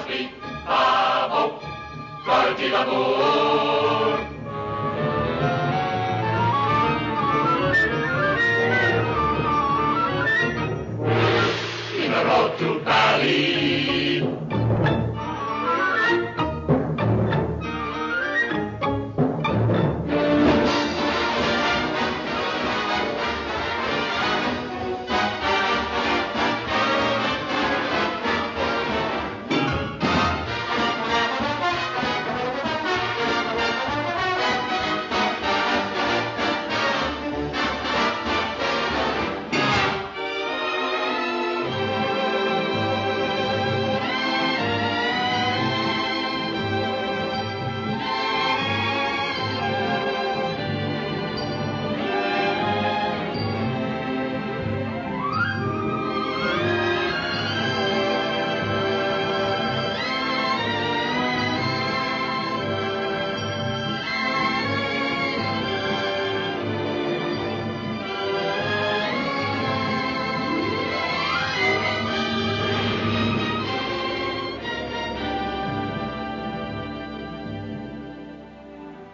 Crosby, bravo, Georgie Lamour. In the road to Bali.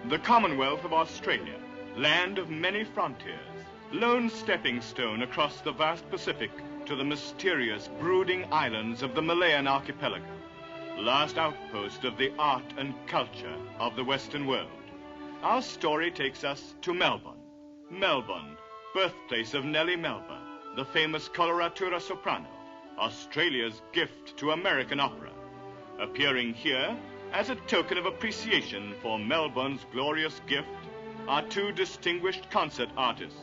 The Commonwealth of Australia, land of many frontiers, lone stepping stone across the vast Pacific to the mysterious, brooding islands of the Malayan archipelago, last outpost of the art and culture of the Western world. Our story takes us to Melbourne. Melbourne, birthplace of Nellie Melba, the famous coloratura soprano, Australia's gift to American opera. Appearing here, as a token of appreciation for Melbourne's glorious gift, are two distinguished concert artists,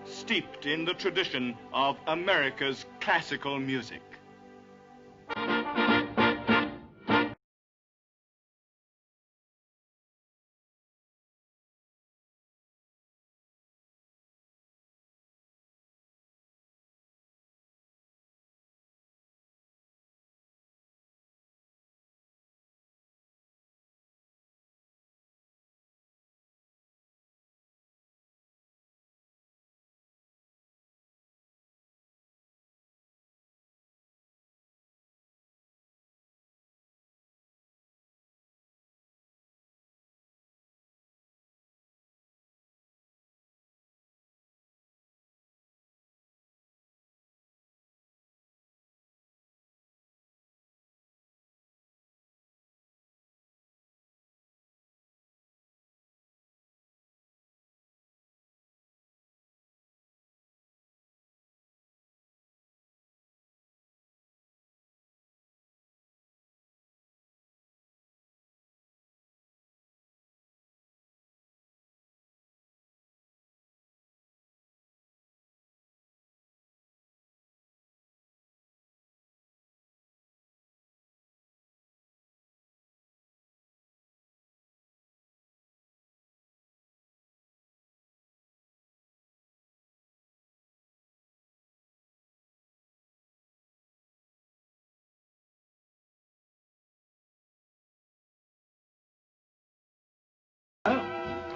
steeped in the tradition of America's classical music.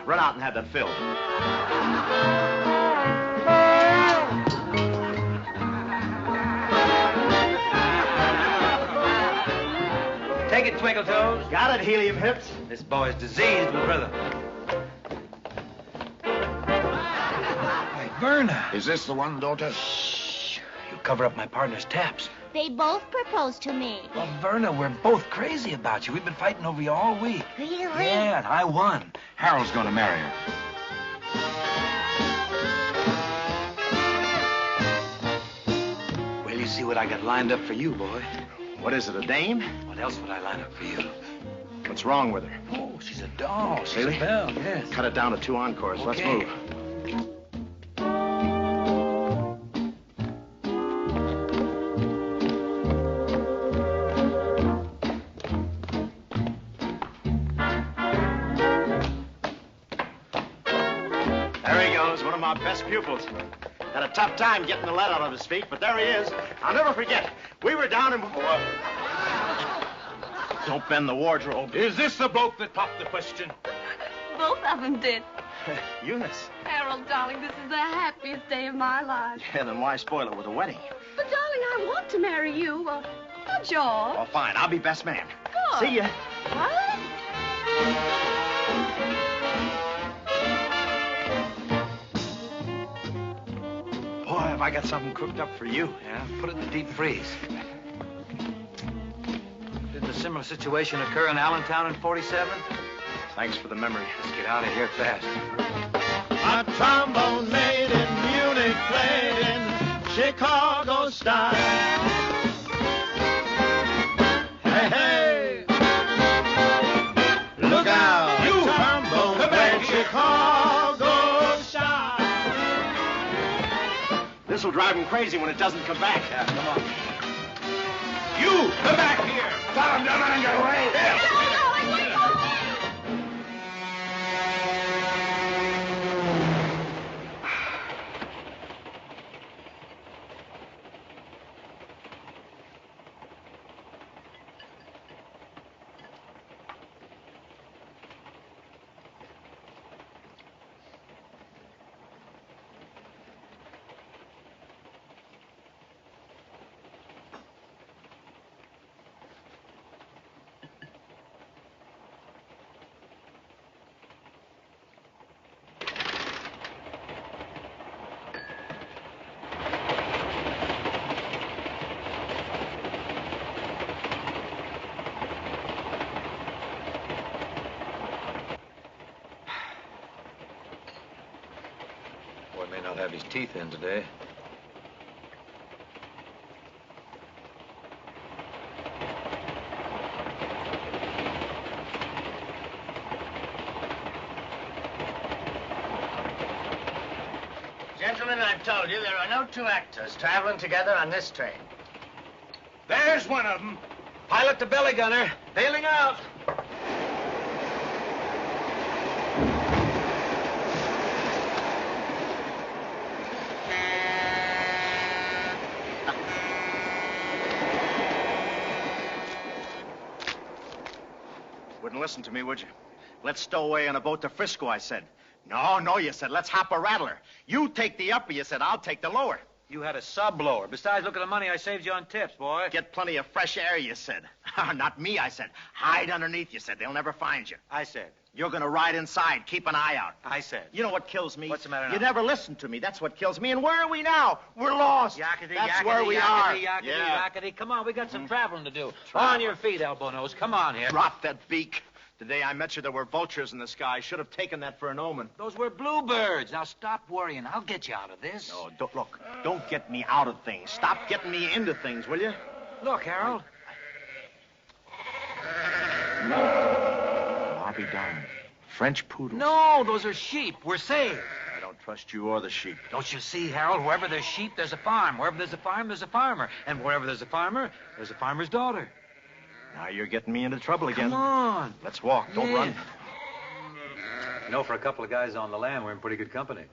Run out and have that filled. Take it, Twinkle Toes. Got it, helium hips. This boy's diseased, my brother. Hey, Verna. Is this the one, daughter? Shh. You cover up my partner's taps. They both proposed to me. Well, Verna, we're both crazy about you. We've been fighting over you all week. Really? Yeah, and I won. Harold's going to marry her. Well, you see what I got lined up for you, boy. What is it, a dame? What else would I line up for you? What's wrong with her? Oh, she's a doll. She's Really? a belle, yes. Cut it down to 2 encores. Okay. Let's move. There he goes, one of my best pupils. Had a tough time getting the lead out of his feet, but there he is. I'll never forget. We were down in... Don't bend the wardrobe. Is this the bloke that popped the question? Both of them did. Eunice. Harold, darling, this is the happiest day of my life. Yeah, then why spoil it with a wedding? But, darling, I want to marry you. Oh, George. Oh, fine. I'll be best man. Good. See ya. What? Boy, have I got something cooked up for you. Yeah? Put it in the deep freeze. Didn't a similar situation occur in Allentown in 47? Thanks for the memory. Let's get out of here fast. A trombone made in Munich, played in Chicago style. Hey, hey, look out! You trombone played Chicago style. This'll drive him crazy when it doesn't come back. Yeah, come on. You, come back here. Stop him, and get away! Boy may not have his teeth in today. Gentlemen, I've told you there are no two actors traveling together on this train. There's one of them. Pilot to belly gunner. Bailing out. Wouldn't listen to me, would you? Let's stow away on a boat to Frisco, I said. No, no, you said. Let's hop a rattler. You take the upper, you said. I'll take the lower. You had a sub-blower. Besides, look at the money I saved you on tips, boy. Get plenty of fresh air, you said. Not me, I said. Hide underneath, you said. They'll never find you. I said. You're gonna ride inside. Keep an eye out. I said. You know what kills me? What's the matter now? You never listen to me. That's what kills me. And where are we now? We're lost. Yakety, That's yakety, where we yakety, are. yakety, Yeah. yakety. Come on, we got some traveling to do. Travel. On your feet, elbow nose. Come on here. Drop that beak. The day I met you, there were vultures in the sky. Should have taken that for an omen. Those were bluebirds. Now stop worrying. I'll get you out of this. No, don't get me out of things. Stop getting me into things, will you? Look, Harold. I'll be darned. French poodles. No, those are sheep. We're saved. I don't trust you or the sheep. Don't you see, Harold? Wherever there's sheep, there's a farm. Wherever there's a farm, there's a farmer. And wherever there's a farmer, there's a farmer's daughter. Now you're getting me into trouble again. Come on. Let's walk. Don't Yeah. run. You know, for a couple of guys on the lam, we're in pretty good company.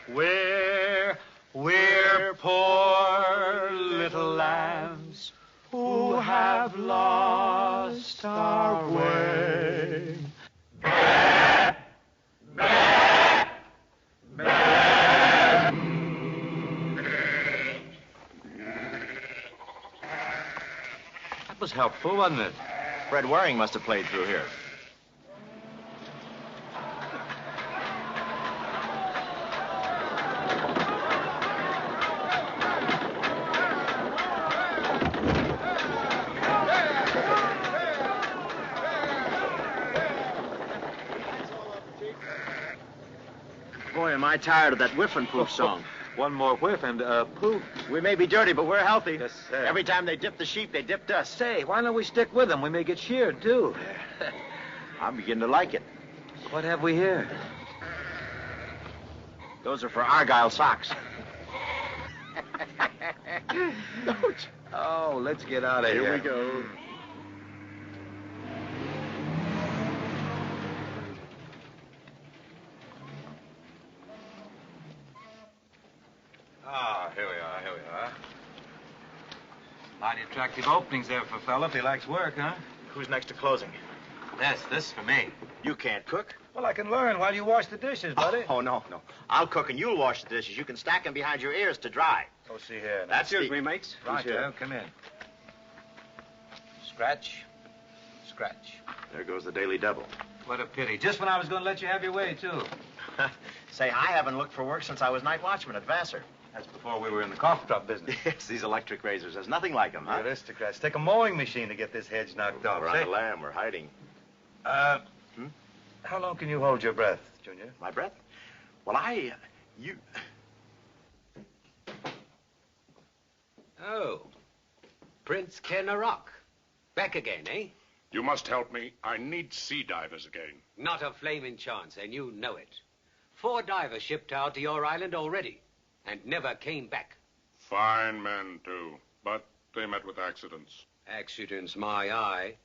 We're poor little lambs who have lost our way. That was helpful, wasn't it? Fred Waring must have played through here. Boy, am I tired of that whiff and poof song. One more whiff and, poof. We may be dirty, but we're healthy. Yes, sir. Every time they dip the sheep, they dipped us. Say, why don't we stick with them? We may get sheared, too. I'm beginning to like it. What have we here? Those are for Argyle socks. Oh, let's get out of here. Here we go. Ah, here we are. Mighty attractive openings there for a fella if he likes work, huh? Who's next to closing? This for me. You can't cook. Well, I can learn while you wash the dishes, buddy. Oh, no. I'll cook and you'll wash the dishes. You can stack them behind your ears to dry. Oh, see here. That's Excuse me, mates. Right, come in. Scratch. Scratch. There goes the daily double. What a pity. Just when I was going to let you have your way, too. Say, I haven't looked for work since I was night watchman at Vassar. That's before we were in the cough drop business. Yes, these electric razors. There's nothing like them, huh? Aristocrats. Take a mowing machine to get this hedge knocked off. We're on the lam. We're hiding. How long can you hold your breath, Junior? My breath? Well, you... Oh. Prince Ken Arok. Back again, eh? You must help me. I need sea divers again. Not a flaming chance, and you know it. 4 divers shipped out to your island already, and never came back. Fine men, too. But they met with accidents. Accidents, my eye.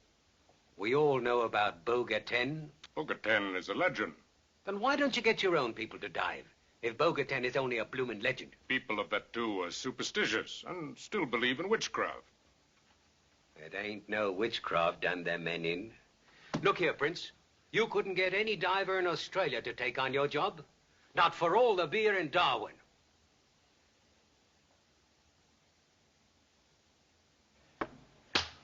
We all know about Bogaten. Bogaten is a legend. Then why don't you get your own people to dive, if Bogaten is only a bloomin' legend? People of that, too, are superstitious and still believe in witchcraft. It ain't no witchcraft done them men in. Look here, Prince. You couldn't get any diver in Australia to take on your job. Not for all the beer in Darwin.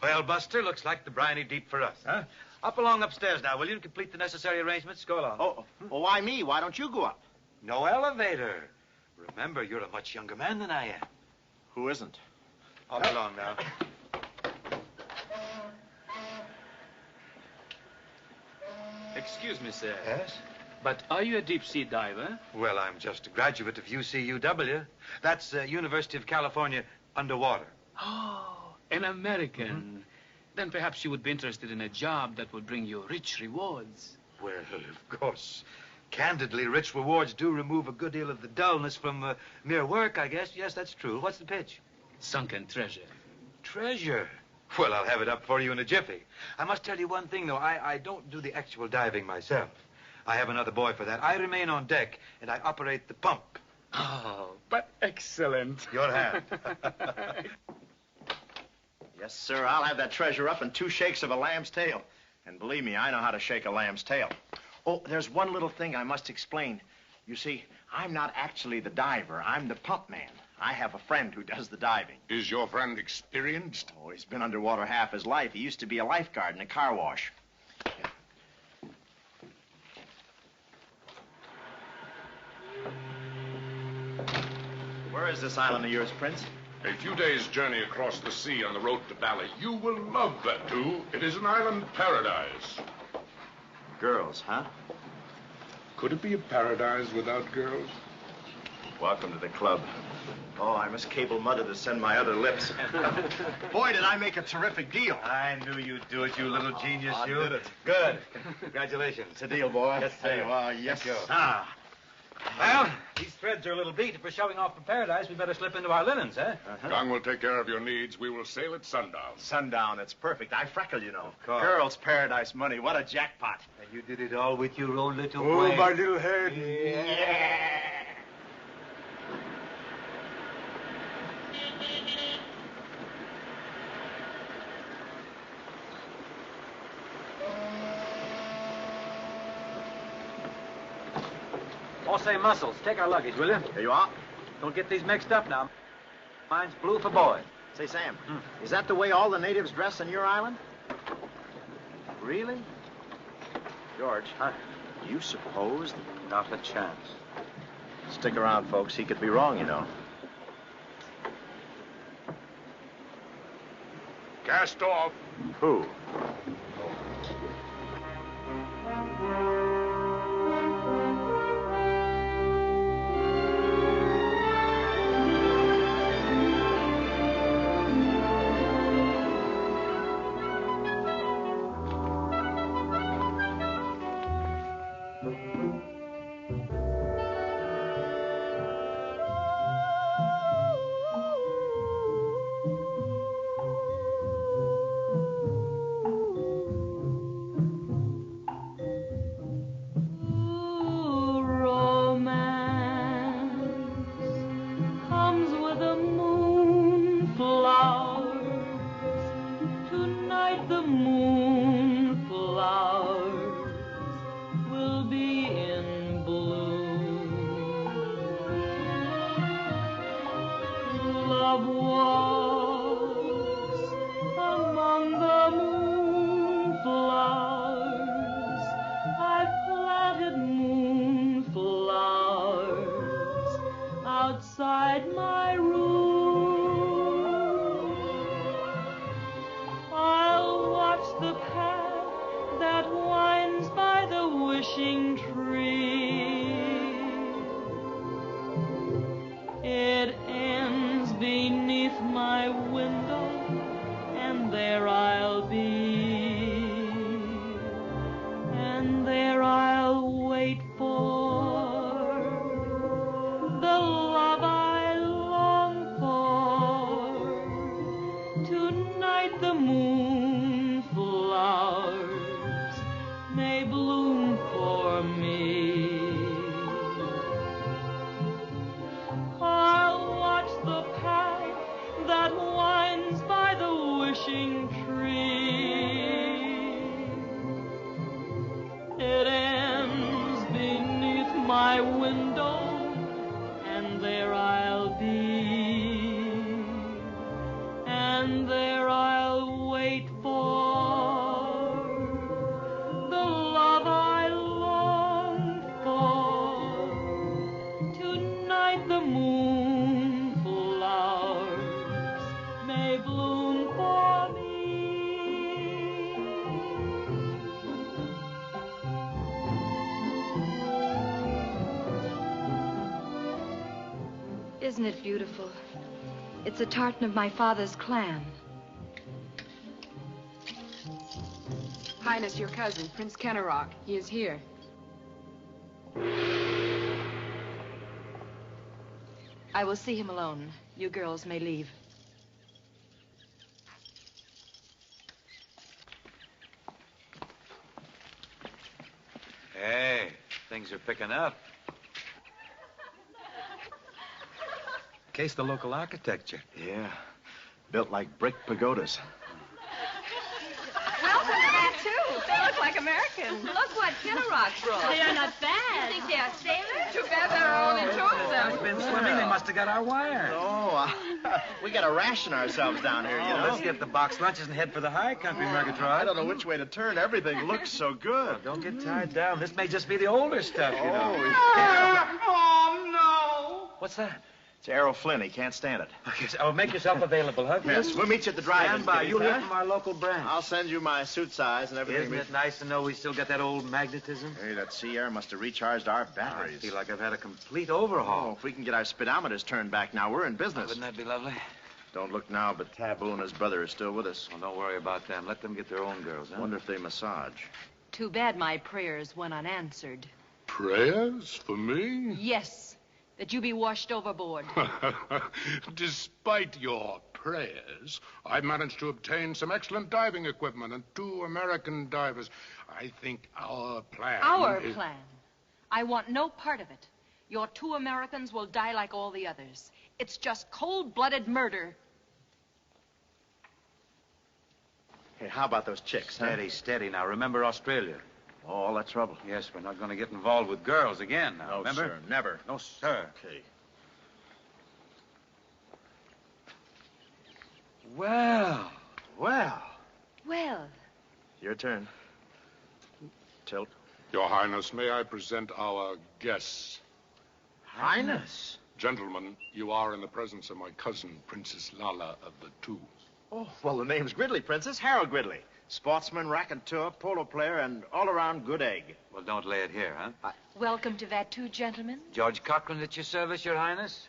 Well, Buster, looks like the briny deep for us, huh? Up along upstairs now, will you? Complete the necessary arrangements. Go along. Oh, well, why me? Why don't you go up? No elevator. Remember, you're a much younger man than I am. Who isn't? I'll be along now. Excuse me, sir. Yes? But are you a deep-sea diver? Well, I'm just a graduate of UCUW. That's University of California underwater. Oh, an American. Then perhaps you would be interested in a job that would bring you rich rewards. Well, of course. Candidly, rich rewards do remove a good deal of the dullness from mere work, I guess. Yes, that's true. What's the pitch? Sunken treasure. Treasure? Well, I'll have it up for you in a jiffy. I must tell you one thing, though. I don't do the actual diving myself. I have another boy for that. I remain on deck, and I operate the pump. Oh, but excellent. Your hand. Yes, sir. I'll have that treasure up in 2 shakes of a lamb's tail. And believe me, I know how to shake a lamb's tail. Oh, there's one little thing I must explain. You see, I'm not actually the diver. I'm the pump man. I have a friend who does the diving. Is your friend experienced? Oh, he's been underwater half his life. He used to be a lifeguard in a car wash. Where is this island of yours, Prince? A few days' journey across the sea on the road to Bali. You will love that, too. It is an island paradise. Girls, huh? Could it be a paradise without girls? Welcome to the club. Oh, I must cable Mother to send my other lips. Boy, did I make a terrific deal. I knew you'd do it, you little genius, I you. did it. Good. Congratulations. It's a deal, boy. Yes, sir. Hey, well, yes, Thank you. sir. Well, these threads are a little beat. If we're shoving off from paradise, we better slip into our linens, eh? Gang will take care of your needs. We will sail at sundown. Sundown, it's perfect. I freckle, you know. Of course. Girls' paradise money. What a jackpot. And you did it all with your own little Oh, brain. my little head. Yeah. Oh, say, Muscles, take our luggage, will you? Here you are. Don't get these mixed up now. Mine's blue for boys. Say, Sam, is that the way all the natives dress on your island? Really? George, do you suppose that... Not a chance. Stick around, folks. He could be wrong, you know. Cast off. Who? Tonight the moonflowers will be love walks among the moonflowers. I've planted moonflowers outside my room. I'll watch the path that winds by the wishing tree. It ends beneath my window, and there I'll be, and there I'll wait for the love I long for. Tonight the moonflowers may bloom for me. I'll watch the path that winds by the wishing tree. It ends beneath my window, and there I'll be, and there I'll wait for the love I long for. Tonight the moonflowers may bloom for me. Isn't it beautiful? It's a tartan of my father's clan. Highness, your cousin, Prince Arok. He is here. I will see him alone. You girls may leave. Hey, things are picking up. Case the local architecture. Yeah. Built like brick pagodas. Welcome to that, too. They look like Americans. Look what Arok brought. They're not bad. You think they're sailors? Too bad there are only two of them. They've been swimming. They must have got our wire. Oh, we gotta ration ourselves down here, you know. Let's get the box lunches and head for the high country, Murgatroyd. I don't know which way to turn. Everything looks so good. Oh, don't get tied down. This may just be the older stuff, you know. Oh, no. What's that? It's Errol Flynn. He can't stand it. Okay, so make yourself available, huh? Yes, we'll meet you at the drive-in. Stand by. kiddies, You'll hear huh? from our local branch. I'll send you my suit size and everything. Isn't it nice to know we still got that old magnetism? Hey, that sea air must have recharged our I batteries. feel like I've had a complete overhaul. Oh, if we can get our speedometers turned back now, we're in business. Wouldn't that be lovely? Don't look now, but Taboo and his brother are still with us. Well, don't worry about them. Let them get their own girls, huh? Wonder if they massage. Too bad my prayers went unanswered. Prayers for me? Yes, that you be washed overboard. Despite your prayers, I managed to obtain some excellent diving equipment and 2 American divers. I think our plan Our is... plan. I want no part of it. Your 2 Americans will die like all the others. It's just cold-blooded murder. Hey, how about those chicks, huh? Steady, steady. Now, remember Australia. Oh, all that trouble. Yes, we're not going to get involved with girls again now, No, remember? sir, never. No, sir. Okay. Well. Well, Well, your turn. Tilt. Your Highness, may I present our guests? Highness. Gentlemen, you are in the presence of my cousin, Princess Lala of the Two. Oh, well, the name's Gridley, Princess. Harold Gridley. Sportsman, raconteur, polo player, and all-around good egg. Well, don't lay it here, huh? welcome to that too, gentlemen. George Cochran at your service, Your Highness.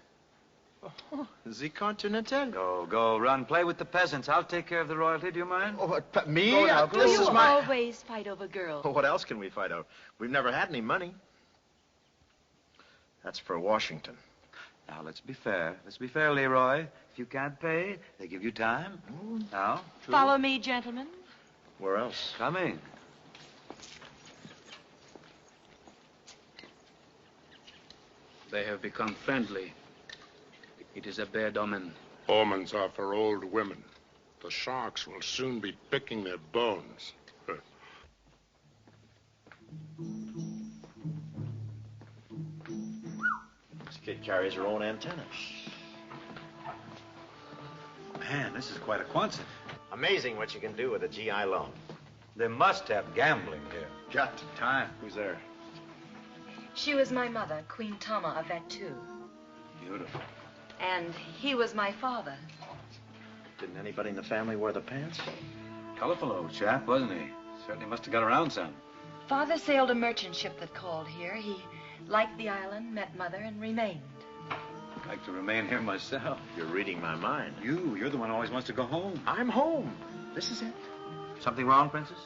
Oh, the Continental. Go, run, play with the peasants. I'll take care of the royalty. Do you mind? Oh, me? Go now, Do This you is my... always fight over girls? Oh, what else can we fight over? We've never had any money. That's for Washington. Now, let's be fair. Let's be fair, Leroy. If you can't pay, they give you time. Now, true. Follow me, gentlemen. Where else? Coming. They have become friendly. It is a bad omen. Omens are for old women. The sharks will soon be picking their bones. This kid carries her own antenna. Man, this is quite a Quonset. Amazing what you can do with a GI loan. They must have gambling here. Just time. Who's there? She was my mother, Queen Tama of Vatu. Beautiful. And he was my father. Didn't anybody in the family wear the pants? Colorful old chap, wasn't he? Certainly must have got around some. Father sailed a merchant ship that called here. He liked the island, met Mother, and remained. I'd like to remain here myself. You're reading my mind. You're the one who always wants to go home. I'm home. This is it. Something wrong, Princess?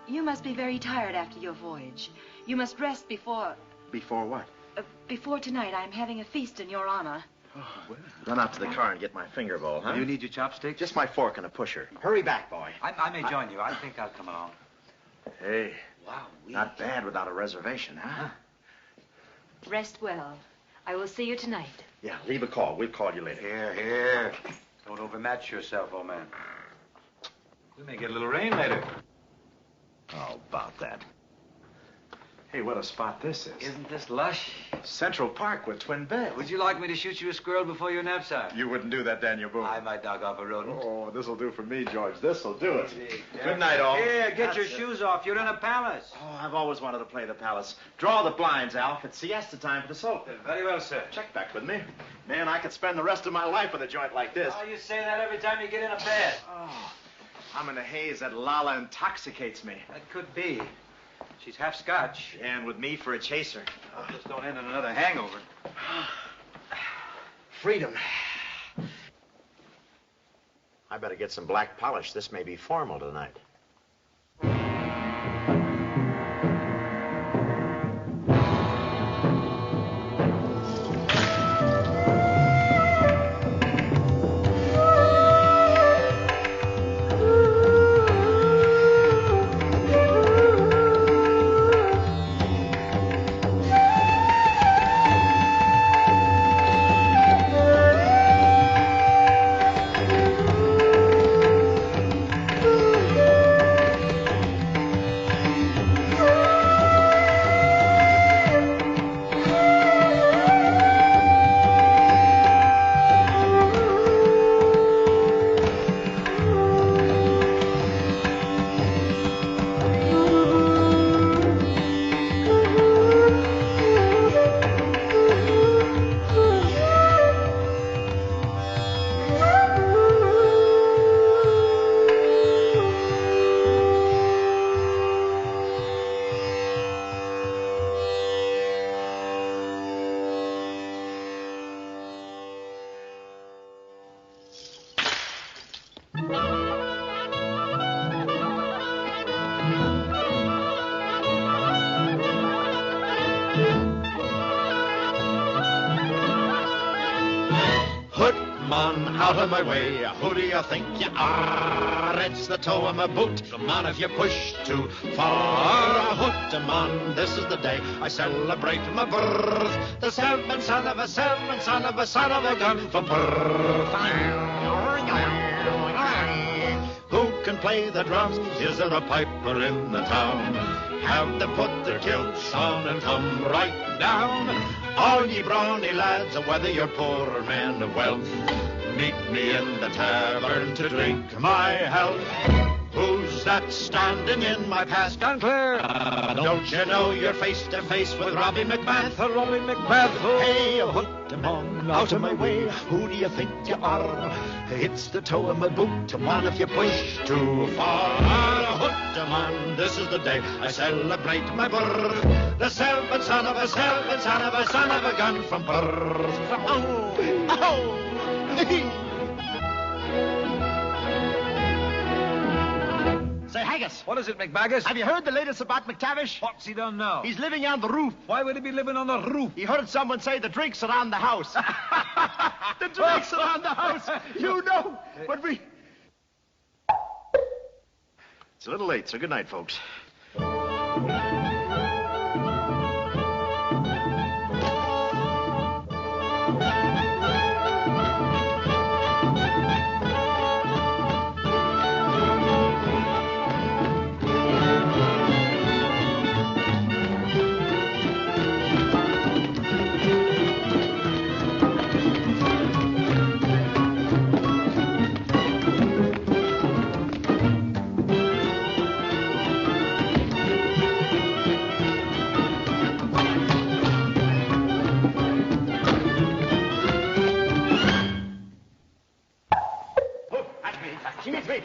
You must be very tired after your voyage. You must rest before... Before what? Before tonight, I'm having a feast in your honor. Oh, well. Run out to the car and get my finger bowl, huh? Do you need your chopsticks? Just my fork and a pusher. Hurry back, boy. I may join you. I think I'll come along. Hey. Wow. Not bad without a reservation, huh? Rest well. I will see you tonight. Yeah, leave a call. We'll call you later. Here. Don't overmatch yourself, old man. We may get a little rain later. Oh, about that. Hey, what a spot this is. Isn't this lush? Central Park with twin beds. Would you like me to shoot you a squirrel before your nap time? You wouldn't do that, Daniel Boone. I might knock off a rodent. Oh, this'll do for me, George. This'll do it. Good night, all. Here, get your shoes off. You're in a palace. Oh, I've always wanted to play the palace. Draw the blinds, Alf. It's siesta time for the soap. Very well, sir. Check back with me. Man, I could spend the rest of my life with a joint like this. Oh, you say that every time you get in a bed. Oh, I'm in a haze that Lala intoxicates me. That could be. She's half Scotch. And with me for a chaser. Just don't end in another hangover. Freedom. I better get some black polish. This may be formal tonight. Out of my way, who do you think you are? It's the toe of my boot, man, if you push too far. Hoot, man, this is the day I celebrate my birth. The seventh son of a seventh son of a son of a gun from Perth. Who can play the drums? Is there a piper in the town? Have them put their kilts on and come right down. All ye brawny lads, whether you're poor or man of wealth, meet me in the tavern to drink my health. Who's that standing in my past and clear? Don't you know you're face to face with Robbie McBath? Robbie McBath. Hey, hoot him on out of my way. Who do you think you are? It's the toe of my boot. Man, if you push too far. Hoot him on, this is the day I celebrate my birth. The seventh son of a seventh son of a son of a gun from Perth. Oh, oh. Say, Haggis. What is it, McBaggis? Have you heard the latest about McTavish? What's he done now? He's living on the roof. Why would he be living on the roof? He heard someone say the drinks are on the house. The drinks are on the house. You know, but we... It's a little late, so good night, folks.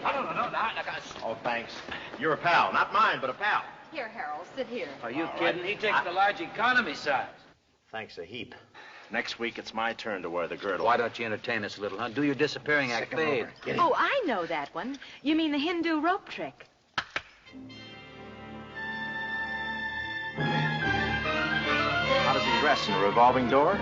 No. Oh, thanks. You're a pal. Not mine, but a pal. Here, Harold, sit here. Are you kidding? He takes the large economy size. Thanks a heap. Next week, it's my turn to wear the girdle. Why don't you entertain us a little, huh? Do your disappearing act fade. Oh, I know that one. You mean the Hindu rope trick. How does he dress, in a revolving door?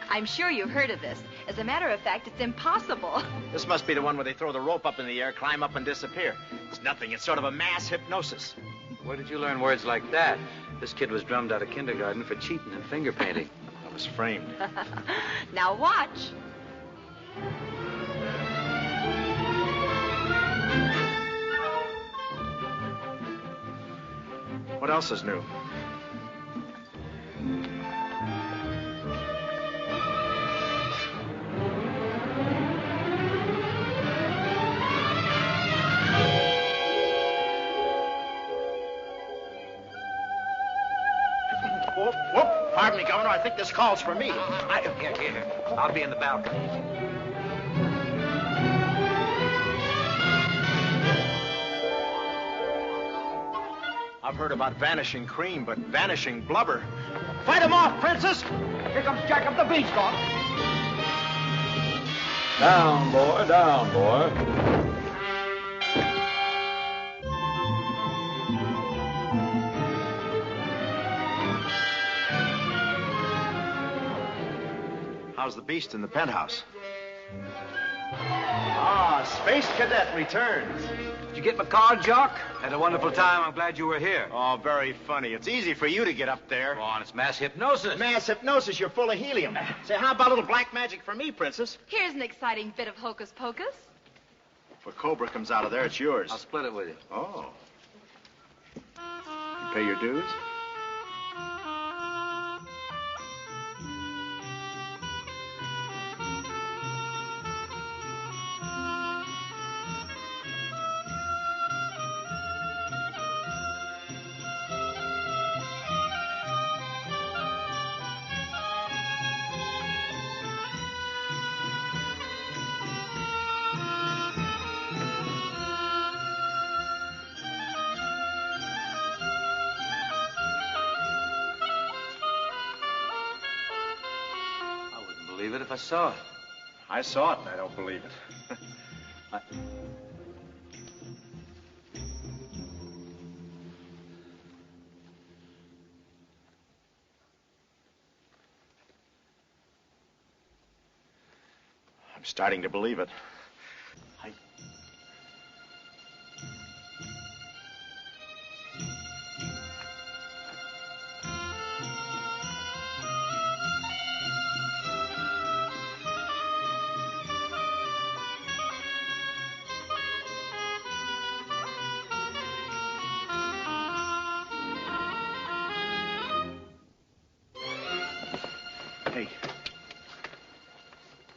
I'm sure you've heard of this. As a matter of fact, it's impossible. This must be the one where they throw the rope up in the air, climb up, and disappear. It's nothing. It's sort of a mass hypnosis. Where did you learn words like that? This kid was drummed out of kindergarten for cheating and finger painting. I was framed. Now watch. What else is new? Whoop. Pardon me, Governor. I think this calls for me. Here. I'll be in the balcony. I've heard about vanishing cream, but vanishing blubber. Fight him off, Princess! Here comes Jack up the beanstalk. Down, boy, down, boy. How's the beast in the penthouse? Ah, Space Cadet returns. Did you get my card, Jock? Had a wonderful time. I'm glad you were here. Oh, very funny. It's easy for you to get up there. Go on, it's mass hypnosis. Mass hypnosis, you're full of helium. Say, how about a little black magic for me, Princess? Here's an exciting bit of hocus pocus. If a cobra comes out of there, it's yours. I'll split it with you. Oh. You pay your dues? Believe it if I saw it. I saw it, and I don't believe it. I'm starting to believe it. Hey,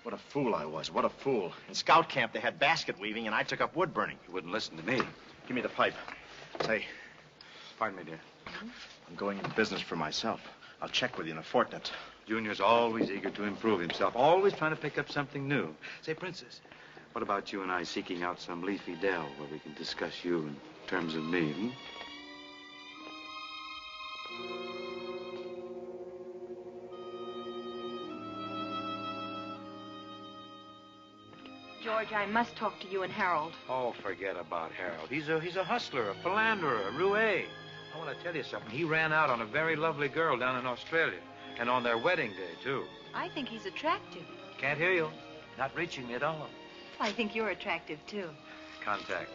what a fool I was. What a fool. In scout camp, they had basket weaving, and I took up wood burning. You wouldn't listen to me. Give me the pipe. Say, Pardon me, dear. I'm going into business for myself. I'll check with you in a fortnight. Junior's always eager to improve himself, always trying to pick up something new. Say, Princess, what about you and I seeking out some leafy dell where we can discuss you in terms of me, hmm? George, I must talk to you and Harold. Oh, forget about Harold. He's a hustler, a philanderer, a roue. I want to tell you something. He ran out on a very lovely girl down in Australia. And on their wedding day, too. I think he's attractive. Can't hear you. Not reaching me at all. I think you're attractive, too. Contact.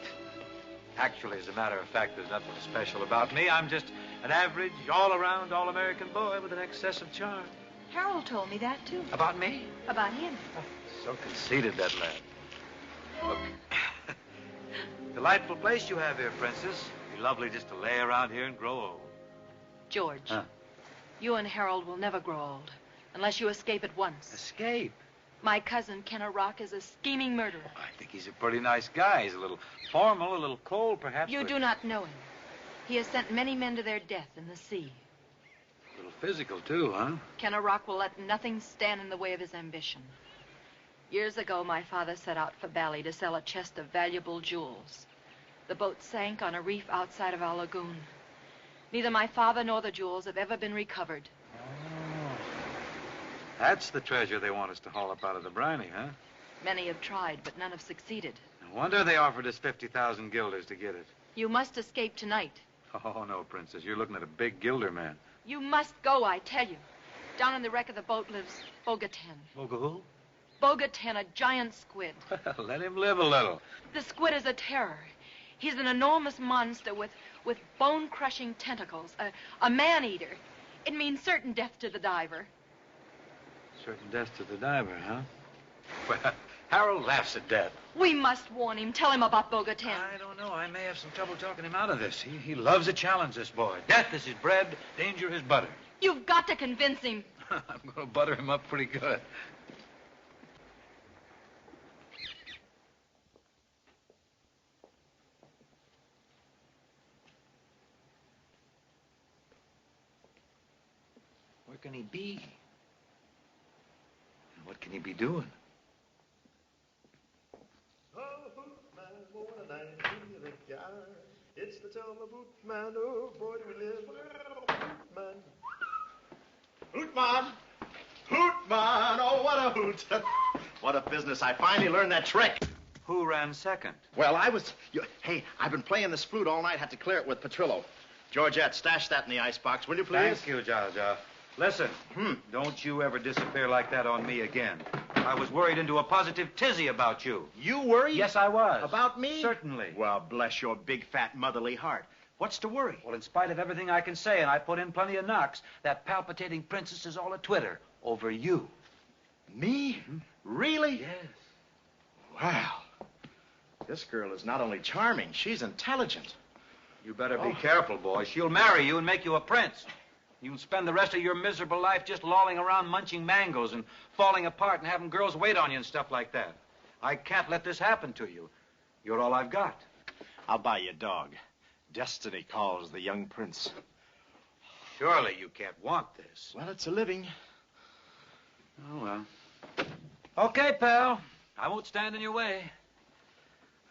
Actually, as a matter of fact, there's nothing special about me. I'm just an average, all-around, all-American boy with an excess of charm. Harold told me that, too. About me? About him. So conceited, that lad. Look. Delightful place you have here, Princess. Be lovely just to lay around here and grow old. George, Huh? you and Harold will never grow old unless you escape at once. Escape? My cousin, Ken Arok, is a scheming murderer. I think he's a pretty nice guy. He's a little formal, a little cold, perhaps. You but do not know him. He has sent many men to their death in the sea. A little physical, too, huh? Ken Arok will let nothing stand in the way of his ambition. Years ago, my father set out for Bali to sell a chest of valuable jewels. The boat sank on a reef outside of our lagoon. Neither my father nor the jewels have ever been recovered. Oh. That's the treasure they want us to haul up out of the briny, huh? Many have tried, but none have succeeded. No wonder they offered us 50,000 guilders to get it. You must escape tonight. Oh, no, Princess. You're looking at a big gilder man. You must go, I tell you. Down on the wreck of the boat lives Bogatan. Boga who? Bogatan, a giant squid. Well, let him live a little. The squid is a terror. He's an enormous monster with bone-crushing tentacles, a man-eater. It means certain death to the diver. Certain death to the diver, huh? Well, Harold laughs at death. We must warn him. Tell him about Bogatan. I don't know. I may have some trouble talking him out of this. He loves a challenge, this boy. Death is his bread, danger his butter. You've got to convince him. I'm going to butter him up pretty good. Where can he be? And what can he be doing? It's the tell the boot man, oh boy, do we live. Man. Hootman! Hootman! Oh, what a hoot! What a business. I finally learned that trick. Who ran second? Well, hey, I've been playing this flute all night. Had to clear it with Petrillo. Georgette, stash that in the icebox, will you please? Thank you, Jaja. Listen, don't you ever disappear like that on me again. I was worried into a positive tizzy about you. You worried? Yes, I was. About me? Certainly. Well, bless your big, fat, motherly heart. What's to worry? Well, in spite of everything I can say, and I put in plenty of knocks, that palpitating princess is all a twitter over you. Me? Really? Yes. Wow. This girl is not only charming, she's intelligent. You better be careful, boy. She'll marry you and make you a prince. You'll spend the rest of your miserable life just lolling around munching mangoes and falling apart and having girls wait on you and stuff like that. I can't let this happen to you. You're all I've got. I'll buy you a dog. Destiny calls the young prince. Surely you can't want this. Well, it's a living. Oh, well. Okay, pal. I won't stand in your way.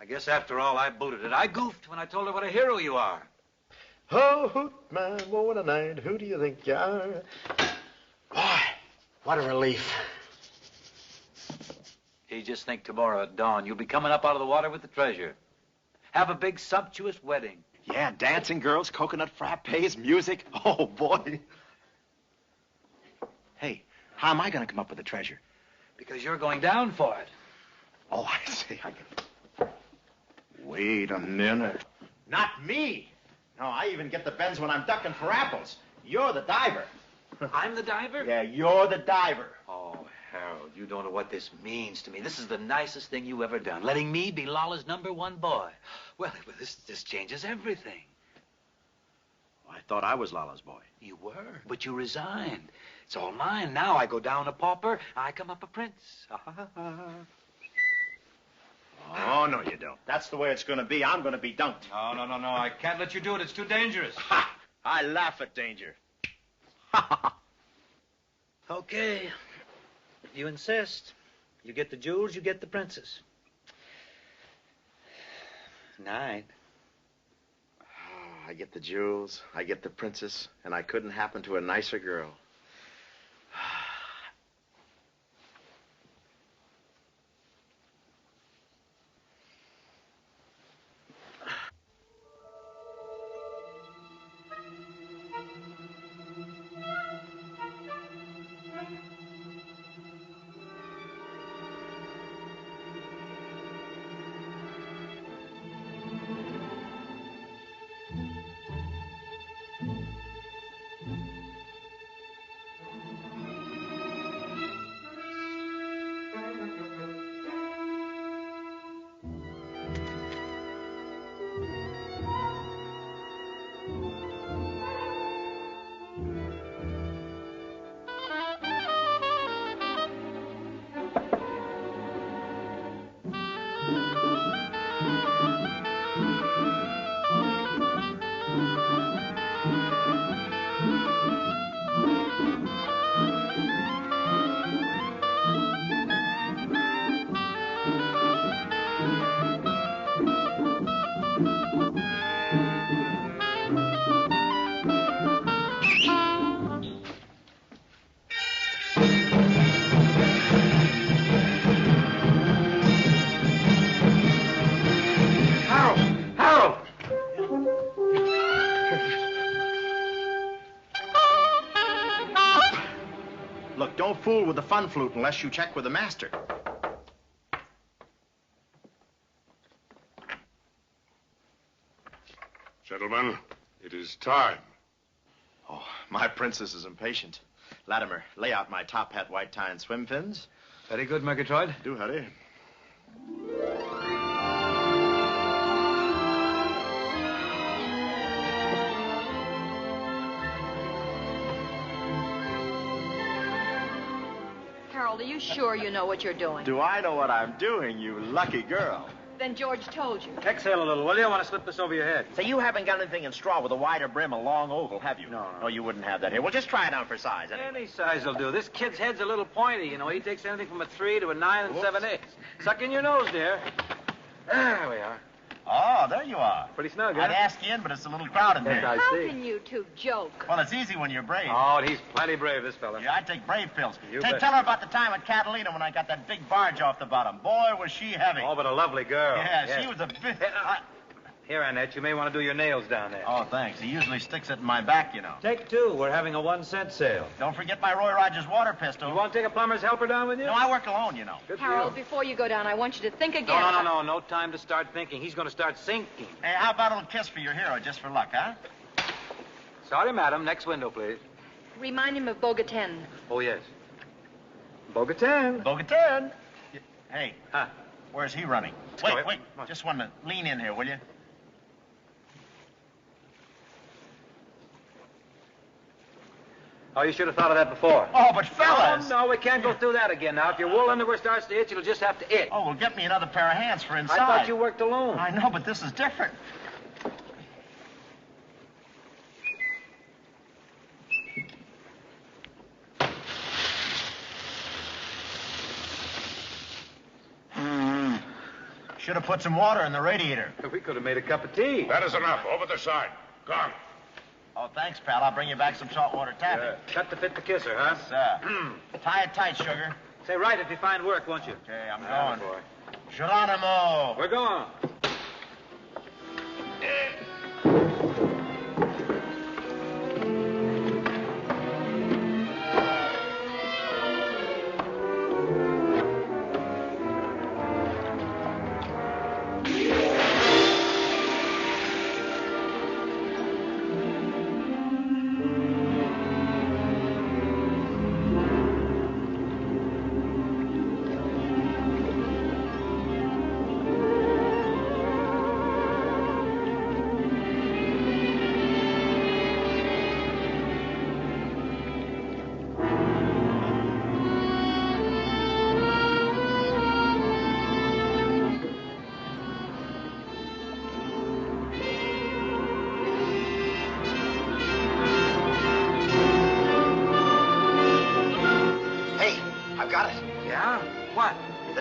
I guess after all, I booted it. I goofed when I told her what a hero you are. Oh, hoot, man, what a night. Who do you think you are? Boy, what a relief. You just think tomorrow at dawn you'll be coming up out of the water with the treasure. Have a big, sumptuous wedding. Yeah, dancing girls, coconut frappes, music. Oh, boy. Hey, how am I going to come up with the treasure? Because you're going down for it. Oh, I see. Wait a minute. Not me. No, I even get the bends when I'm ducking for apples. You're the diver. I'm the diver? Yeah, you're the diver. Oh, Harold, you don't know what this means to me. This is the nicest thing you've ever done, letting me be Lala's #1 boy. Well, this changes everything. I thought I was Lala's boy. You were, but you resigned. It's all mine. Now I go down a pauper, I come up a prince. Oh, no, you don't. That's the way it's going to be. I'm going to be dunked. No. I can't let you do it. It's too dangerous. Ha! I laugh at danger. Okay. You insist. You get the jewels, you get the princess. Night. I get the jewels, I get the princess, and I couldn't happen to a nicer girl. fool with the fun flute unless you check with the master. Gentlemen, it is time. Oh, my princess is impatient. Latimer, lay out my top hat, white tie, and swim fins. Very good, Murgatroyd. Do, hurry. Harold, are you sure you know what you're doing? Do I know what I'm doing, you lucky girl? Then George told you. Exhale a little, will you? I want to slip this over your head. Say, you haven't got anything in straw with a wider brim, a long oval, have you? No. Oh, you wouldn't have that here. Well, just try it on for size. Any size will do. This kid's head's a little pointy, you know. He takes anything from a 3 to a 9 7/8. Suck in your nose, dear. There we are. Oh, there you are. Pretty snug, huh? I'd ask you in, but it's a little crowded here. How can you two joke? Well, it's easy when you're brave. Oh, and he's plenty brave, this fella. Yeah, I take brave pills. You Tell her about the time at Catalina when I got that big barge off the bottom. Boy, was she heavy. Oh, but a lovely girl. Yeah, she was a bit... Here, Annette, you may want to do your nails down there. Oh, thanks. He usually sticks it in my back, you know. Take 2. We're having a 1-cent sale. Don't forget my Roy Rogers water pistol. You want to take a plumber's helper down with you? No, I work alone, you know. Good for Harold, you. before you go down, I want you to think again. No. No time to start thinking. He's going to start sinking. Hey, how about a little kiss for your hero, just for luck, huh? Sorry, madam. Next window, please. Remind him of Bogaten. Oh, yes. Bogaten. Bogaten. Hey. Huh? Where's he running? Wait. Just one minute. Lean in here, will you? Oh, you should have thought of that before. Oh, but fellas! No, we can't go through that again now. If your wool underwear starts to itch, you'll just have to itch. Oh, well, get me another pair of hands for inside. I thought you worked alone. I know, but this is different. Should have put some water in the radiator. We could have made a cup of tea. That is enough. Over the side. Gone. Oh, thanks, pal. I'll bring you back some saltwater taffy. Cut to fit the kisser, huh? Sir. Tie it tight, sugar. Say right if you find work, won't you? Okay, I'm going. Boy. Geronimo. We're going.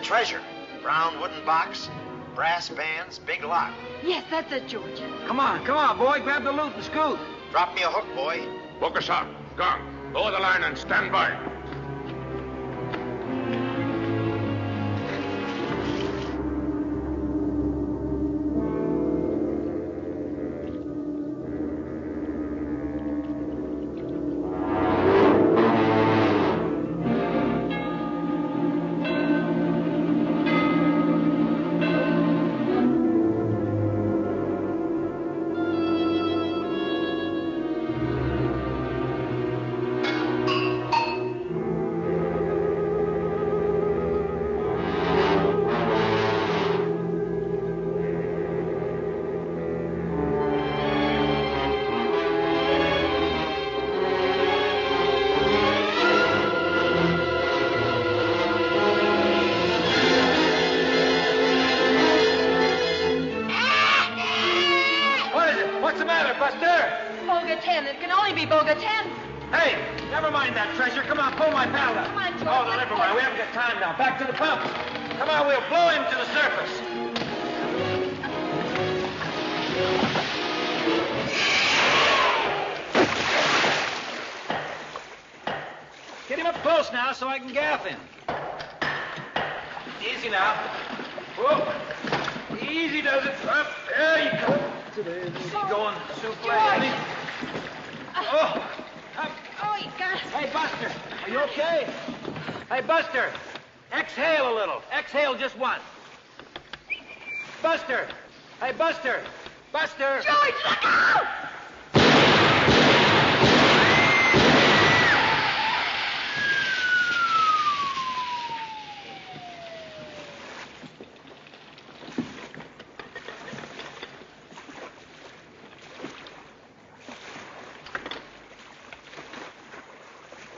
Treasure. Brown wooden box, brass bands, big lock. Yes, that's it, George. Come on, boy. Grab the loot and scoot. Drop me a hook, boy. Book us out. Gone. Lower the line and stand by. So I can gaff him. Easy now. Whoa. Easy does it. Up. There you go. Easy going. Souffle. Oh. Up. Oh, you got it. Hey, Buster. Are you okay? Hey, Buster, exhale a little. Exhale just once. Buster! Hey, Buster! Buster! George, look out!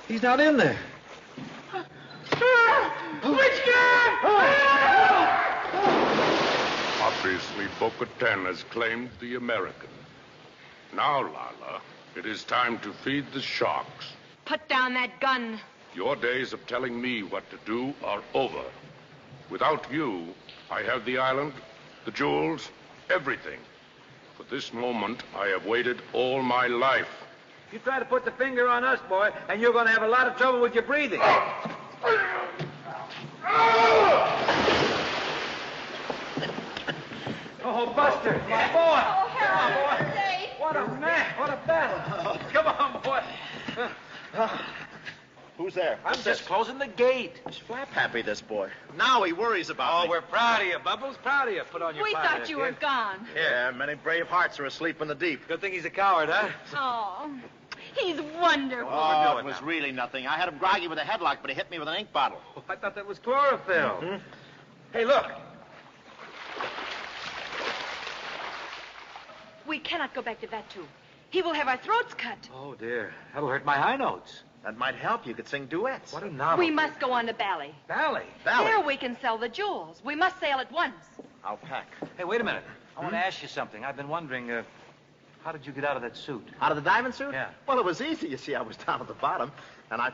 He's not in there. Obviously, Bo-Katan has claimed the American. Now, Lala, it is time to feed the sharks. Put down that gun. Your days of telling me what to do are over. Without you, I have the island, the jewels, everything. For this moment, I have waited all my life. You try to put the finger on us, boy, and you're going to have a lot of trouble with your breathing. Oh, Buster, my boy. Oh, Harold, boy. What a man. What a battle. Come on, boy. Who's there? I'm just closing the gate. He's flap happy, this boy. Now he worries about me. We're proud of you, Bubbles. Proud of you. Put on your We pie thought there, you kid. were gone. Yeah, many brave hearts are asleep in the deep. Good thing he's a coward, huh? Oh, he's wonderful. Oh, it was really nothing. I had him groggy with a headlock, but he hit me with an ink bottle. Oh, I thought that was chlorophyll. Mm-hmm. Hey, look. We cannot go back to that, too. He will have our throats cut. Oh, dear. That'll hurt my high notes. That might help. You could sing duets. What a novelty. We must go on to Bali. Bali? There we can sell the jewels. We must sail at once. I'll pack. Hey, wait a minute. I want to ask you something. I've been wondering, how did you get out of that suit? Out of the diving suit? Yeah. Well, it was easy. You see, I was down at the bottom, and I...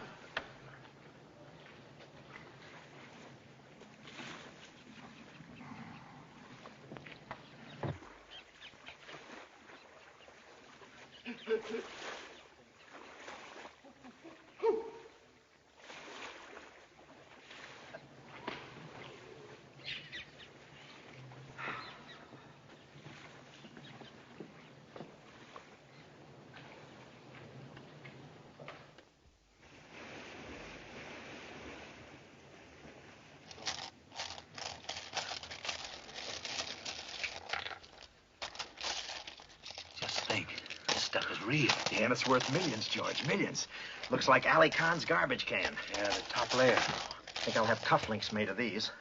Real. Yeah, and it's worth millions, George, millions. Looks like Ali Khan's garbage can. Yeah, the top layer. I think I'll have cufflinks made of these.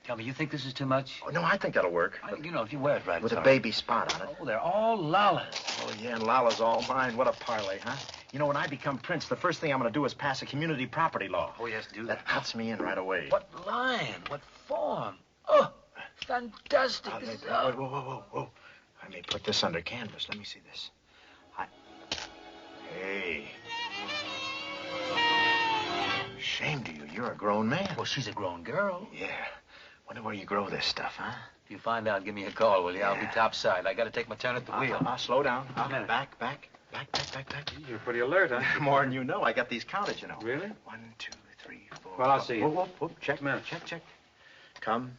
Tell me, you think this is too much? Oh, no, I think that'll work. You know, if you wear it right, With it's a all baby spot on it. Oh, they're all Lala's. Oh, yeah, and Lala's all mine. What a parlay, huh? You know, when I become prince, the first thing I'm going to do is pass a community property law. Oh, yes, do That cuts me in right away. What line? What form? Oh, fantastic. Whoa. I may put this under canvas. Let me see this. Hey. Shame to you. You're a grown man. Well, she's a grown girl. Yeah. Wonder where you grow this stuff, huh? If you find out, give me a call, will you? I'll be topside. I got to take my turn at the wheel. Slow down. Back. You're pretty alert, huh? More than you know. I got these counted, you know. Really? 1, 2, 3, 4. Well, I'll see you. Whoa. Check. Check. Come.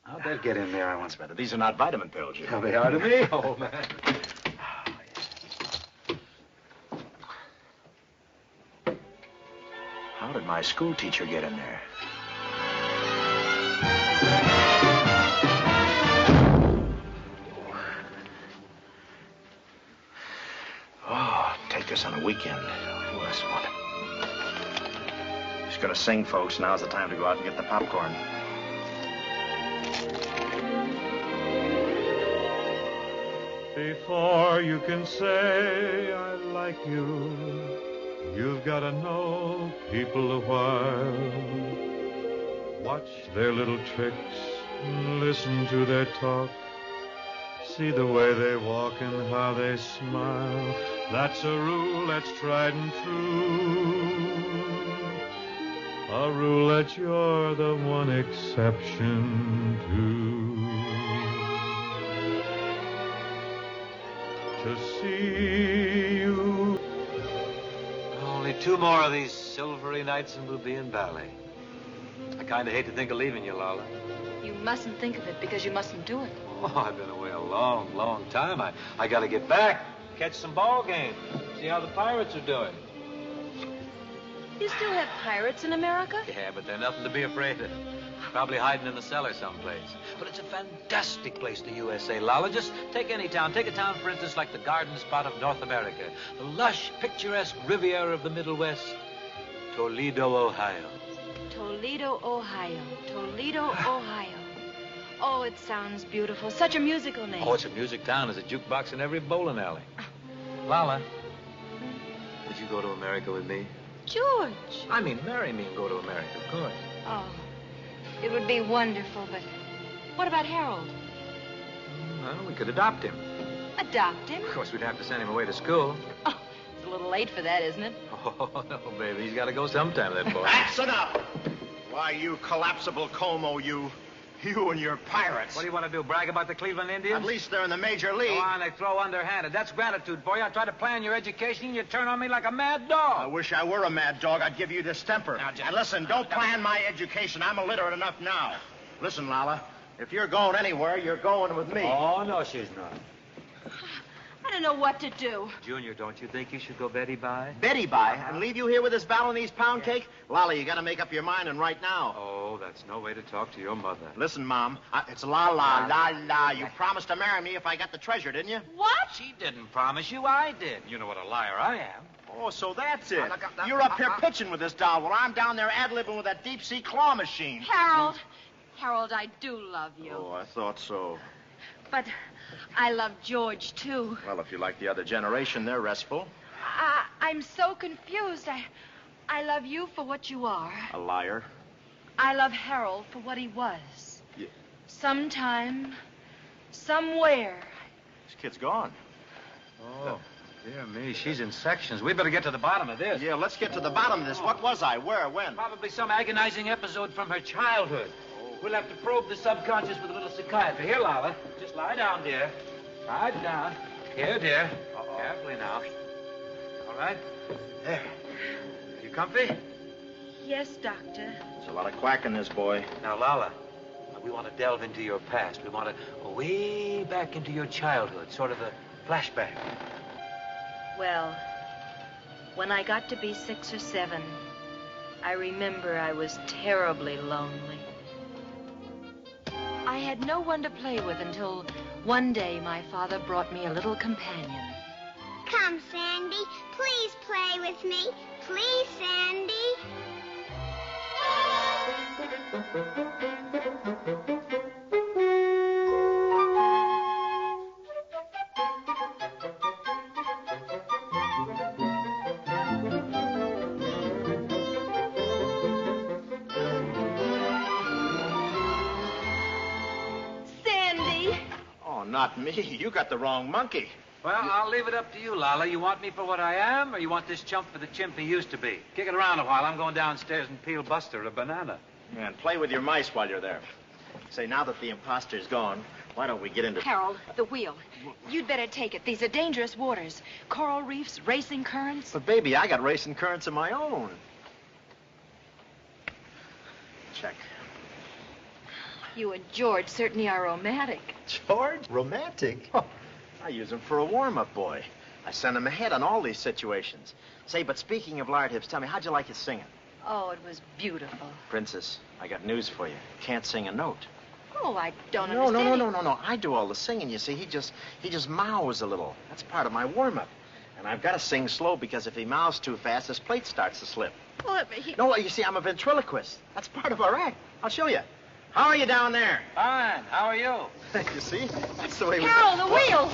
How'd that get in there, I want? That's better. These are not vitamin pills, you know. They are to me, old man. How did my school teacher get in there? Oh, take this on a weekend. Who else want it? Just gonna sing, folks. Now's the time to go out and get the popcorn. Before you can say I like you, you've got to know people a while. Watch their little tricks, listen to their talk. See the way they walk and how they smile. That's a rule that's tried and true. A rule that you're the one exception to. To see you. Only 2 more of these silvery nights and we'll be in Bali. I kind of hate to think of leaving you, Lola. You mustn't think of it because you mustn't do it. Oh, I've been away a long, long time. I got to get back, catch some ball games, see how the Pirates are doing. You still have pirates in America? Yeah, but they're nothing to be afraid of. Probably hiding in the cellar someplace. But it's a fantastic place, the USA, Lala. Just take any town. Take a town, for instance, like the garden spot of North America. The lush, picturesque Riviera of the Middle West. Toledo, Ohio. Toledo, Ohio. Toledo, Ohio. Oh, it sounds beautiful. Such a musical name. Oh, it's a music town. There's a jukebox in every bowling alley. Lala, would you go to America with me? George. I mean, marry me and go to America, of course. Oh, it would be wonderful, but what about Harold? Well, we could adopt him. Adopt him? Of course, we'd have to send him away to school. Oh, it's a little late for that, isn't it? Oh, no, baby. He's got to go sometime, that boy. That's enough! Why, you collapsible Como, you and your pirates. What do you want to do, brag about the Cleveland Indians? At least they're in the major league. Go on, they throw underhanded. That's gratitude for you. I try to plan your education, and you turn on me like a mad dog. I wish I were a mad dog. I'd give you distemper. Now, just... And listen, don't plan my education. I'm illiterate enough now. Listen, Lala, if you're going anywhere, you're going with me. Oh, no, she's not. I don't know what to do. Junior, don't you think you should go Betty Bye? Betty Bye? And leave you here with this Balinese pound cake? Lala, you gotta make up your mind, and right now. Oh, that's no way to talk to your mother. Listen, Mom, it's la. You promised to marry me if I got the treasure, didn't you? What? She didn't promise you. I did. You know what a liar I am. Oh, so that's it. You're up here pitching with this doll while I'm down there ad-libbing with that deep-sea claw machine. Harold. Harold, I do love you. Oh, I thought so. But I love George, too. Well, if you like the other generation, they're restful. I'm so confused. I love you for what you are. A liar. I love Harold for what he was. Yeah. Sometime, somewhere. This kid's gone. Oh, dear me. She's in sections. We better get to the bottom of this. Yeah, let's get to the bottom of this. What was I? Where? When? Probably some agonizing episode from her childhood. We'll have to probe the subconscious with a little psychiatry. Here, Lala. Just lie down, dear. Lie down. Here, dear. Carefully now. All right? There. You comfy? Yes, Doctor. There's a lot of quack in this boy. Now, Lala, we want to delve into your past. We want to go way back into your childhood, sort of a flashback. Well, when I got to be 6 or 7, I remember I was terribly lonely. I had no one to play with until one day my father brought me a little companion. Come, Sandy. Please play with me. Please, Sandy. Not me. You got the wrong monkey. Well, I'll leave it up to you, Lala. You want me for what I am, or you want this chump for the chimp he used to be? Kick it around a while. I'm going downstairs and peel Buster a banana. And play with your mice while you're there. Say, now that the imposter's gone, why don't we get into... Harold, the wheel. You'd better take it. These are dangerous waters. Coral reefs, racing currents. But, baby, I got racing currents of my own. Check. You and George certainly are romantic. George? Romantic? Oh, I use him for a warm-up boy. I send him ahead on all these situations. Say, but speaking of lard hips, tell me, how'd you like his singing? Oh, it was beautiful. Princess, I got news for you. Can't sing a note. Oh, I don't understand. No. I do all the singing, you see. He just mouths a little. That's part of my warm-up. And I've got to sing slow because if he mouths too fast, his plate starts to slip. Well, No, you see, I'm a ventriloquist. That's part of our act. I'll show you. How are you down there? Fine. How are you? You see? That's the way Harold, the wheel!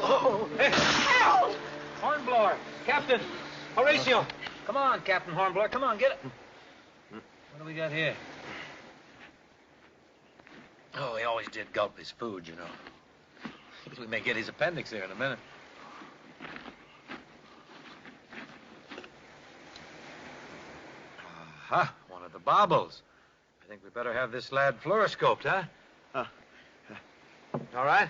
Oh. Hey, Harold! Hornblower, Captain, Horatio. Come on, Captain Hornblower. Come on, get it. What do we got here? Oh, he always did gulp his food, you know. We may get his appendix here in a minute. Aha, one of the baubles. I think we better have this lad fluoroscoped, huh? All right?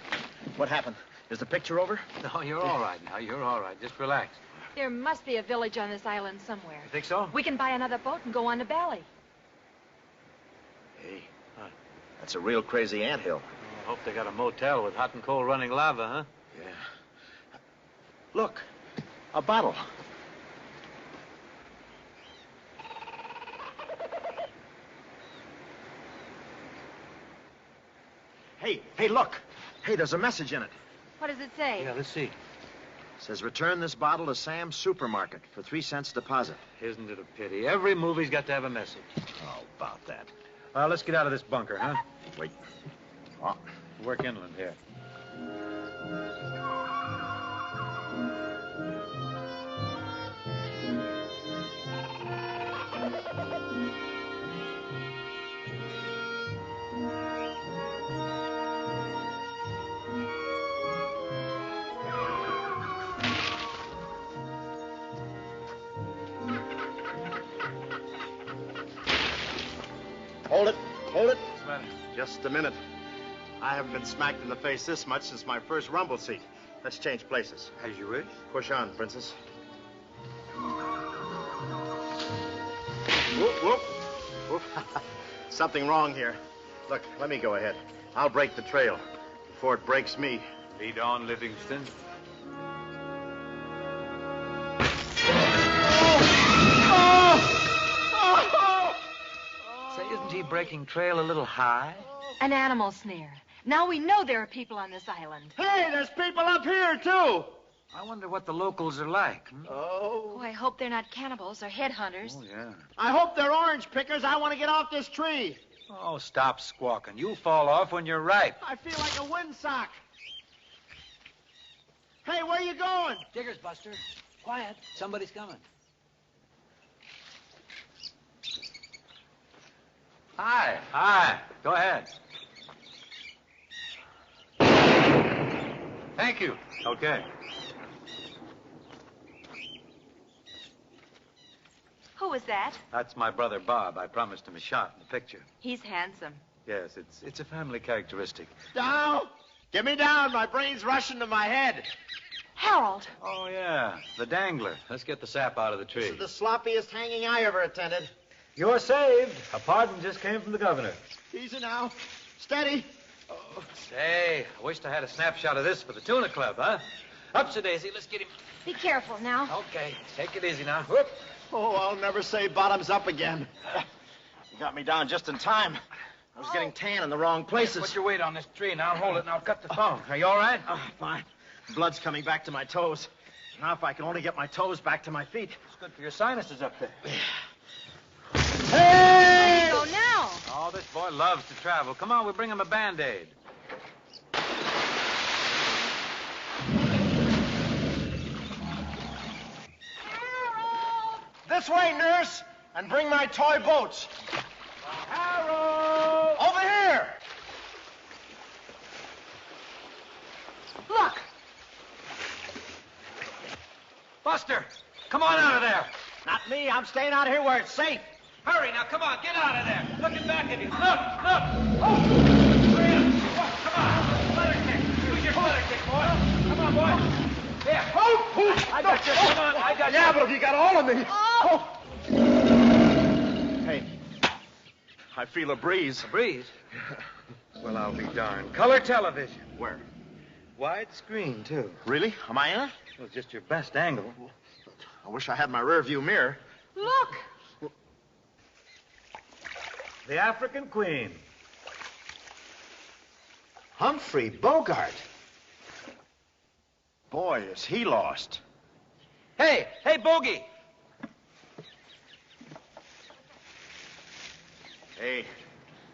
What happened? Is the picture over? No, you're all right now. You're all right. Just relax. There must be a village on this island somewhere. You think so? We can buy another boat and go on to Bali. Hey, that's a real crazy anthill. I hope they got a motel with hot and cold running lava, huh? Yeah. Look, a bottle. Hey, look. Hey, there's a message in it. What does it say? Yeah, let's see. It says, return this bottle to Sam's Supermarket for 3 cents deposit. Isn't it a pity? Every movie's got to have a message. Oh, about that. Well, let's get out of this bunker, huh? Wait. Oh. Work inland here. Hold it. What's the matter? Just a minute. I haven't been smacked in the face this much since my first rumble seat. Let's change places. As you wish. Push on, Princess. Whoop, whoop. Whoop. Something wrong here. Look, let me go ahead. I'll break the trail before it breaks me. Lead on, Livingston. Say, isn't he breaking trail a little high? An animal snare. Now we know there are people on this island. Hey, there's people up here, too. I wonder what the locals are like. Oh, I hope they're not cannibals or headhunters. Oh, yeah. I hope they're orange pickers. I want to get off this tree. Oh, stop squawking. You'll fall off when you're ripe. I feel like a windsock. Hey, where you going? Diggers, Buster. Quiet. Somebody's coming. Hi. Hi. Go ahead. Thank you. Okay. Who was that? That's my brother, Bob. I promised him a shot in the picture. He's handsome. Yes, it's a family characteristic. Down. Get me down. My brain's rushing to my head. Harold. Oh, yeah. The dangler. Let's get the sap out of the tree. This is the sloppiest hanging I ever attended. You're saved. A pardon just came from the governor. Easy now. Steady. Oh. Say, I wished I had a snapshot of this for the tuna club, huh? Up, Daisy. Let's get him. Be careful now. Okay. Take it easy now. Whoop. Oh, I'll never say bottoms up again. You got me down just in time. I was getting tan in the wrong places. Put your weight on this tree, and I'll hold it, and I'll cut the thong. Are you all right? Fine. Blood's coming back to my toes. Now, if I can only get my toes back to my feet. It's good for your sinuses up there. Hey! Go now. Oh, this boy loves to travel. Come on, we'll bring him a Band-Aid. This way, nurse, and bring my toy boats. Harold! Over here! Look. Buster, come on out of there. Not me. I'm staying out here where it's safe. Hurry, now, come on, get out of there. Looking back at you. Look. Oh! Hurry up. Come on. Feather kick. Use your feather kick, boy. Come on, boy. Here. Oh! I got you. Come on, I got you. Yeah, but if you got all of me. Oh! Hey, I feel a breeze. A breeze? Well, I'll be darned. Color television. Where? Widescreen, too. Really? Am I in it? Well, just your best angle. I wish I had my rear view mirror. Look. The African Queen. Humphrey Bogart. Boy, is he lost. Hey, Bogey. Hey,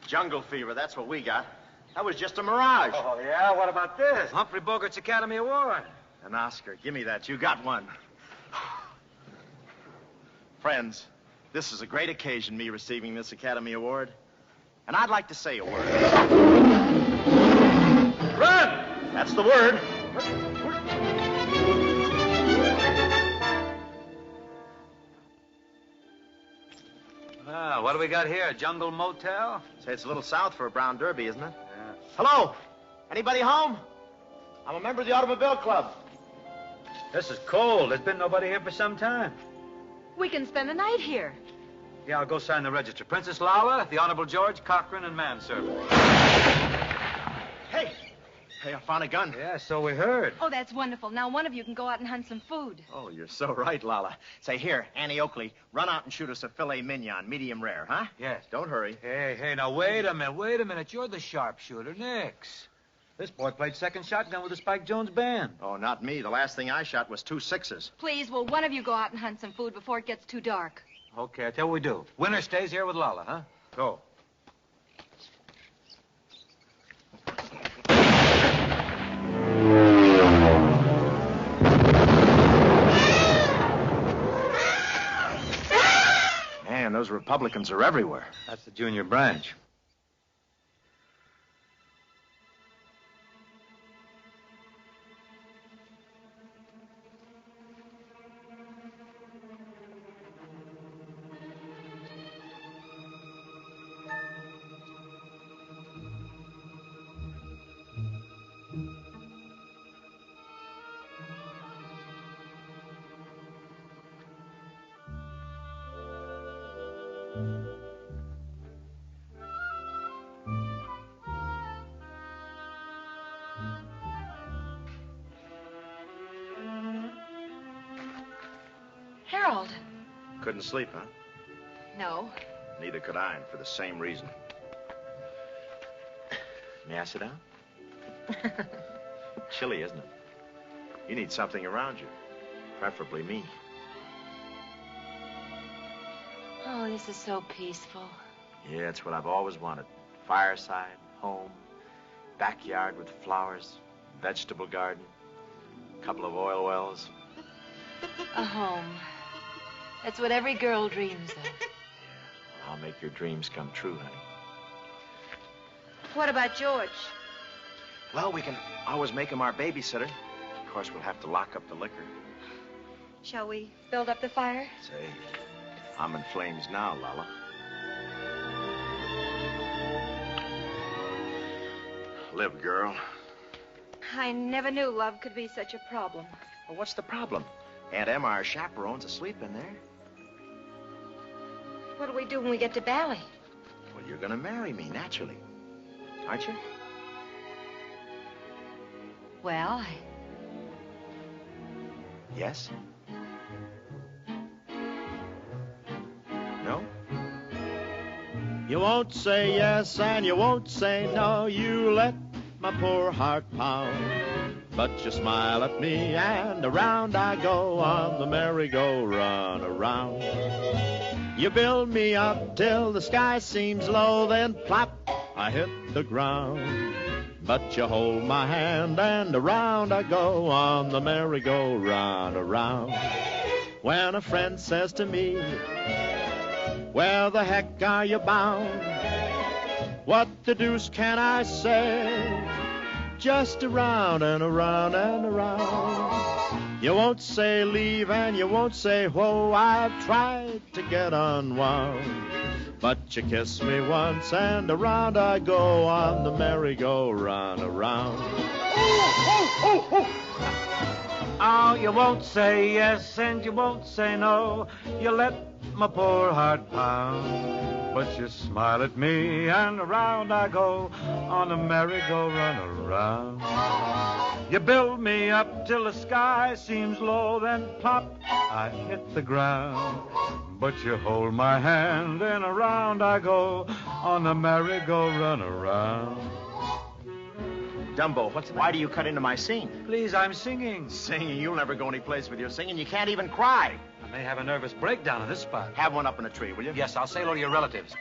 jungle fever, that's what we got. That was just a mirage. Oh, yeah? What about this? Humphrey Bogart's Academy Award. An Oscar. Give me that. You got one. Friends, this is a great occasion, me receiving this Academy Award. And I'd like to say a word. Run! That's the word. Well, what do we got here? A jungle motel? Say, it's a little south for a brown derby, isn't it? Yeah. Hello! Anybody home? I'm a member of the Automobile Club. This is cold. There's been nobody here for some time. We can spend the night here. Yeah, I'll go sign the register. Princess Lala, the Honorable George Cochran, and manservant. Hey! Hey, I found a gun. Yeah, so we heard. Oh, that's wonderful. Now one of you can go out and hunt some food. Oh, you're so right, Lala. Say, here, Annie Oakley, run out and shoot us a filet mignon, medium rare, huh? Yes. Don't hurry. Hey, now wait a minute. You're the sharpshooter, Nix. This boy played second shotgun with the Spike Jones band. Oh, not me. The last thing I shot was 2 6s. Please, will one of you go out and hunt some food before it gets too dark? Okay, I tell you what we do. Winner stays here with Lala, huh? Go. Man, those Republicans are everywhere. That's the junior branch. Harold. Couldn't sleep, huh? No. Neither could I, and for the same reason. May I sit down? Chilly, isn't it? You need something around you. Preferably me. Oh, this is so peaceful. Yeah, it's what I've always wanted. Fireside, home, backyard with flowers, vegetable garden, couple of oil wells. A home. That's what every girl dreams of. I'll make your dreams come true, honey. What about George? Well, we can always make him our babysitter. Of course, we'll have to lock up the liquor. Shall we build up the fire? Say, I'm in flames now, Lala. Live, girl. I never knew love could be such a problem. Well, what's the problem? Aunt Emma, our chaperone's asleep in there. What'll we do when we get to Bali? Well, you're gonna marry me, naturally. Aren't you? Well, Yes? No? You won't say yes and you won't say no. You let my poor heart pound. But you smile at me and around I go on the merry-go-round around. You build me up till the sky seems low, then plop, I hit the ground. But you hold my hand and around I go on the merry-go-round around. When a friend says to me, where the heck are you bound? What the deuce can I say? Just around and around and around. You won't say leave and you won't say whoa. I've tried to get unwound, but you kiss me once and around I go on the merry-go-round around. Oh, you won't say yes and you won't say no. You let my poor heart pound, but you smile at me and around I go on a merry-go-round around. You build me up till the sky seems low, then plop, I hit the ground. But you hold my hand and around I go on a merry-go-round around. Dumbo, why do you cut into my scene? Please, I'm singing. Singing? You'll never go any place with your singing. You can't even cry. I may have a nervous breakdown in this spot. Have one up in a tree, will you? Yes, I'll say hello to your relatives.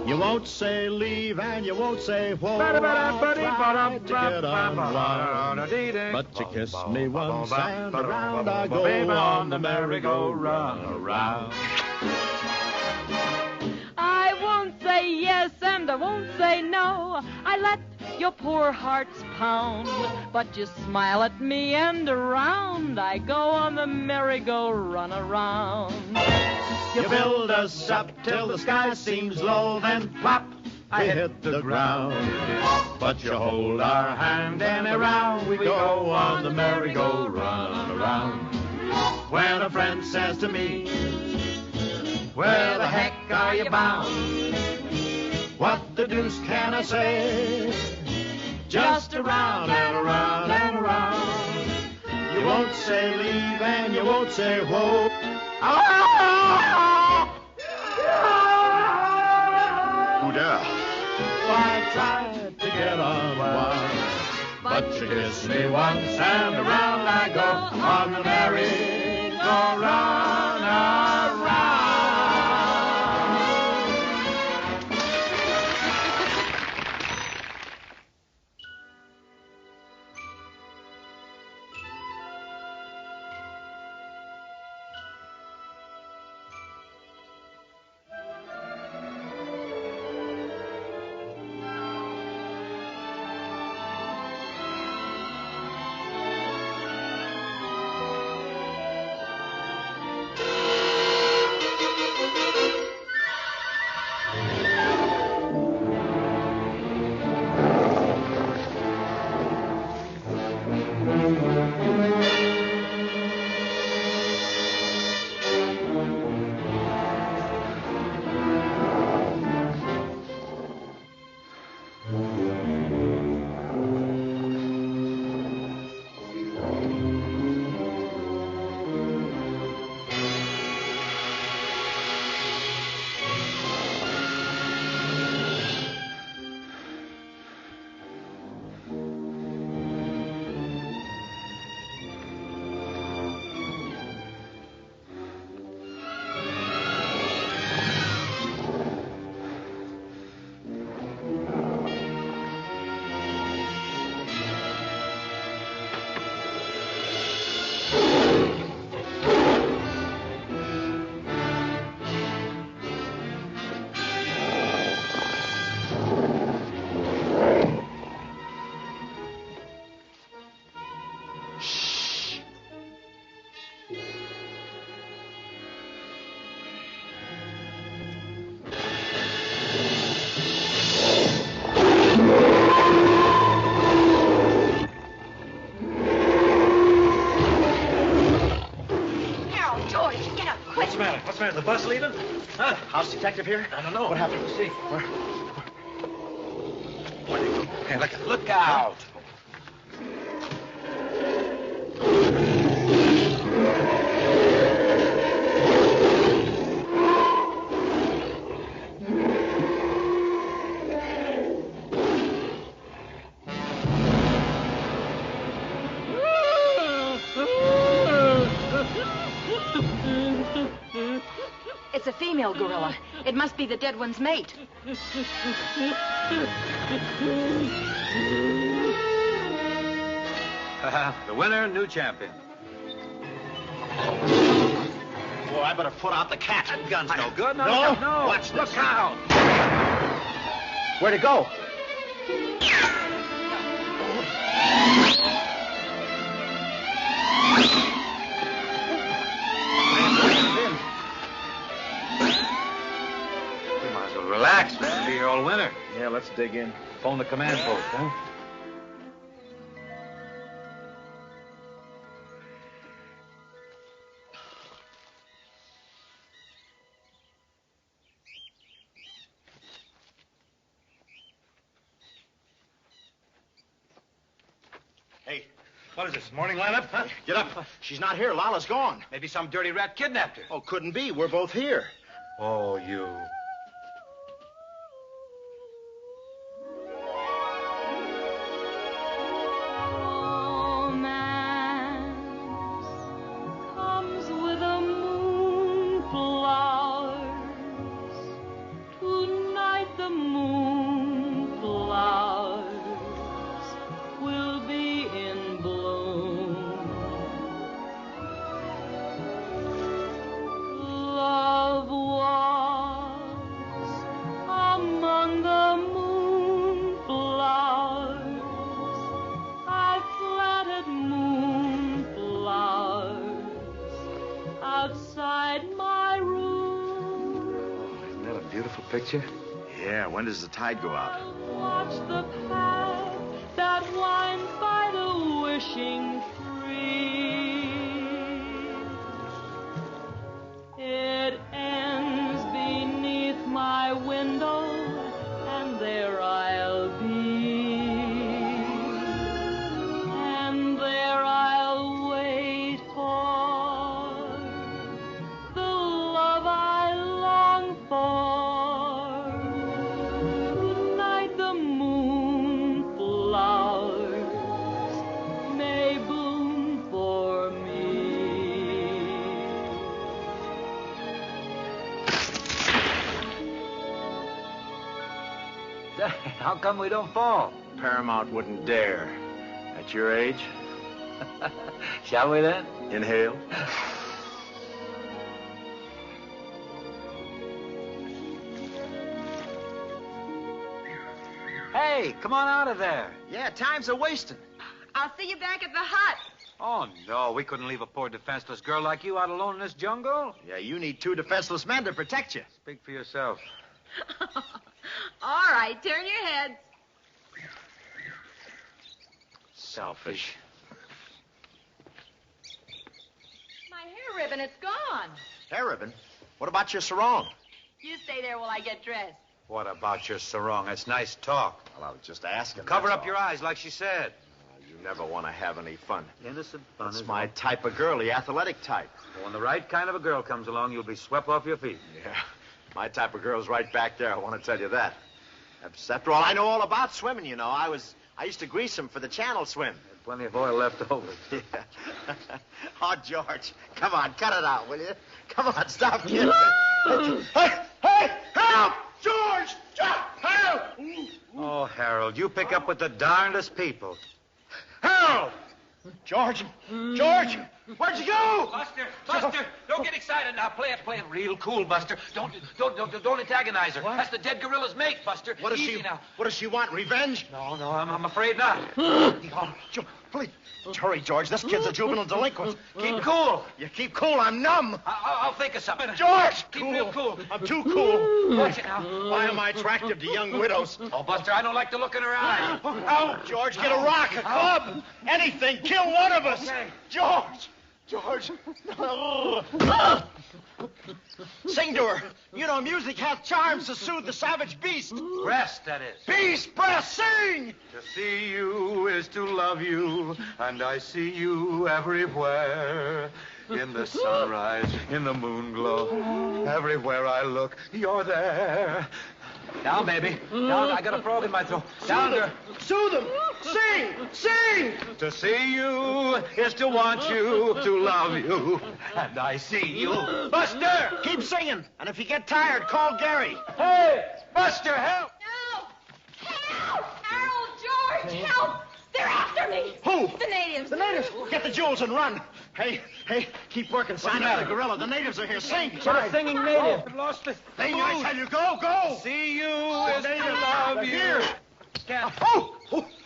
You won't say leave and you won't say whoa. I tried to get unwound, but you kiss me once and around I go on the merry-go-round around. I won't say yes and I won't say no. I let your poor hearts pound, but you smile at me and around I go on the merry-go-round around. You build us up till the sky seems low, then plop, I hit the ground. But you hold our hand and around we go on the merry-go-round around. When a friend says to me, where the heck are you bound? What the deuce can I say? Just around and around and around. You won't say leave and you won't say whoa. Who there? I tried to get on one, but you kissed me once and around I go on the merry-go-round around. The bus leaving? Huh? House detective here? I don't know. What happened? Let's see. Where'd they go? Hey, look out. It's a female gorilla. It must be the dead one's mate. The winner, new champion. Boy, I better put out the cat. That gun's no good. No. Watch this. Look out. Where'd it go? Relax, man. Be your old winner. Yeah, let's dig in. Phone the command post, huh? Hey. What is this, morning lineup? Huh? Get up. She's not here. Lala's gone. Maybe some dirty rat kidnapped her. Oh, couldn't be. We're both here. Oh, you. Picture? Yeah, when does the tide go out? Watch the path that winds by the wishing tree. It ends beneath my window, and there I'll be. And there I'll wait for the love I long for. Tonight the moonflowers may bloom for me. How come we don't fall? Paramount wouldn't dare. At your age? Shall we then? Inhale. Hey, come on out of there. Yeah, time's a-wasting. I'll see you back at the hut. Oh, no, we couldn't leave a poor defenseless girl like you out alone in this jungle. Yeah, you need 2 defenseless men to protect you. Speak for yourself. All right, turn your heads. Selfish. My hair ribbon, it's gone. Hair ribbon? What about your sarong? You stay there while I get dressed. What about your sarong? That's nice talk. Well, I was just asking. Cover that's up your all. eyes like she said. You never want to have any fun. Innocent fun. That's my type of girl, the athletic type. When the right kind of a girl comes along, you'll be swept off your feet. Yeah, my type of girl's right back there, I want to tell you that. After all, I know all about swimming, you know. I used to grease him for the channel swim. Plenty of oil left over. Yeah. Oh, George, come on, cut it out, will you? Come on, stop kidding. Hey, help! George! Help! Oh, Harold, you pick up with the darndest people. Help! George! George! Where'd you go? Buster, don't get excited now. Play it real cool, Buster. Don't antagonize her. That's the dead gorilla's mate, Buster. What does Easy now. What does she want? Revenge? No, I'm afraid not. Please, hurry, George. This kid's a juvenile delinquent. Keep cool. You keep cool. I'm numb. I'll think of something. George! Keep real cool. I'm too cool. Watch it now. Why am I attractive to young widows? Oh, Buster, I don't like to look in her eye. Oh, George, get a rock, a club, anything. Kill one of us. Okay. George! Sing to her. You know, music hath charms to soothe the savage beast. Breast, that is. Beast, breast, sing! To see you is to love you, and I see you everywhere. In the sunrise, in the moon glow, everywhere I look, you're there. Down, baby. Down. I got a frog in my throat. Down, girl. Soothe them. Sing! Sing! To see you is to want you, to love you, and I see you. Buster! Keep singing, and if you get tired, call Gary. Hey! Buster, help! Help! Help! Harold, George, help! They're after me. Who? The natives. The natives. Get the jewels and run. Hey, keep working. Sign up the gorilla. The natives are here. Sing. Get a singing native. I've lost the thing. I tell you, go. See you is to love you. Here.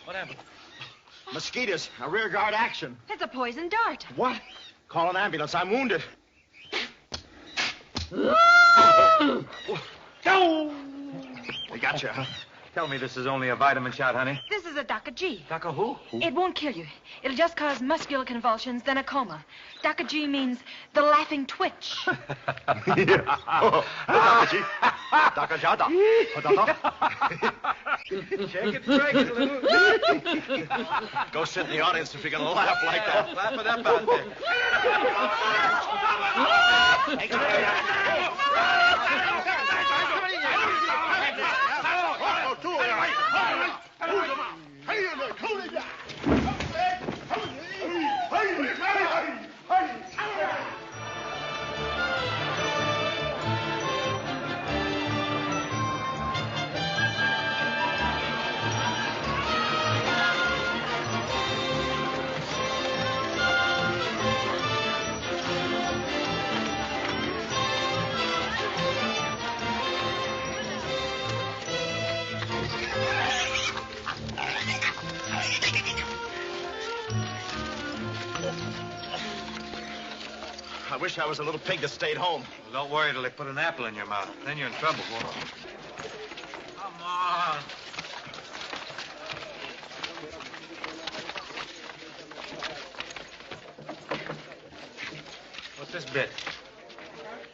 What happened? Mosquitoes. A rear guard action. It's a poison dart. What? Call an ambulance. I'm wounded. They got you, huh? Tell me this is only a vitamin shot, honey. This is a Daka G. Daka who? It won't kill you. It'll just cause muscular convulsions, then a coma. Daka G means the laughing twitch. Yeah. Oh, Daka Jada. Shake it, break it a little. Go sit in the audience if you're going to laugh like that. Laugh it up out there. I wish I was a little pig that stayed home. Well, don't worry till they put an apple in your mouth. Then you're in trouble, boy. this bit?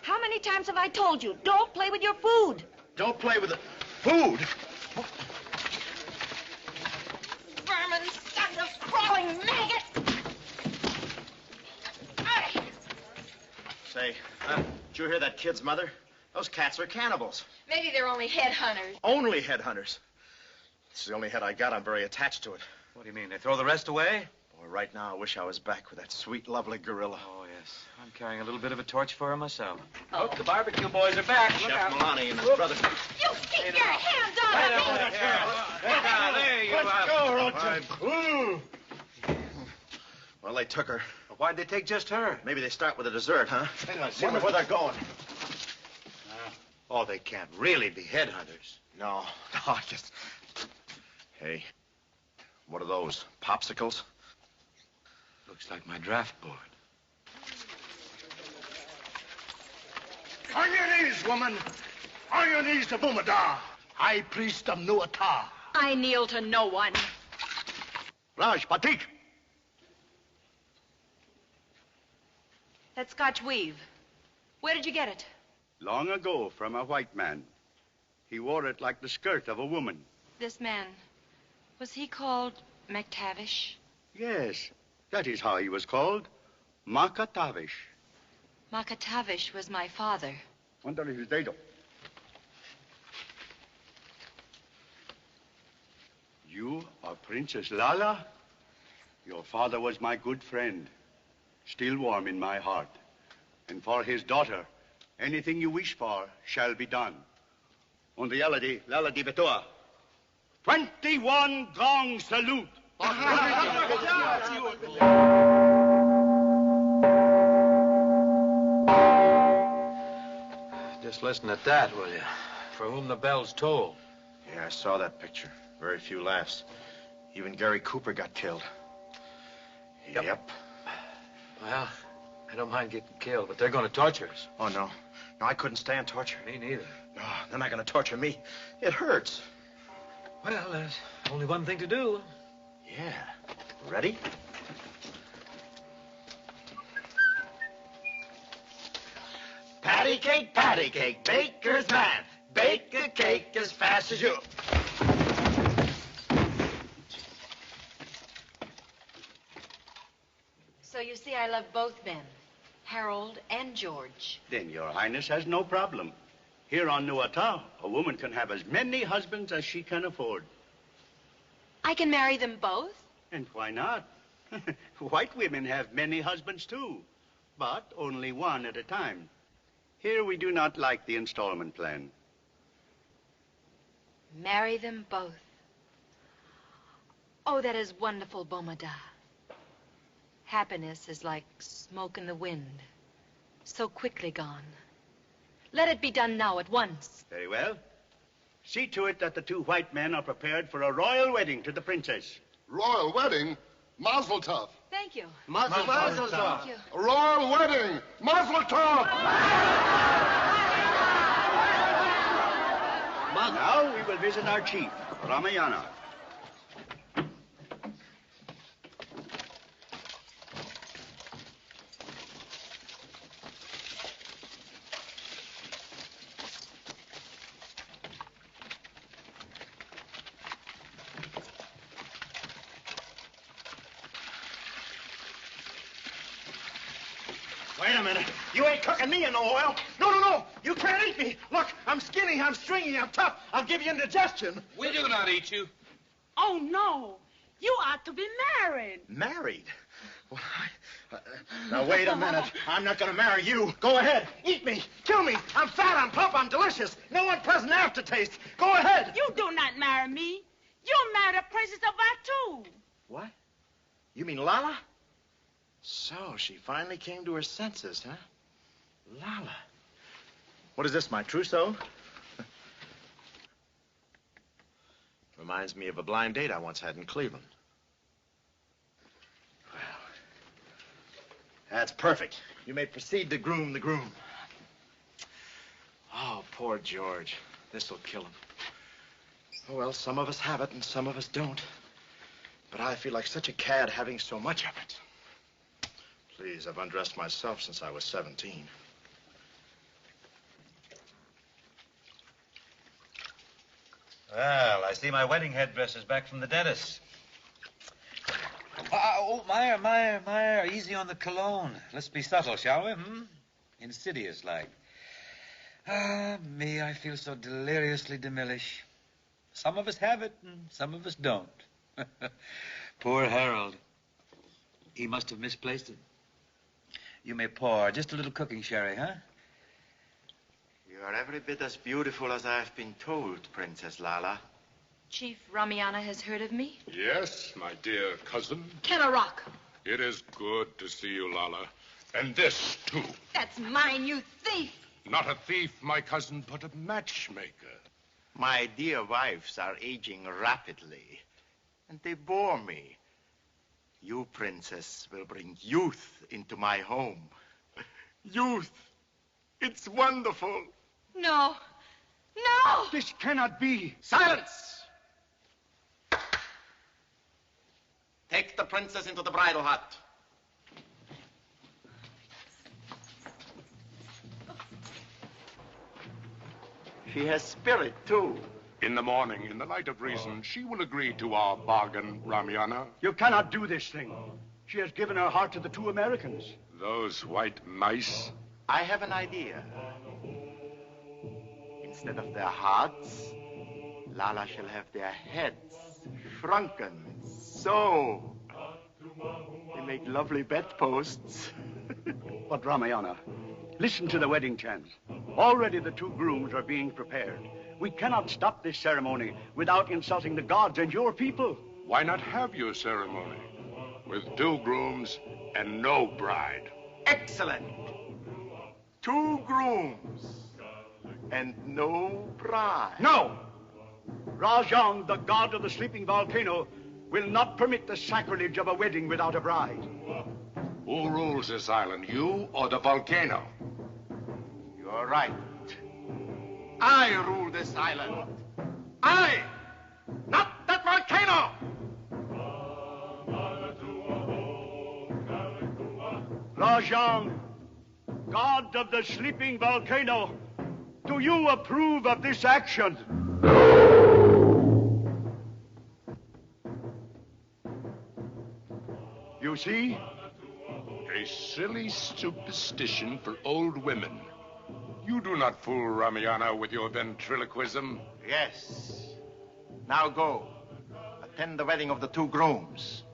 How many times have I told you, don't play with your food? Don't play with the food. Vermin, sons of crawling maggots! Say, did you hear that kid's mother? Those cats are cannibals. Maybe they're only headhunters. Only headhunters. This is the only head I got. I'm very attached to it. What do you mean? They throw the rest away? Boy, right now, I wish I was back with that sweet, lovely gorilla. Oh, yes. I'm carrying a little bit of a torch for her myself. Oh, the barbecue boys are back. Chef Milani and his brother. You keep your hands on me! Let's go, Roach. Well, they took her. Why'd they take just her? Maybe they start with a dessert, huh? Hang on, Wonder where they're going. Oh, they can't really be headhunters. No, I just... Hey, what are those? Popsicles? Looks like my draft board. On your knees, woman. On your knees to Bumada, high priest of Nuata. I kneel to no one. Raj, Patik. That Scotch weave. Where did you get it? Long ago, from a white man. He wore it like the skirt of a woman. This man, was he called McTavish? Yes, that is how he was called. Makatavish. McTavish was my father. Under his dedo. You are Princess Lala? Your father was my good friend. Still warm in my heart. And for his daughter, anything you wish for shall be done. On the Yaladi, Lala di Betoa. 21 gong salute. Just listen at that, will you? For whom the bells toll. Yeah, I saw that picture. Very few laughs. Even Gary Cooper got killed. Yep. Well, I don't mind getting killed, but they're going to torture us. Oh, no. No, I couldn't stand torture. Me neither. No, they're not going to torture me. It hurts. Well, there's only one thing to do. Yeah. Ready? Patty cake, baker's man. Bake a cake as fast as you... So you see, I love both men, Harold and George. Then your highness has no problem. Here on Nuata, a woman can have as many husbands as she can afford. I can marry them both? And why not? White women have many husbands too, but only one at a time. Here we do not like the installment plan. Marry them both. Oh, that is wonderful, Bomada. Happiness is like smoke in the wind, so quickly gone. Let it be done now at once. Very well. See to it that the two white men are prepared for a royal wedding to the princess. Royal wedding? Mazel tov. Thank you. Mazel tov. Thank you. A royal wedding. Mazel tov. Now we will visit our chief, Ramayana. Wait a minute. You ain't cooking me in no oil. No. You can't eat me. Look, I'm skinny, I'm stringy, I'm tough. I'll give you indigestion. We do not eat you. Oh, no. You ought to be married. Married? Well, now, wait a minute. I'm not going to marry you. Go ahead. Eat me. Kill me. I'm fat, I'm plump, I'm delicious. No unpleasant aftertaste. Go ahead. You do not marry me. You'll marry the princess of Batu. What? You mean Lala? So, she finally came to her senses, huh? Lala. What is this, my trousseau? Reminds me of a blind date I once had in Cleveland. Well, that's perfect. You may proceed to groom the groom. Oh, poor George. This'll kill him. Oh, well, some of us have it and some of us don't. But I feel like such a cad having so much of it. Please, I've undressed myself since I was 17. Well, I see my wedding headdress is back from the dentist. Oh, Meyer, easy on the cologne. Let's be subtle, shall we? Insidious like. Ah, me, I feel so deliriously demillish. Some of us have it, and some of us don't. Poor Harold. He must have misplaced it. You may pour. Just a little cooking sherry, huh? You are every bit as beautiful as I have been told, Princess Lala. Chief Ramiana has heard of me? Yes, my dear cousin. Arok. It is good to see you, Lala. And this, too. That's mine, you thief. Not a thief, my cousin, but a matchmaker. My dear wives are aging rapidly, and they bore me. You, Princess, will bring youth into my home. Youth! It's wonderful. No. No! This cannot be. Silence! Take the princess into the bridal hut. She has spirit, too. In the morning, in the light of reason, she will agree to our bargain, Ramiana. You cannot do this thing. She has given her heart to the two Americans. Those white mice. I have an idea. Instead of their hearts, Lala shall have their heads shrunken. So, they make lovely bedposts. But, Ramayana, listen to the wedding chants. Already the two grooms are being prepared. We cannot stop this ceremony without insulting the gods and your people. Why not have your ceremony with 2 grooms and no bride? Excellent. 2 grooms and no bride. No! Rajang, the god of the sleeping volcano, will not permit the sacrilege of a wedding without a bride. Who rules this island, you or the volcano? You're right. I rule this island. I, not that volcano. Rajang, god of the sleeping volcano, do you approve of this action? You see? A silly superstition for old women. You do not fool Ramiana with your ventriloquism. Yes. Now go. Attend the wedding of the 2 grooms.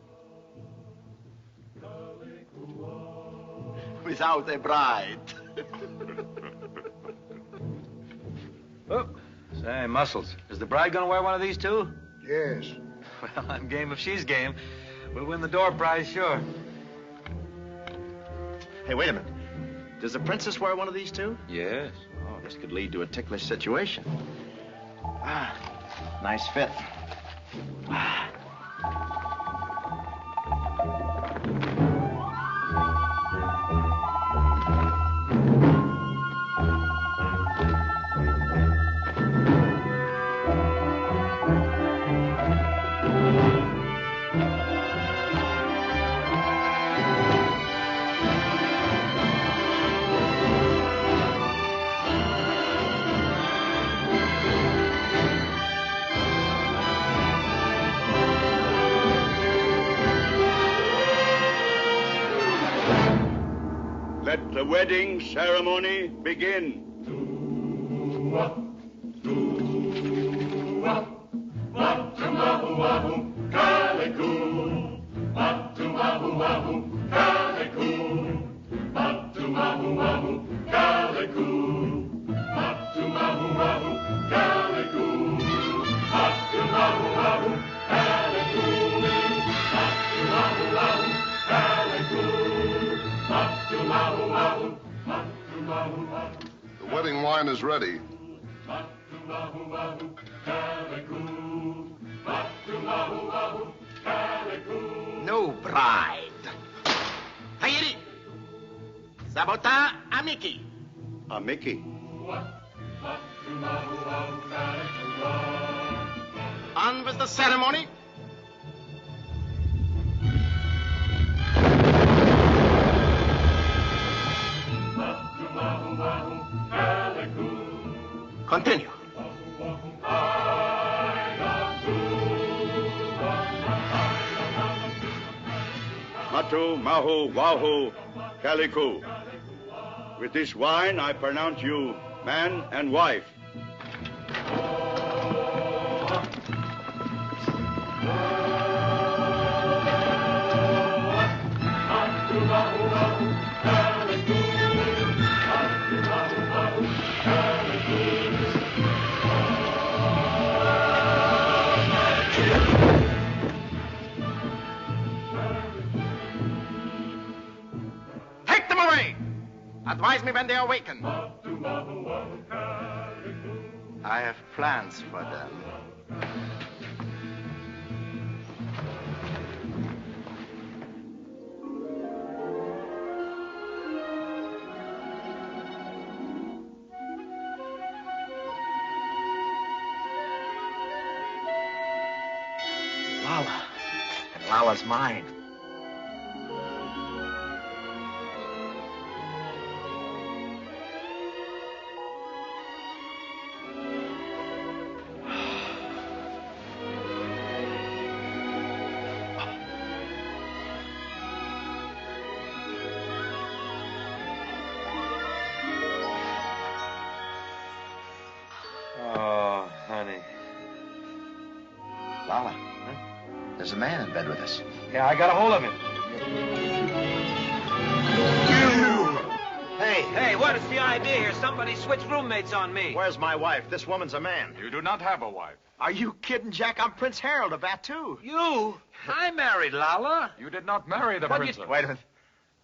Without a bride. Oh, say, Muscles, is the bride going to wear one of these, too? Yes. Well, I'm game if she's game. We'll win the door prize, sure. Hey, wait a minute. Does the princess wear one of these, too? Yes. Oh, this could lead to a ticklish situation. Ah, nice fit. Ah. Let the wedding ceremony begin. The wedding wine is ready. No bride. Hayiri. Sabota Amiki. Amiki. On with the ceremony. Matu, Mahu, Wahu, Kaliku. With this wine, I pronounce you man and wife. Take them away! Advise me when they awaken. I have plans for them. Lala. And Lala's mine. Oh, honey. Lala, there's a man in bed with us. Yeah, I got a hold of him. Hey, what is the idea here? Somebody switched roommates on me. Where's my wife? This woman's a man. You do not have a wife. Are you kidding, Jack? I'm Prince Harold of Batu. You? I married Lala. You did not marry the princess. Wait a minute.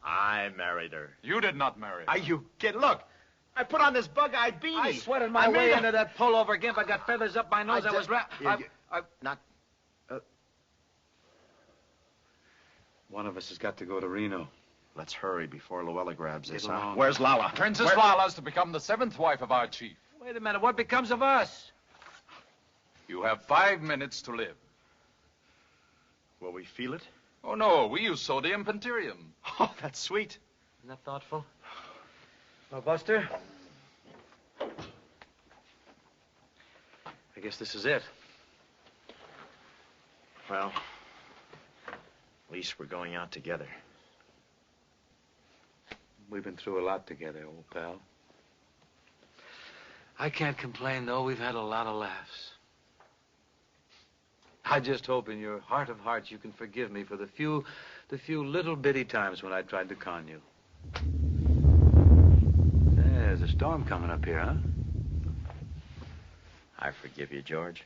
I married her. You did not marry her. Are you kidding? Look, I put on this bug-eyed beanie. I sweated my way into that pullover gimp. I got feathers up my nose. I was One of us has got to go to Reno. Let's hurry before Luella grabs us. Get along. Where's Lala? Princess Lala's to become the 7th wife of our chief. Wait a minute. What becomes of us? You have 5 minutes to live. Will we feel it? Oh, no. We use sodium penterium. Oh, that's sweet. Isn't that thoughtful? Well, Buster? I guess this is it. Well, at least we're going out together. We've been through a lot together, old pal. I can't complain, though. We've had a lot of laughs. I just hope in your heart of hearts you can forgive me for the few little bitty times when I tried to con you. There's a storm coming up here, huh? I forgive you, George.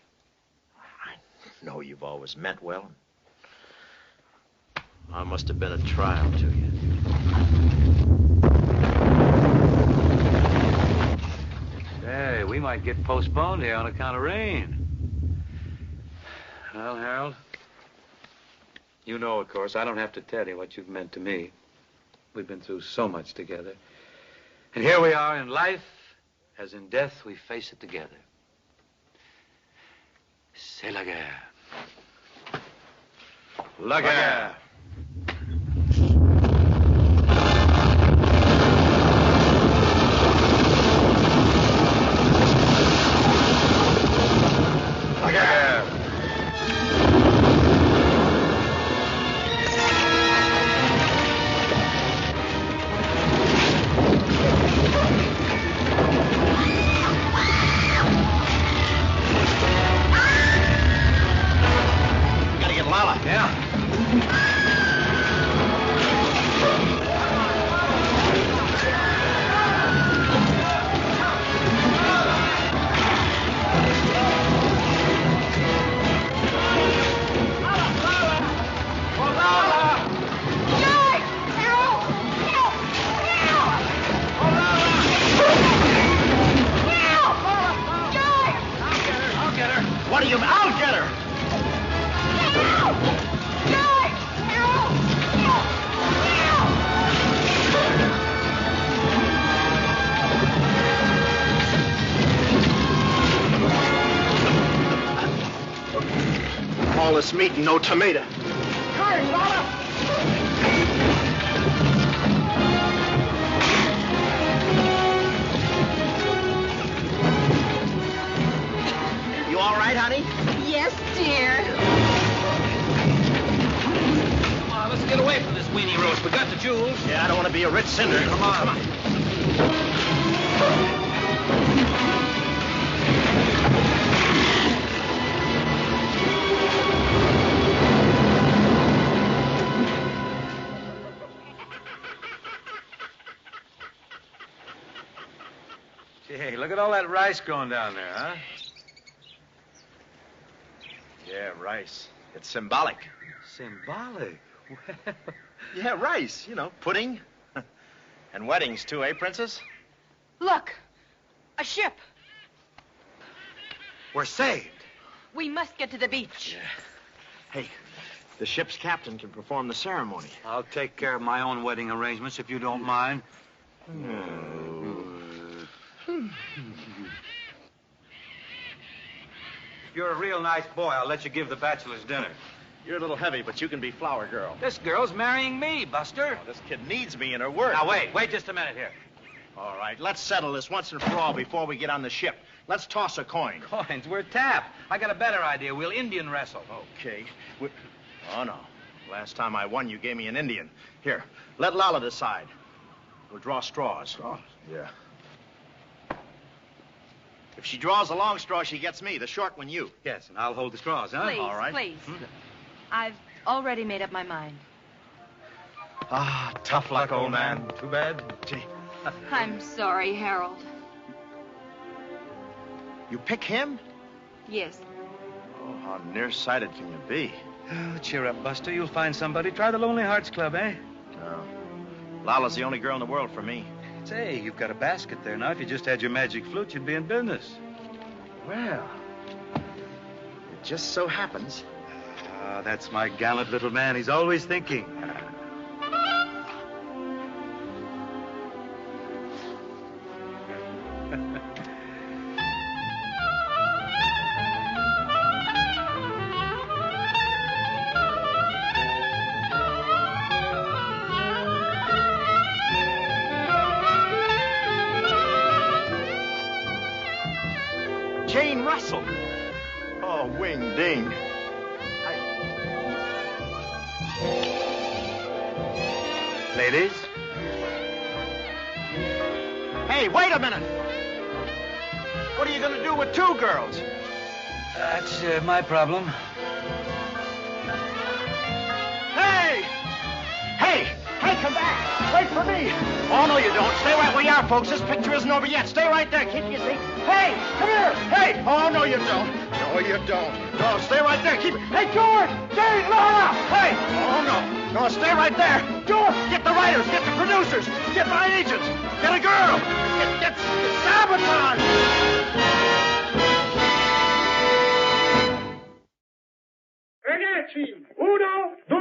I know you've always meant well. I must have been a trial to you. Hey, we might get postponed here on account of rain. Well, Harold, you know, of course, I don't have to tell you what you've meant to me. We've been through so much together. And here we are in life, as in death, we face it together. C'est la guerre. La guerre. La guerre. Gotta get Lala. Yeah. What do you mean? I'll get her! All this meat and no tomato. Hurry, Lala! You all right, honey? Yes, dear. Come on, let's get away from this weenie roast. We got the jewels. Yeah, I don't want to be a rich cinder. Come on. Come on. Hey, look at all that rice growing down there, huh? Yeah, rice. It's symbolic. Symbolic? Well... Yeah, rice. You know, pudding. And weddings, too, eh, Princess? Look, a ship. We're saved. We must get to the beach. Hey, the ship's captain can perform the ceremony. I'll take care of my own wedding arrangements if you don't mind. If you're a real nice boy, I'll let you give the bachelor's dinner. You're a little heavy, but you can be flower girl. This girl's marrying me, Buster. Oh, this kid needs me in her work. Now, wait just a minute here. All right, let's settle this once and for all before we get on the ship. Let's toss a coin. Coins, we're tapped. I got a better idea. We'll Indian wrestle. Okay. Oh, no. Last time I won, you gave me an Indian. Here, let Lala decide. We'll draw straws. Straws? Yeah. If she draws the long straw, she gets me. The short one, you. Yes, and I'll hold the straws, huh? Please, All right. please. I've already made up my mind. Ah, tough luck, old man. Too bad. Gee. I'm sorry, Harold. You pick him? Yes. Oh, how nearsighted can you be? Oh, cheer up, Buster. You'll find somebody. Try the Lonely Hearts Club, eh? No. Lala's the only girl in the world for me. Say, you've got a basket there now. If you just had your magic flute, you'd be in business. Well, it just so happens. Ah, that's my gallant little man. He's always thinking. Jane Russell. Oh, wing ding. Ladies? Hey, wait a minute. What are you going to do with two girls? That's my problem. Hey! Hey! Hey, come back! Wait for me! Oh, no, you don't. Stay right where you are, folks. This picture isn't over yet. Stay right there. Keep your seat. Hey! Come here! Hey! Oh, no, you don't. No, you don't. No, stay right there. Keep... Hey, George! Jane! Laura! Hey! Oh, no. No, stay right there. George! Get the writers. Get the producers. Get my agents. Get a girl. Get sabotage! Ragazzi, 1, 2...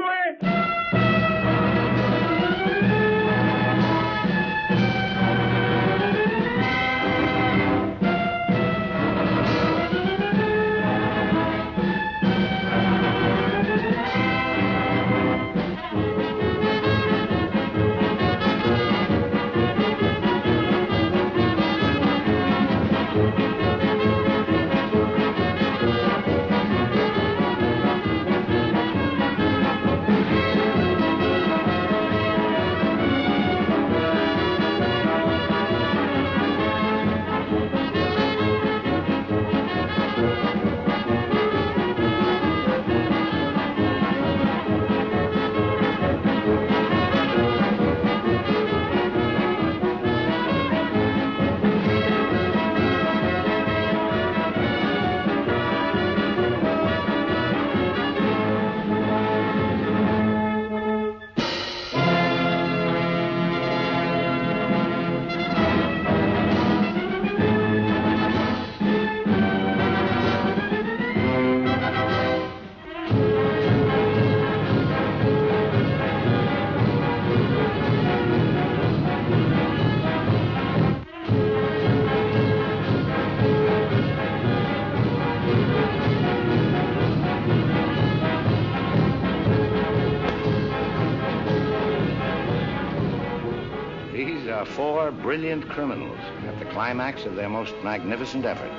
Four brilliant criminals at the climax of their most magnificent effort.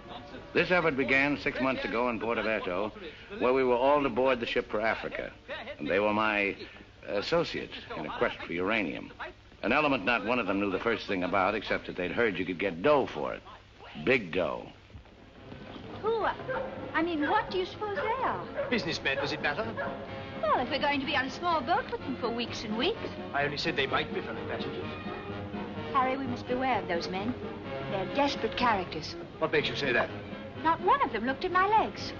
Nonsense. This effort began 6 months ago in Porto, where we were all to board the ship for Africa. And they were my associates in a quest for uranium. An element not one of them knew the first thing about, except that they'd heard you could get dough for it. Big dough. Who? I mean, what do you suppose they are? Businessmen, does it matter? Well, if we're going to be on a small boat with them for weeks and weeks. I only said they might be fellow passengers. Harry, we must beware of those men. They're desperate characters. What makes you say that? Not one of them looked at my legs.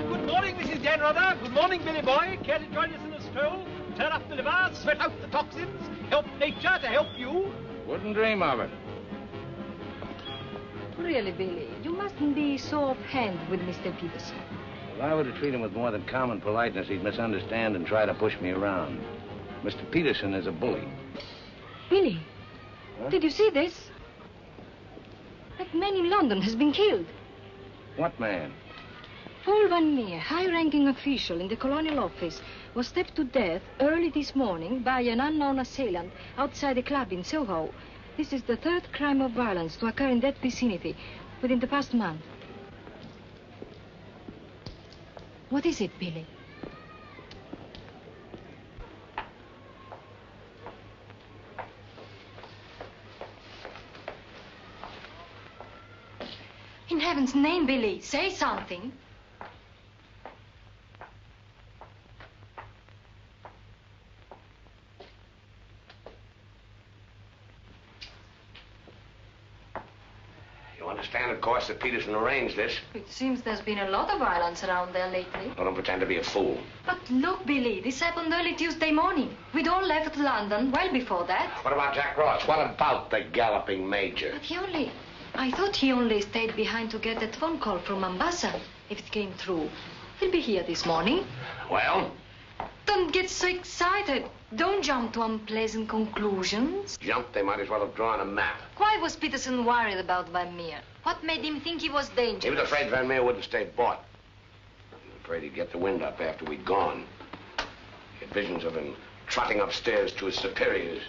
Good morning, Mrs. Dannreuther. Good morning, Billy boy. Care to join us in a stroll? Turn up the liver, sweat out the toxins, help nature to help you. Wouldn't dream of it. Really, Billy, you mustn't be so offhand with Mr. Peterson. If I were to treat him with more than common politeness, he'd misunderstand and try to push me around. Mr. Peterson is a bully. Billy, Huh? did you see this? That man in London has been killed. What man? Paul Van Meer, high-ranking official in the Colonial Office, was stabbed to death early this morning by an unknown assailant outside a club in Soho. This is the third crime of violence to occur in that vicinity within the past month. What is it, Billy? In heaven's name, Billy, say something. You understand, of course, that Peterson arranged this. It seems there's been a lot of violence around there lately. I don't pretend to be a fool. But look, Billy, this happened early Tuesday morning. We'd all left London well before that. What about Jack Ross? What about the galloping major? But I thought he only stayed behind to get that phone call from Mombasa. If it came through, he'll be here this morning. Well? Don't get so excited. Don't jump to unpleasant conclusions. Jump, they might as well have drawn a map. Why was Peterson worried about Van Meer? What made him think he was dangerous? He was afraid Van Meer wouldn't stay bought. He was afraid he'd get the wind up after we'd gone. He had visions of him trotting upstairs to his superiors,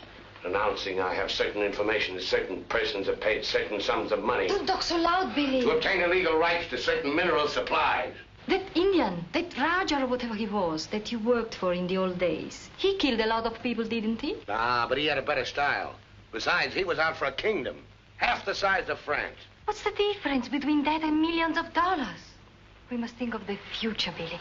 announcing I have certain information that certain persons have paid certain sums of money. Don't talk so loud, Billy. To obtain illegal rights to certain mineral supplies. That Indian, that Raja or whatever he was, that you worked for in the old days, he killed a lot of people, didn't he? Ah, but he had a better style. Besides, he was out for a kingdom, half the size of France. What's the difference between that and millions of dollars? We must think of the future, Billy.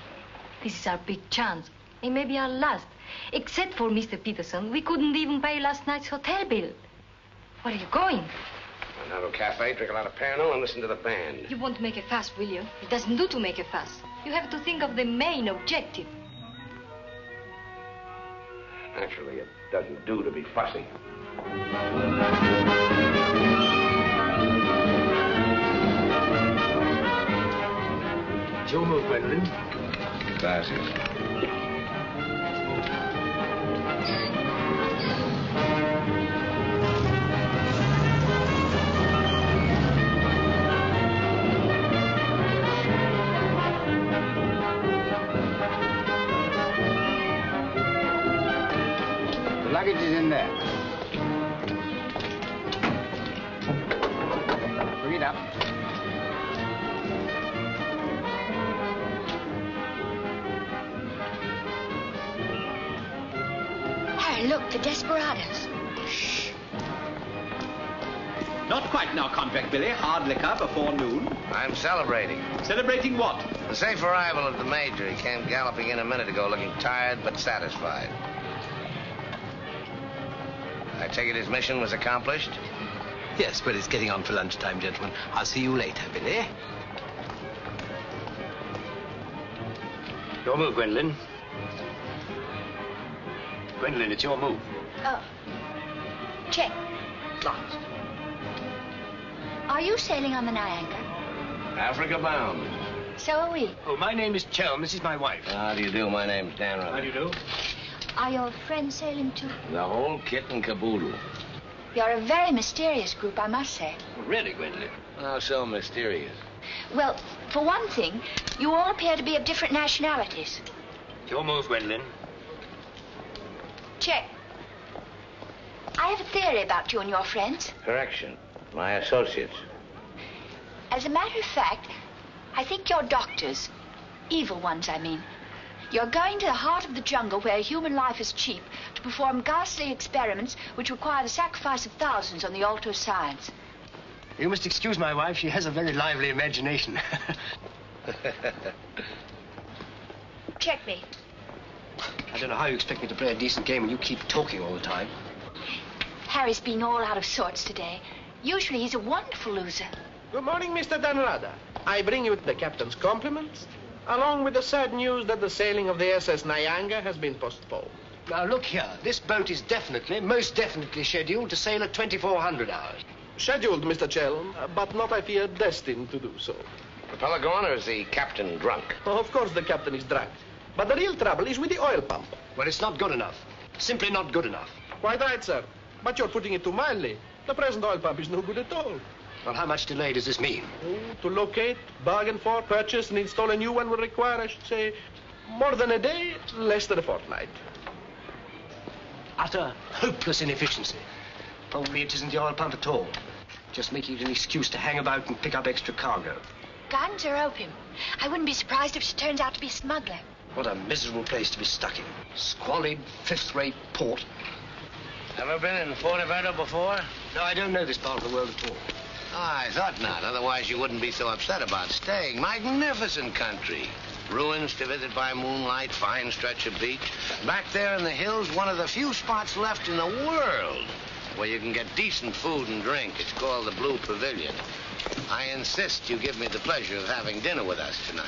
This is our big chance. It may be our last. Except for Mr. Peterson, we couldn't even pay last night's hotel bill. Where are you going? A narrow cafe, drink a lot of Pernod, and listen to the band. You won't make a fuss, will you? It doesn't do to make a fuss. You have to think of the main objective. Naturally, it doesn't do to be fussy. It's your move, Gwendolyn. Gracias. The luggage is in there. Bring it up. Harry, look, the desperados. Shh. Not quite now, Convict Billy. Hard liquor before noon. I'm celebrating. Celebrating what? The safe arrival of the Major. He came galloping in a minute ago, looking tired but satisfied. I take it his mission was accomplished? Yes, but it's getting on for lunchtime, gentlemen. I'll see you later, Billy. Your move, Gwendolyn. Gwendolyn, it's your move. Oh. Check. Lost. Are you sailing on the Niagara? Africa bound. So are we. Oh, my name is Chelm. This is my wife. How do you do? My name's Dannreuther. How do you do? Are your friends sailing too? The whole kit and caboodle. You're a very mysterious group, I must say. Oh, really, Gwendolyn? How so mysterious? Well, for one thing, you all appear to be of different nationalities. It's your move, Gwendolyn. Check. I have a theory about you and your friends. Correction. My associates. As a matter of fact, I think you're doctors. Evil ones, I mean. You're going to the heart of the jungle where human life is cheap to perform ghastly experiments which require the sacrifice of thousands on the altar of science. You must excuse my wife. She has a very lively imagination. Checkmate. I don't know how you expect me to play a decent game when you keep talking all the time. Harry's been all out of sorts today. Usually he's a wonderful loser. Good morning, Mr. Dannreuther. I bring you the captain's compliments, along with the sad news that the sailing of the SS Nyanga has been postponed. Now, look here. This boat is definitely, most definitely scheduled to sail at 2400 hours. Scheduled, Mr. Chelm, but not, I fear, destined to do so. The fellow gone, or is the captain drunk? Oh, of course the captain is drunk. But the real trouble is with the oil pump. Well, it's not good enough. Simply not good enough. Quite right, sir. But you're putting it too mildly. The present oil pump is no good at all. Well, how much delay does this mean? Oh, to locate, bargain for, purchase, and install a new one will require, I should say, more than a day, less than a fortnight. Utter, hopeless inefficiency. Probably it isn't the oil pump at all. Just making it an excuse to hang about and pick up extra cargo. Guns or opium? I wouldn't be surprised if she turns out to be a smuggler. What a miserable place to be stuck in. Squalid, fifth-rate port. Ever been in Forteventura before? No, I don't know this part of the world at all. Oh, I thought not. Otherwise, you wouldn't be so upset about staying. Magnificent country. Ruins to visit by moonlight, fine stretch of beach. Back there in the hills, one of the few spots left in the world where you can get decent food and drink. It's called the Blue Pavilion. I insist you give me the pleasure of having dinner with us tonight.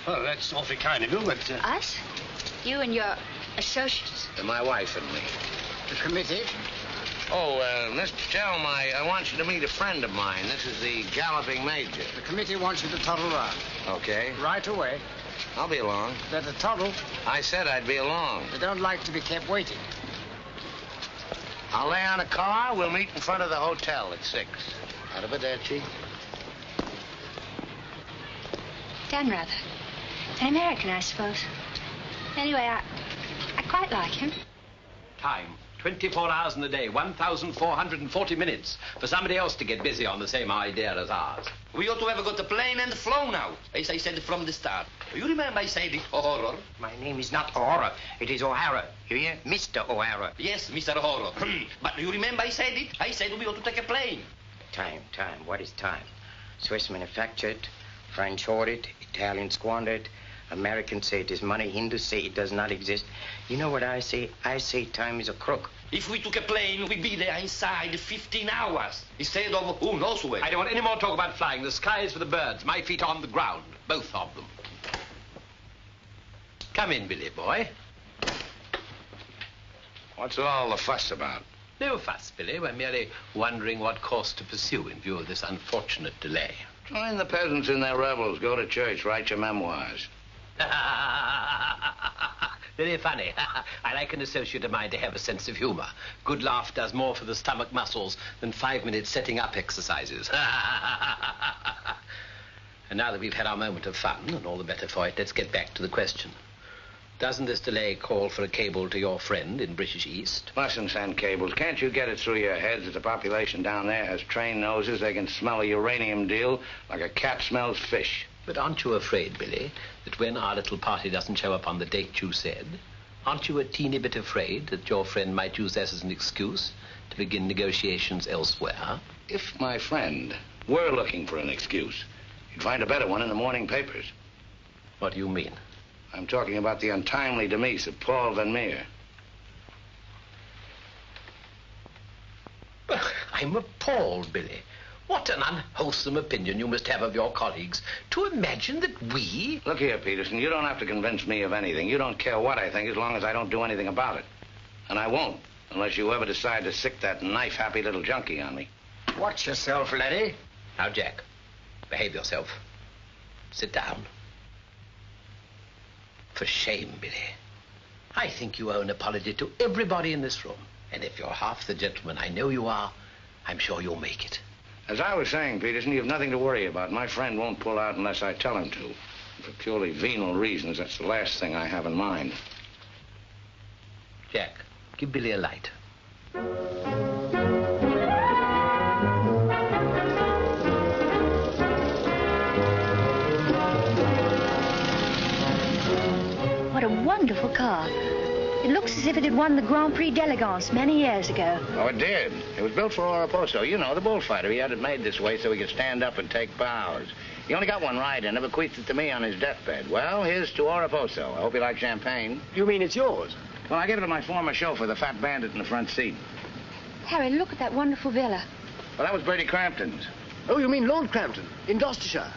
Well, that's awfully kind of you, but... Us? You and your associates? And my wife and me. The committee? Oh, Mr. Chelm, I want you to meet a friend of mine. This is the Galloping Major. The committee wants you to toddle round. Okay. Right away. I'll be along. Better toddle. I said I'd be along. They don't like to be kept waiting. I'll lay on a car. We'll meet in front of the hotel at 6. Arrivederci. Dannreuther. An American, I suppose. Anyway, I quite like him. Time. 24 hours in a day, 1,440 minutes for somebody else to get busy on the same idea as ours. We ought to have got a plane and flown out, as I said from the start. You remember I said it, O'Hara? My name is not O'Hara. It is O'Hara. You hear? Mr. O'Hara. Yes, Mr. O'Hara. But you remember I said it? I said we ought to take a plane. Time. What is time? Swiss manufactured, French hoarded, Italians squandered, Americans say it is money, Hindus say it does not exist. You know what I say? I say time is a crook. If we took a plane, we'd be there inside 15 hours instead of who knows where. I don't want any more talk about flying. The sky is for the birds. My feet on the ground, both of them. Come in, Billy boy. What's all the fuss about? No fuss, Billy. We're merely wondering what course to pursue in view of this unfortunate delay. Join the peasants in their revels. Go to church. Write your memoirs. Very funny. I like an associate of mine to have a sense of humor. Good laugh does more for the stomach muscles than 5-minute setting up exercises. And now that we've had our moment of fun, and all the better for it, let's get back to the question. Doesn't this delay call for a cable to your friend in British East? Mustn't send cables. Can't you get it through your heads that the population down there has trained noses? They can smell a uranium deal like a cat smells fish. But aren't you afraid, Billy, that when our little party doesn't show up on the date you said, aren't you a teeny bit afraid that your friend might use that as an excuse to begin negotiations elsewhere? If my friend were looking for an excuse, you'd find a better one in the morning papers. What do you mean? I'm talking about the untimely demise of Paul Van Meer. I'm appalled, Billy. What an unwholesome opinion you must have of your colleagues to imagine that we... Look here, Peterson, you don't have to convince me of anything. You don't care what I think as long as I don't do anything about it. And I won't, unless you ever decide to sick that knife-happy little junkie on me. Watch yourself, laddie. Now, Jack, behave yourself. Sit down. For shame, Billy. I think you owe an apology to everybody in this room. And if you're half the gentleman I know you are, I'm sure you'll make it. As I was saying, Peterson, you've nothing to worry about. My friend won't pull out unless I tell him to. For purely venal reasons, that's the last thing I have in mind. Jack, give Billy a light. wonderful car. It looks as if it had won the Grand Prix d'Elegance many years ago. Oh, it did. It was built for Oraposo. You know, the bullfighter. He had it made this way so he could stand up and take bows. He only got one ride in it, bequeathed it to me on his deathbed. Well, here's to Oraposo. I hope you like champagne. You mean it's yours? Well, I gave it to my former chauffeur, the fat bandit in the front seat. Harry, look at that wonderful villa. Well, that was Brady Crampton's. Oh, you mean Lord Crampton, in Gloucestershire?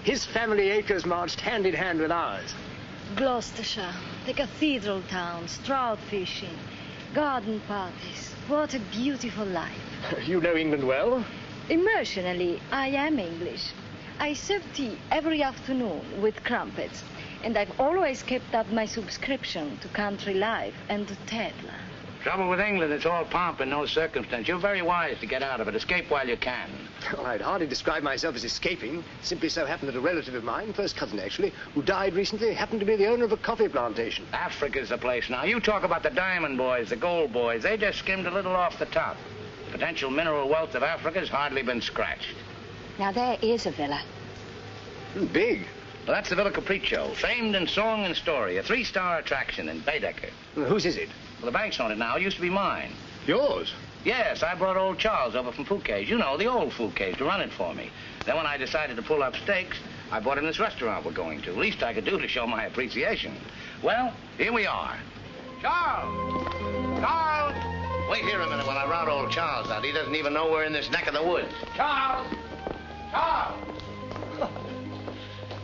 His family acres marched hand in hand with ours. Gloucestershire, the cathedral towns, trout fishing, garden parties. What a beautiful life. You know England well? Emotionally, I am English. I serve tea every afternoon with crumpets, and I've always kept up my subscription to Country Life and to Tetler. Trouble with England, it's all pomp and no circumstance. You're very wise to get out of it. Escape while you can. Well, I'd hardly describe myself as escaping. Simply so happened that a relative of mine, first cousin actually, who died recently, happened to be the owner of a coffee plantation. Africa's the place now. You talk about the diamond boys, the gold boys. They just skimmed a little off the top. The potential mineral wealth of Africa's hardly been scratched. Now, there is a villa. Big. Well, that's the Villa Capriccio, famed in song and story, a 3-star attraction in Baedeker. Well, whose is it? Well, the bank's on it now. It used to be mine. Yours? Yes, I brought old Charles over from Fouquet's. You know, the old Fouquet's, to run it for me. Then when I decided to pull up stakes, I bought him this restaurant we're going to. Least I could do to show my appreciation. Well, here we are. Charles! Charles! Wait here a minute while I rout old Charles out. He doesn't even know we're in this neck of the woods. Charles! Charles!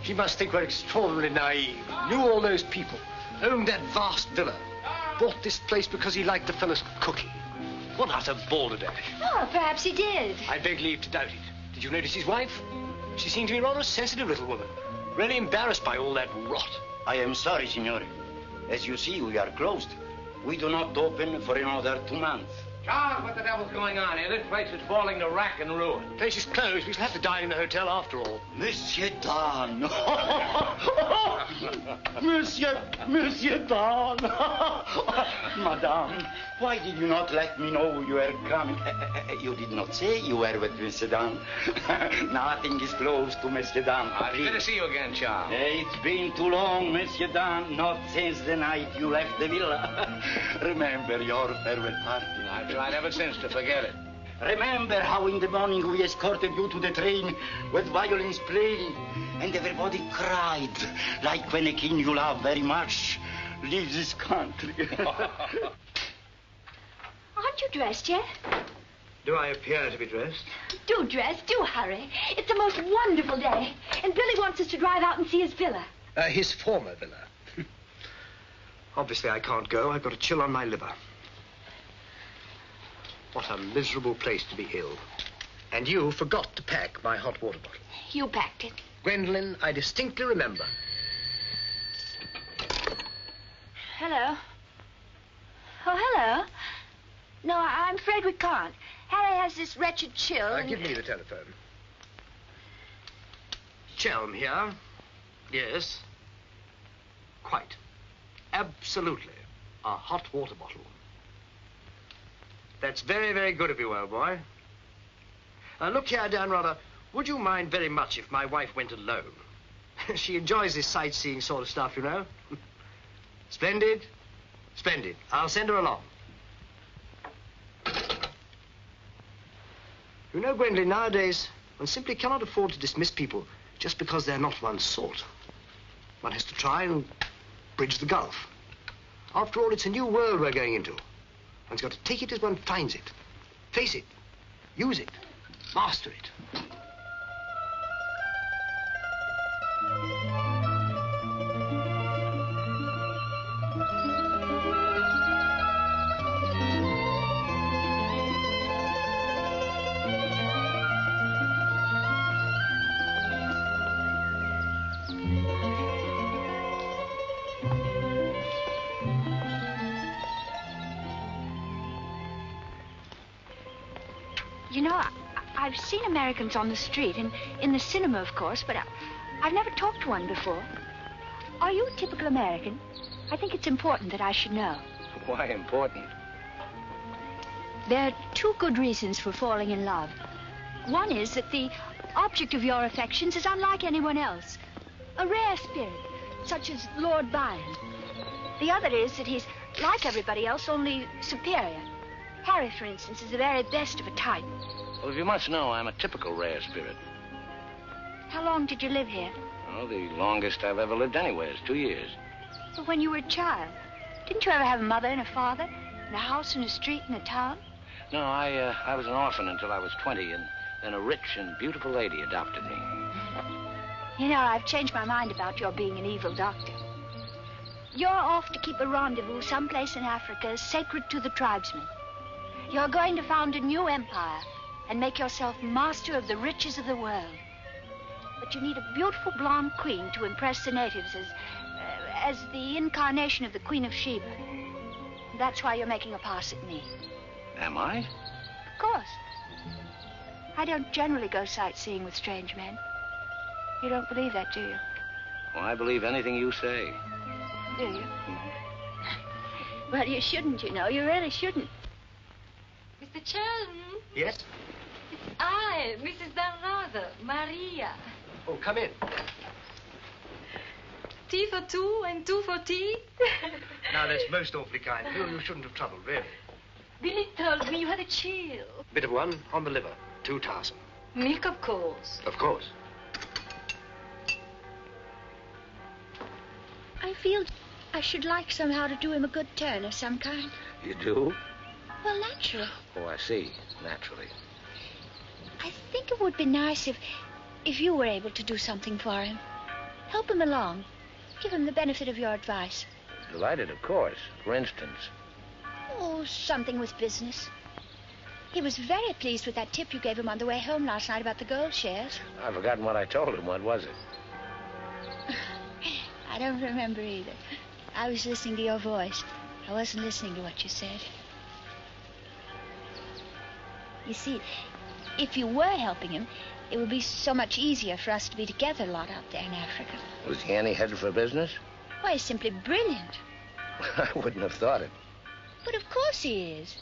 She must think we're extraordinarily naive. Knew all those people. Owned that vast villa. Bought this place because he liked the fellow's cooking. What utter balderdash. Oh, perhaps he did. I beg leave to doubt it. Did you notice his wife? She seemed to be rather a sensitive little woman. Really embarrassed by all that rot. I am sorry, signore. As you see, we are closed. We do not open for another 2 months. Charles, what the devil's going on here? This place is falling to rack and ruin. The place is closed. We shall have to dine in the hotel after all. Monsieur Dan. Monsieur Dan. Madame, why did you not let me know you were coming? You did not say you were with Monsieur Dan. Nothing is close to Monsieur Dan. Good to see you again, Charles. It's been too long, Monsieur Dan. Not since the night you left the villa. Remember your farewell party. I've tried ever since to forget it. Remember how in the morning we escorted you to the train with violins playing and everybody cried like when a king you love very much leaves this country. Aren't you dressed yet? Do I appear to be dressed? Do dress. Do hurry. It's the most wonderful day. And Billy wants us to drive out and see his villa. His former villa. Obviously, I can't go. I've got a chill on my liver. What a miserable place to be ill. And you forgot to pack my hot water bottle. You packed it. Gwendolyn, I distinctly remember. Hello. Oh, hello. No, I'm afraid we can't. Harry has this wretched chill. Give me the telephone. Chelm here. Yes. Quite. Absolutely. A hot water bottle. That's very, very good of you, old boy. Look here, Dannreuther, would you mind very much if my wife went alone? She enjoys this sightseeing sort of stuff, you know. Splendid. Splendid. I'll send her along. You know, Gwendolyn, nowadays, one simply cannot afford to dismiss people just because they're not one's sort. One has to try and bridge the gulf. After all, it's a new world we're going into. One's got to take it as one finds it. Face it. Use it. Master it. You know, I've seen Americans on the street and in the cinema, of course, but I've never talked to one before. Are you a typical American? I think it's important that I should know. Why important? There are 2 good reasons for falling in love. One is that the object of your affections is unlike anyone else. A rare spirit, such as Lord Byron. The other is that he's like everybody else, only superior. Harry, for instance, is the very best of a type. Well, if you must know, I'm a typical rare spirit. How long did you live here? Oh, the longest I've ever lived anywhere is 2 years. But when you were a child, didn't you ever have a mother and a father, and a house and a street and a town? No, I was an orphan until I was 20, and then a rich and beautiful lady adopted me. You know, I've changed my mind about your being an evil doctor. You're off to keep a rendezvous someplace in Africa sacred to the tribesmen. You're going to found a new empire and make yourself master of the riches of the world. But you need a beautiful blonde queen to impress the natives as the incarnation of the Queen of Sheba. That's why you're making a pass at me. Am I? Of course. I don't generally go sightseeing with strange men. You don't believe that, do you? Well, I believe anything you say. Do you? Well, you shouldn't, you know. You really shouldn't. Mr. Sheldon? Yes? It's I, Mrs. Dannreuther, Maria. Oh, come in. Tea for two and two for tea? Now, that's most awfully kind. You shouldn't have troubled, really. Billy told me you had a chill. Bit of one on the liver. 2 tiresome. Milk, of course. Of course. I feel I should like somehow to do him a good turn of some kind. You do? Well, naturally. Oh, I see. Naturally. I think it would be nice if you were able to do something for him. Help him along. Give him the benefit of your advice. Delighted, of course. For instance. Oh, something with business. He was very pleased with that tip you gave him on the way home last night about the gold shares. I've forgotten what I told him. What was it? I don't remember either. I was listening to your voice. I wasn't listening to what you said. You see, if you were helping him, it would be so much easier for us to be together a lot out there in Africa. Was he any headed for business? Why, he's simply brilliant. I wouldn't have thought it. But of course he is.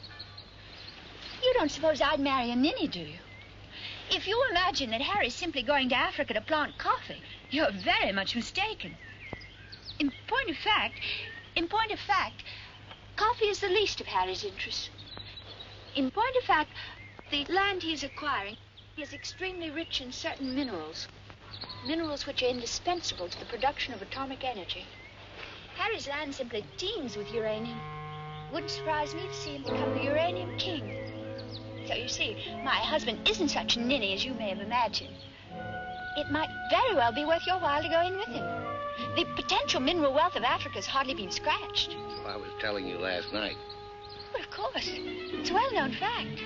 You don't suppose I'd marry a ninny, do you? If you imagine that Harry's simply going to Africa to plant coffee, you're very much mistaken. In point of fact, coffee is the least of Harry's interests. In point of fact, the land he's acquiring is extremely rich in certain minerals. Minerals which are indispensable to the production of atomic energy. Harry's land simply teems with uranium. Wouldn't surprise me to see him become the uranium king. So you see, my husband isn't such a ninny as you may have imagined. It might very well be worth your while to go in with him. The potential mineral wealth of Africa's hardly been scratched. So I was telling you last night. Well, of course. It's a well-known fact.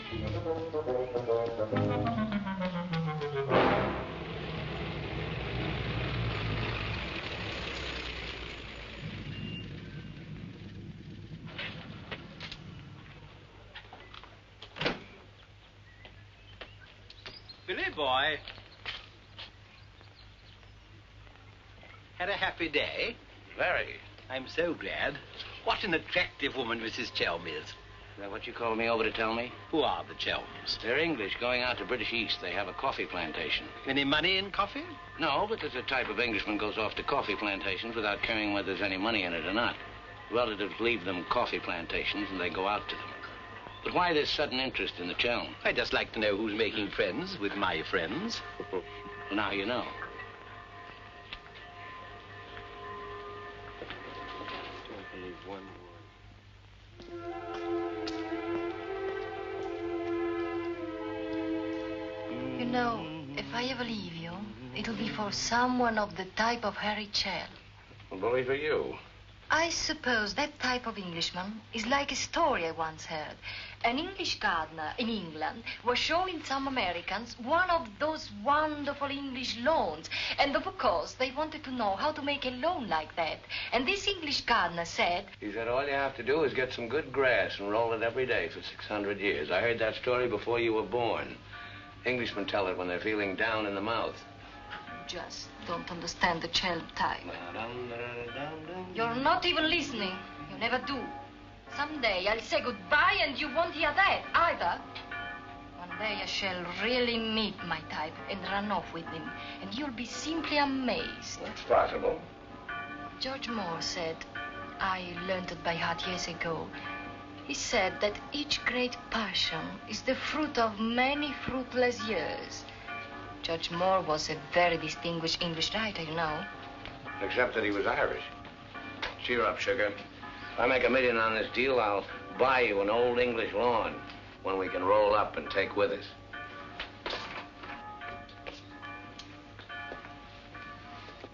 Billy boy. Had a happy day? Very. I'm so glad. What an attractive woman Mrs. Chelm is. Is that what you called me over to tell me? Who are the Chelms? They're English, going out to British East. They have a coffee plantation. Any money in coffee? No, but there's a type of Englishman goes off to coffee plantations without caring whether there's any money in it or not. Relatives leave them coffee plantations and they go out to them. But why this sudden interest in the Chelm? I just like to know who's making friends with my friends. Well, now you know. You know, if I ever leave you, it'll be for someone of the type of Harry Chell. Well, bully for you. I suppose that type of Englishman is like a story I once heard. An English gardener in England was showing some Americans one of those wonderful English lawns. And of course, they wanted to know how to make a lawn like that. And this English gardener said... He said all you have to do is get some good grass and roll it every day for 600 years. I heard that story before you were born. Englishmen tell it when they're feeling down in the mouth. Just don't understand the child type. You're not even listening. You never do. Someday I'll say goodbye and you won't hear that either. One day I shall really meet my type and run off with him. And you'll be simply amazed. It's possible. George Moore said, I learned it by heart years ago. He said that each great passion is the fruit of many fruitless years. Judge Moore was a very distinguished English writer, you know. Except that he was Irish. Cheer up, sugar. If I make $1 million on this deal, I'll buy you an old English lawn, one we can roll up and take with us.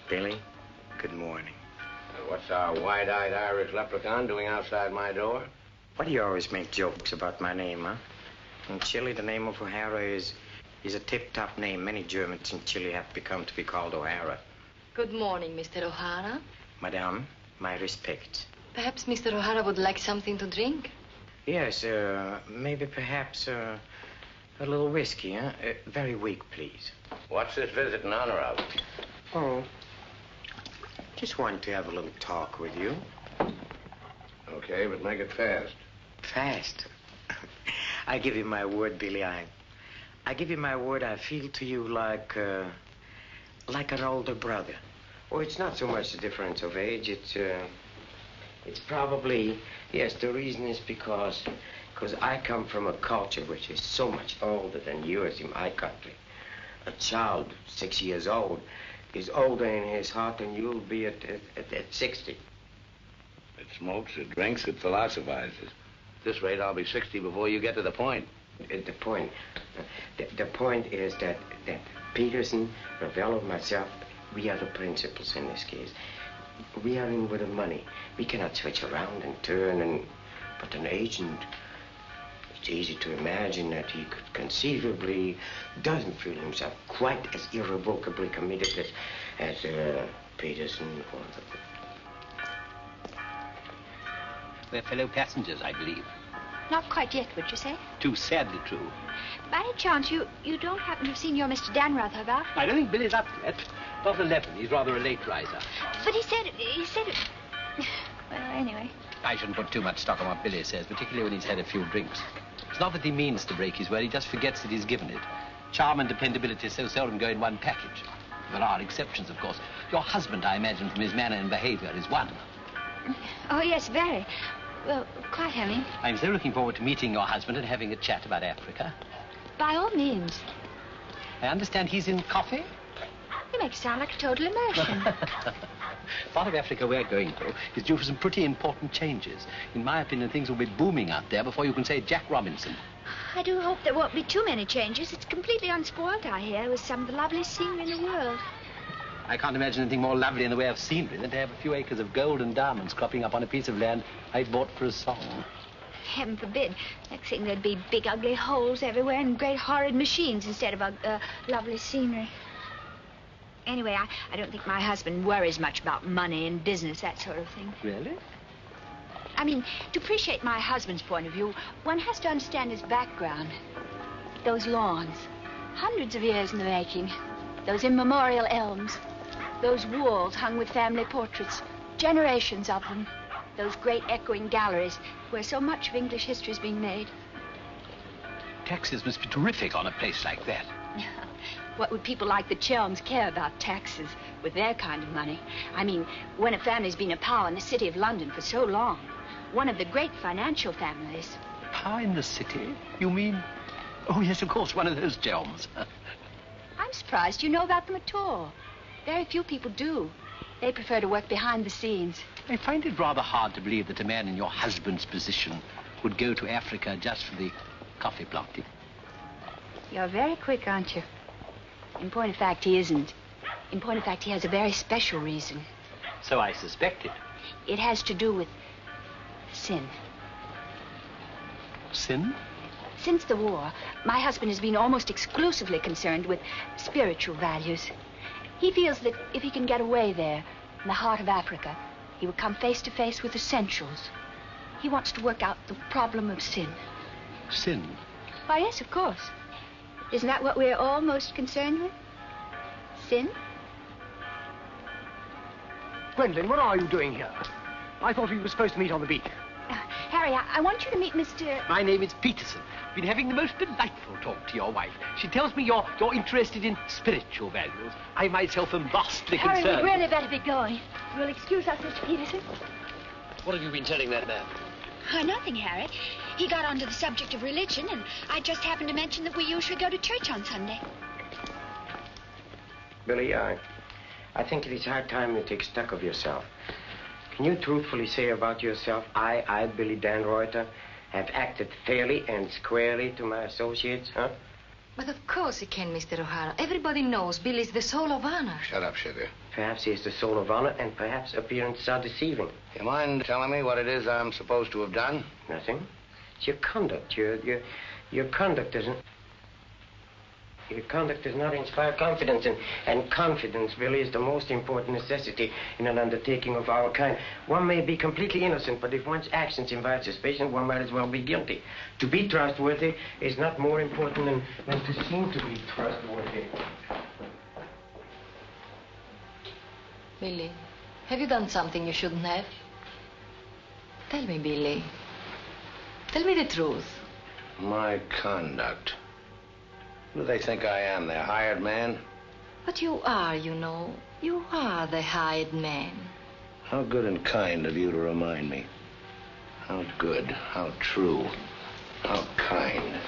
Billy, good morning. What's our wide-eyed Irish leprechaun doing outside my door? Why do you always make jokes about my name, huh? In Chile, the name of O'Hara is a tip-top name. Many Germans in Chile have become to be called O'Hara. Good morning, Mr. O'Hara. Madame, my respects. Perhaps Mr. O'Hara would like something to drink? Yes, maybe perhaps a little whiskey, huh? Very weak, please. What's this visit in honor of? Oh, just wanted to have a little talk with you. Okay, but make it fast. Fast? I give you my word, Billy. I give you my word. I feel to you like an older brother. Oh, it's not so much the difference of age. It's probably, yes, the reason is because I come from a culture which is so much older than yours in my country. A child 6 years old is older in his heart than you'll be at 60. It smokes, it drinks, it philosophizes. At this rate, I'll be 60 before you get to the point. The point is that Peterson, Ravello, myself, we are the principals in this case. We are in with the money. We cannot switch around and turn, but an agent, it's easy to imagine that he could conceivably doesn't feel himself quite as irrevocably committed as Peterson or... We're fellow passengers, I believe. Not quite yet, would you say? Too sadly true. By any chance, you don't happen to have seen your Mr. Dannreuther about? I don't think Billy's up yet. About 11. He's rather a late riser. But he said... Well, anyway. I shouldn't put too much stock on what Billy says, particularly when he's had a few drinks. It's not that he means to break his word, he just forgets that he's given it. Charm and dependability so seldom go in one package. There are exceptions, of course. Your husband, I imagine, from his manner and behavior, is one. Oh, yes, very. Well, quite having. I'm so looking forward to meeting your husband and having a chat about Africa. By all means. I understand he's in coffee? You make it sound like a total immersion. Part of Africa we're going to is due for some pretty important changes. In my opinion, things will be booming out there before you can say Jack Robinson. I do hope there won't be too many changes. It's completely unspoiled, I hear, with some of the loveliest scenery in the world. I can't imagine anything more lovely in the way of scenery than to have a few acres of gold and diamonds cropping up on a piece of land I bought for a song. Heaven forbid. Next thing there'd be big, ugly holes everywhere and great, horrid machines instead of lovely scenery. Anyway, I don't think my husband worries much about money and business, that sort of thing. Really? I mean, to appreciate my husband's point of view, one has to understand his background. Those lawns, hundreds of years in the making. Those immemorial elms. Those walls hung with family portraits. Generations of them. Those great echoing galleries where so much of English history has been made. Taxes must be terrific on a place like that. What would people like the Chelms care about taxes with their kind of money? I mean, when a family's been a power in the city of London for so long, one of the great financial families. Power in the city? You mean... Oh, yes, of course, one of those Chelms. I'm surprised you know about them at all. Very few people do. They prefer to work behind the scenes. I find it rather hard to believe that a man in your husband's position would go to Africa just for the coffee planting. You're very quick, aren't you? In point of fact, he isn't. In point of fact, he has a very special reason. So I suspected. It has to do with sin. Sin? Since the war, my husband has been almost exclusively concerned with spiritual values. He feels that if he can get away there, in the heart of Africa, he will come face to face with essentials. He wants to work out the problem of sin. Sin? Why, yes, of course. Isn't that what we're all most concerned with? Sin? Gwendolyn, what are you doing here? I thought we were supposed to meet on the beach. Harry, I want you to meet Mr... My name is Peterson. Been having the most delightful talk to your wife. She tells me you're interested in spiritual values. I myself am vastly concerned. Harry, we'd really better be going. You'll excuse us, Mr. Peterson? What have you been telling that man? Oh, nothing, Harry. He got onto the subject of religion, and I just happened to mention that we usually go to church on Sunday. Billy, I think it is high time you take stock of yourself. Can you truthfully say about yourself, I, Billy Dannreuther, have acted fairly and squarely to my associates, huh? But of course he can, Mr. O'Hara. Everybody knows Billy's the soul of honor. Shut up, sugar. Perhaps he is the soul of honor, and perhaps appearances are deceiving. You mind telling me what it is I'm supposed to have done? Nothing. It's your conduct. Your conduct doesn't... Your conduct does not inspire confidence, and confidence, Billy, is the most important necessity in an undertaking of our kind. One may be completely innocent, but if one's actions invite suspicion, one might as well be guilty. To be trustworthy is not more important than to seem to be trustworthy. Billy, have you done something you shouldn't have? Tell me, Billy. Tell me the truth. My conduct. Who do they think I am, their hired man? But you are, you know. You are the hired man. How good and kind of you to remind me. How good, how true, how kind.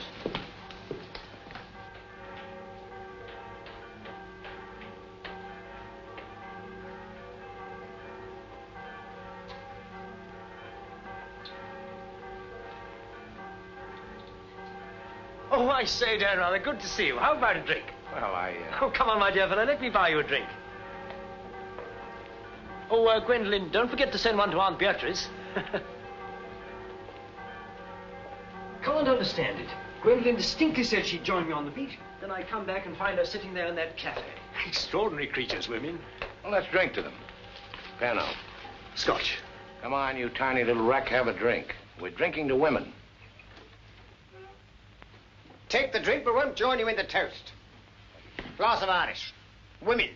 Oh, I say, Dannreuther, good to see you. How about a drink? Well, Oh, come on, my dear fellow. Let me buy you a drink. Oh, Gwendolyn, don't forget to send one to Aunt Beatrice. Can't understand it. Gwendolyn distinctly said she'd join me on the beach. Then I come back and find her sitting there in that cafe. Extraordinary creatures, women. Well, let's drink to them. Pano. Scotch. Come on, you tiny little wreck, have a drink. We're drinking to women. Take the drink, but won't join you in the toast. Glass of Irish. Women.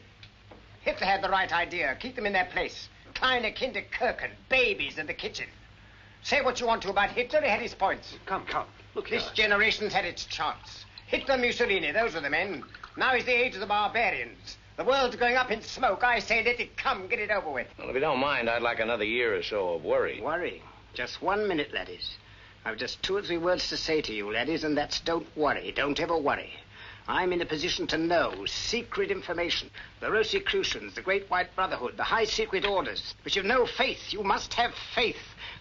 Hitler had the right idea. Keep them in their place. Kleine Kinder Kirchen. Babies in the kitchen. Say what you want to about Hitler, he had his points. Come. Look This here. generation's had its chance. Hitler, Mussolini, those are the men. Now is the age of the barbarians. The world's going up in smoke. I say let it come, get it over with. Well, if you don't mind, I'd like another year or so of worry. Worry? Just 1 minute, laddies. I've just 2 or 3 words to say to you, laddies, and that's don't worry. Don't ever worry. I'm in a position to know secret information. The Rosicrucians, the Great White Brotherhood, the high secret orders. But you've no faith. You must have faith.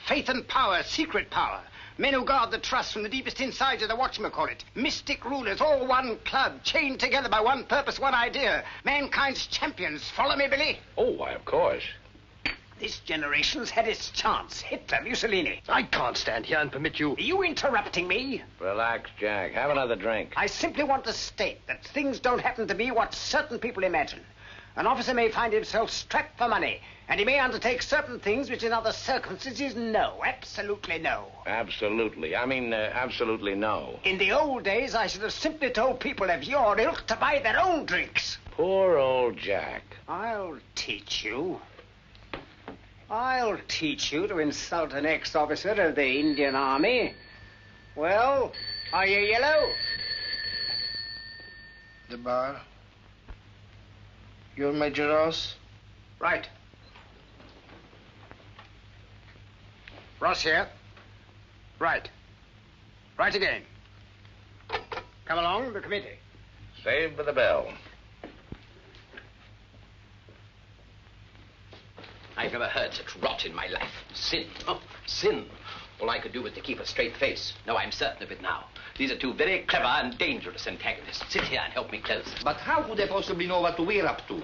Faith and power, secret power. Men who guard the trust from the deepest insides of the whatchamacallit. Mystic rulers, all one club, chained together by one purpose, one idea. Mankind's champions. Follow me, Billy? Oh, why, of course. This generation's had its chance. Hitler, Mussolini. I can't stand here and permit you... Are you interrupting me? Relax, Jack. Have another drink. I simply want to state that things don't happen to be what certain people imagine. An officer may find himself strapped for money, and he may undertake certain things which in other circumstances, no, absolutely no. Absolutely. I mean, absolutely no. In the old days, I should have simply told people of your ilk to buy their own drinks. Poor old Jack. I'll teach you. I'll teach you to insult an ex-officer of the Indian Army. Well, are you yellow? The bar. You're Major Ross? Right. Ross here. Right. Right again. Come along, the committee. Saved by the bell. I've never heard such rot in my life. Sin. Oh, sin. All I could do was to keep a straight face. No, I'm certain of it now. These are 2 very clever and dangerous antagonists. Sit here and help me close. But how could they possibly know what we're up to?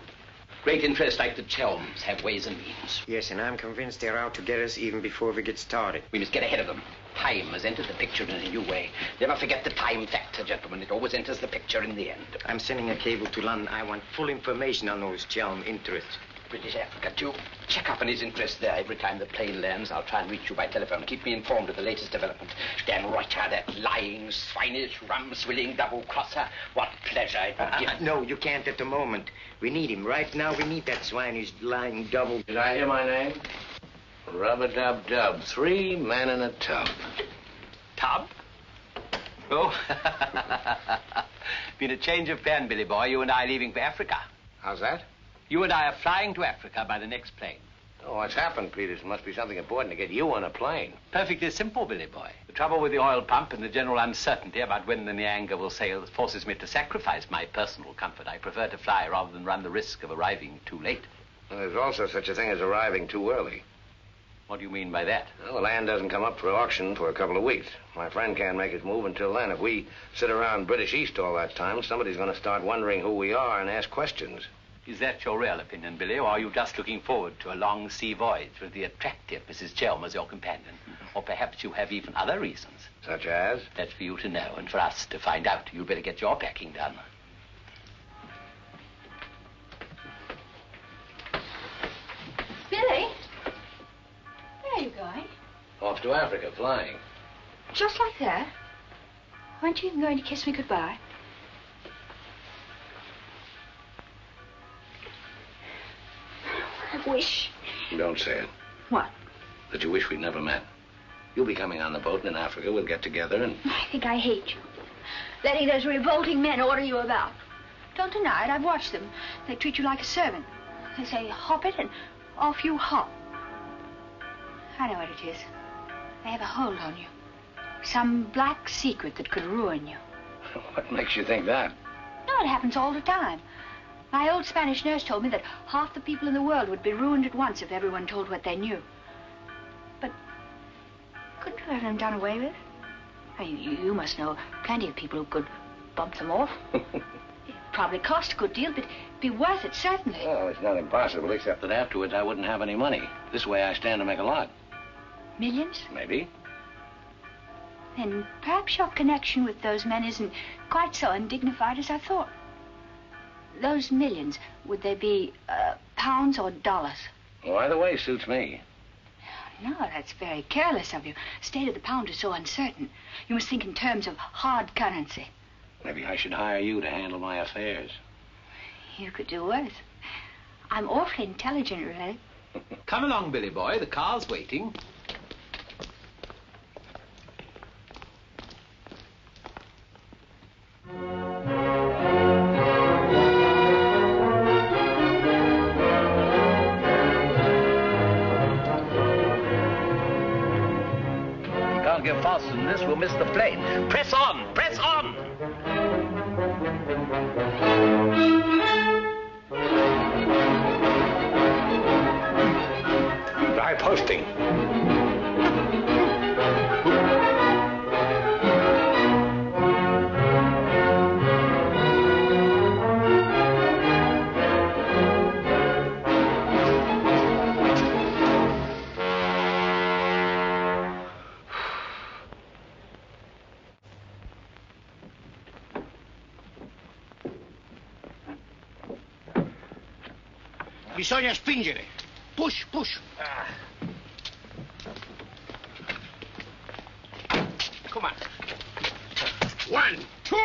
Great interests like the Chelms have ways and means. Yes, and I'm convinced they're out to get us even before we get started. We must get ahead of them. Time has entered the picture in a new way. Never forget the time factor, gentlemen. It always enters the picture in the end. I'm sending a cable to London. I want full information on those Chelm interests. British Africa, too. Check up on his interest there. Every time the plane lands, I'll try and reach you by telephone. Keep me informed of the latest development. Dannreuther, that lying, swinish, rum-swilling double-crosser. What pleasure it would give. No, you can't at the moment. We need him. Right now, we need that swinish, lying double... Did I hear my name? Rub-a-dub-dub. 3 men in a tub. Tub? Oh. Been a change of plan, Billy boy. You and I leaving for Africa. How's that? You and I are flying to Africa by the next plane. Oh, what's happened, Peters? Must be something important to get you on a plane. Perfectly simple, Billy boy. The trouble with the oil pump and the general uncertainty about when the Nyanga will sail forces me to sacrifice my personal comfort. I prefer to fly rather than run the risk of arriving too late. Well, there's also such a thing as arriving too early. What do you mean by that? Well, the land doesn't come up for auction for a couple of weeks. My friend can't make his move until then. If we sit around British East all that time, somebody's going to start wondering who we are and ask questions. Is that your real opinion, Billy, or are you just looking forward to a long sea voyage with the attractive Mrs. Chelm as your companion? Or perhaps you have even other reasons. Such as? That's for you to know and for us to find out. You'd better get your packing done. Billy? Where are you going? Off to Africa, flying. Just like that? Aren't you even going to kiss me goodbye? I wish. Don't say it. What? That you wish we'd never met. You'll be coming on the boat, and in Africa we'll get together and... I think I hate you. Letting those revolting men order you about. Don't deny it. I've watched them. They treat you like a servant. They say, hop it, and off you hop. I know what it is. They have a hold on you. Some black secret that could ruin you. What makes you think that? No, it happens all the time. My old Spanish nurse told me that half the people in the world would be ruined at once if everyone told what they knew. But couldn't you have them done away with? I mean, you must know plenty of people who could bump them off. It'd probably cost a good deal, but it'd be worth it, certainly. Well, it's not impossible, except that afterwards I wouldn't have any money. This way I stand to make a lot. Millions? Maybe. Then perhaps your connection with those men isn't quite so undignified as I thought. Those millions, would they be pounds or dollars? Well, either way suits me. No, that's very careless of you. The state of the pound is so uncertain. You must think in terms of hard currency. Maybe I should hire you to handle my affairs. You could do worse. I'm awfully intelligent, really. Come along, Billy boy. The car's waiting. Get faster than this, we'll miss the plane. Press on! Press on! Dry posting. Bisogna spingere. Push, push. Come on. 1, 2,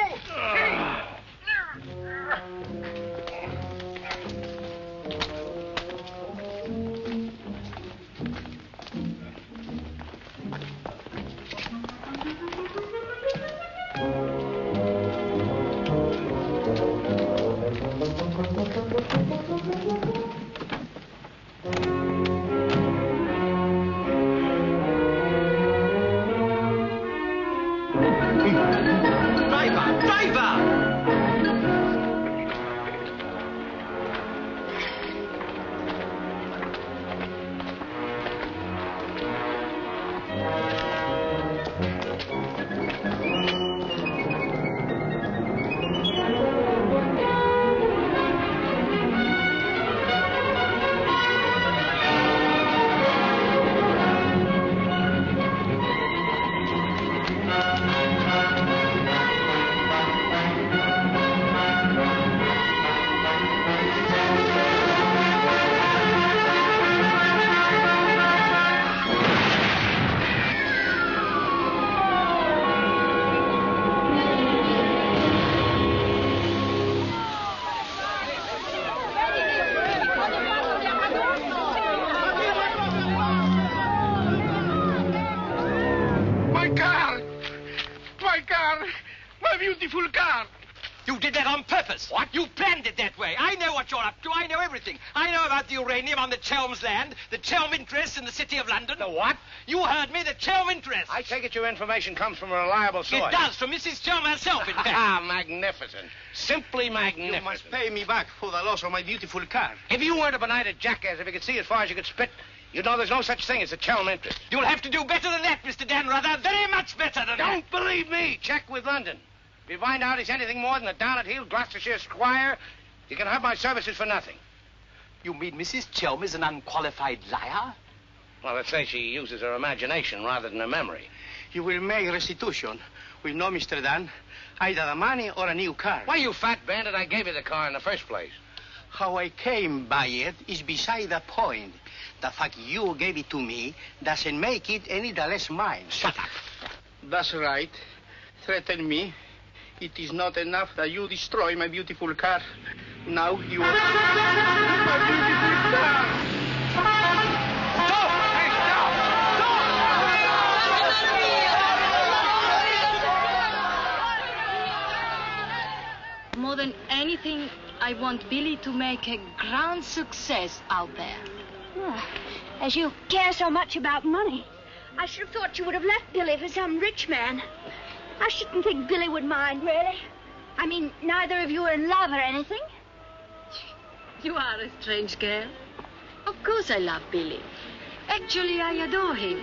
You did that on purpose. What? You planned it that way. I know what you're up to. I know everything. I know about the uranium on the Chelm's land, the Chelm interests in the city of London. The what? You heard me, the Chelm interests. I take it your information comes from a reliable source. It does, from Mrs. Chelm herself, in fact. Ah, magnificent. Simply magnificent. You must pay me back for the loss of my beautiful car. If you weren't a benighted jackass, if you could see as far as you could spit, you'd know there's no such thing as a Chelm interest. You'll have to do better than that, Mr. Dannreuther. Very much better than that. Don't believe me. Check with London. If you find out he's anything more than a down-at-heel Gloucestershire squire, you can have my services for nothing. You mean Mrs. Chelm is an unqualified liar? Well, let's say she uses her imagination rather than her memory. You will make restitution. We know, Mr. Dan, either the money or a new car. Why, you fat bandit, I gave you the car in the first place. How I came by it is beside the point. The fact you gave it to me doesn't make it any the less mine. Shut up. That's right. Threaten me. It is not enough that you destroy my beautiful car. Now you... my beautiful car! Stop! Hey, stop! More than anything, I want Billy to make a grand success out there. Well, as you care so much about money, I should have thought you would have left Billy for some rich man. I shouldn't think Billy would mind, really. I mean, neither of you are in love or anything. You are a strange girl. Of course I love Billy. Actually, I adore him.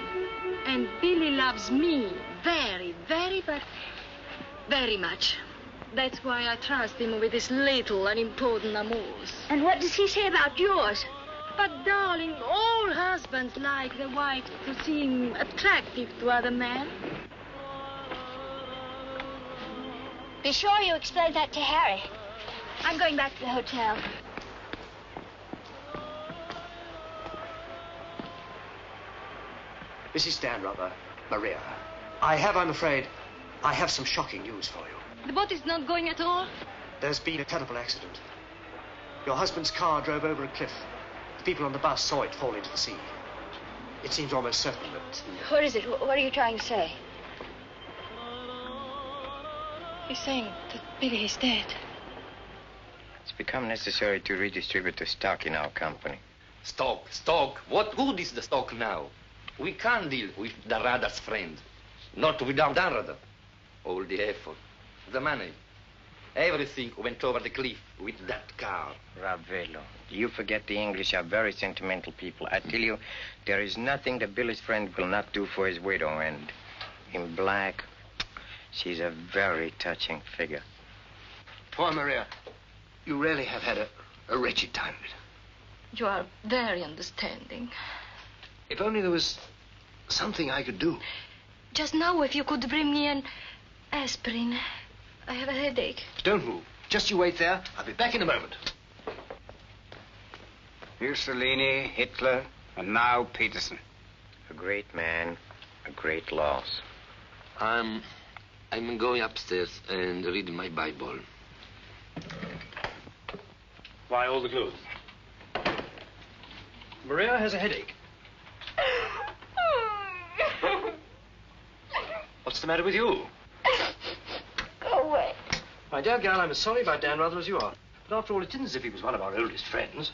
And Billy loves me very, very much. That's why I trust him with his little unimportant amours. And what does he say about yours? But, darling, all husbands like their wives to seem attractive to other men. Be sure you explain that to Harry. I'm going back to the hotel. Mrs. Dannreuther, Maria, I'm afraid, I have some shocking news for you. The boat is not going at all? There's been a terrible accident. Your husband's car drove over a cliff. The people on the bus saw it fall into the sea. It seems almost certain that... What is it? What are you trying to say? He's saying that Billy is dead. It's become necessary to redistribute the stock in our company. Stock? What good is the stock now? We can't deal with the Radar's friend. Not without Dannreuther. All the effort, the money, everything went over the cliff with that car. Ravello, you forget the English are very sentimental people. I tell you, there is nothing that Billy's friend will not do for his widow, and in black, she's a very touching figure. Poor Maria, you really have had a wretched time of it. You are very understanding. If only there was something I could do. Just now, if you could bring me an aspirin. I have a headache. Don't move. Just you wait there. I'll be back in a moment. Mussolini, Hitler, and now Peterson. A great man, a great loss. I'm going upstairs and reading my Bible. Why all the clothes? Maria has a headache. What's the matter with you? Go away. My dear girl, I'm as sorry about Dannreuther as you are. But after all, it isn't as if he was one of our oldest friends.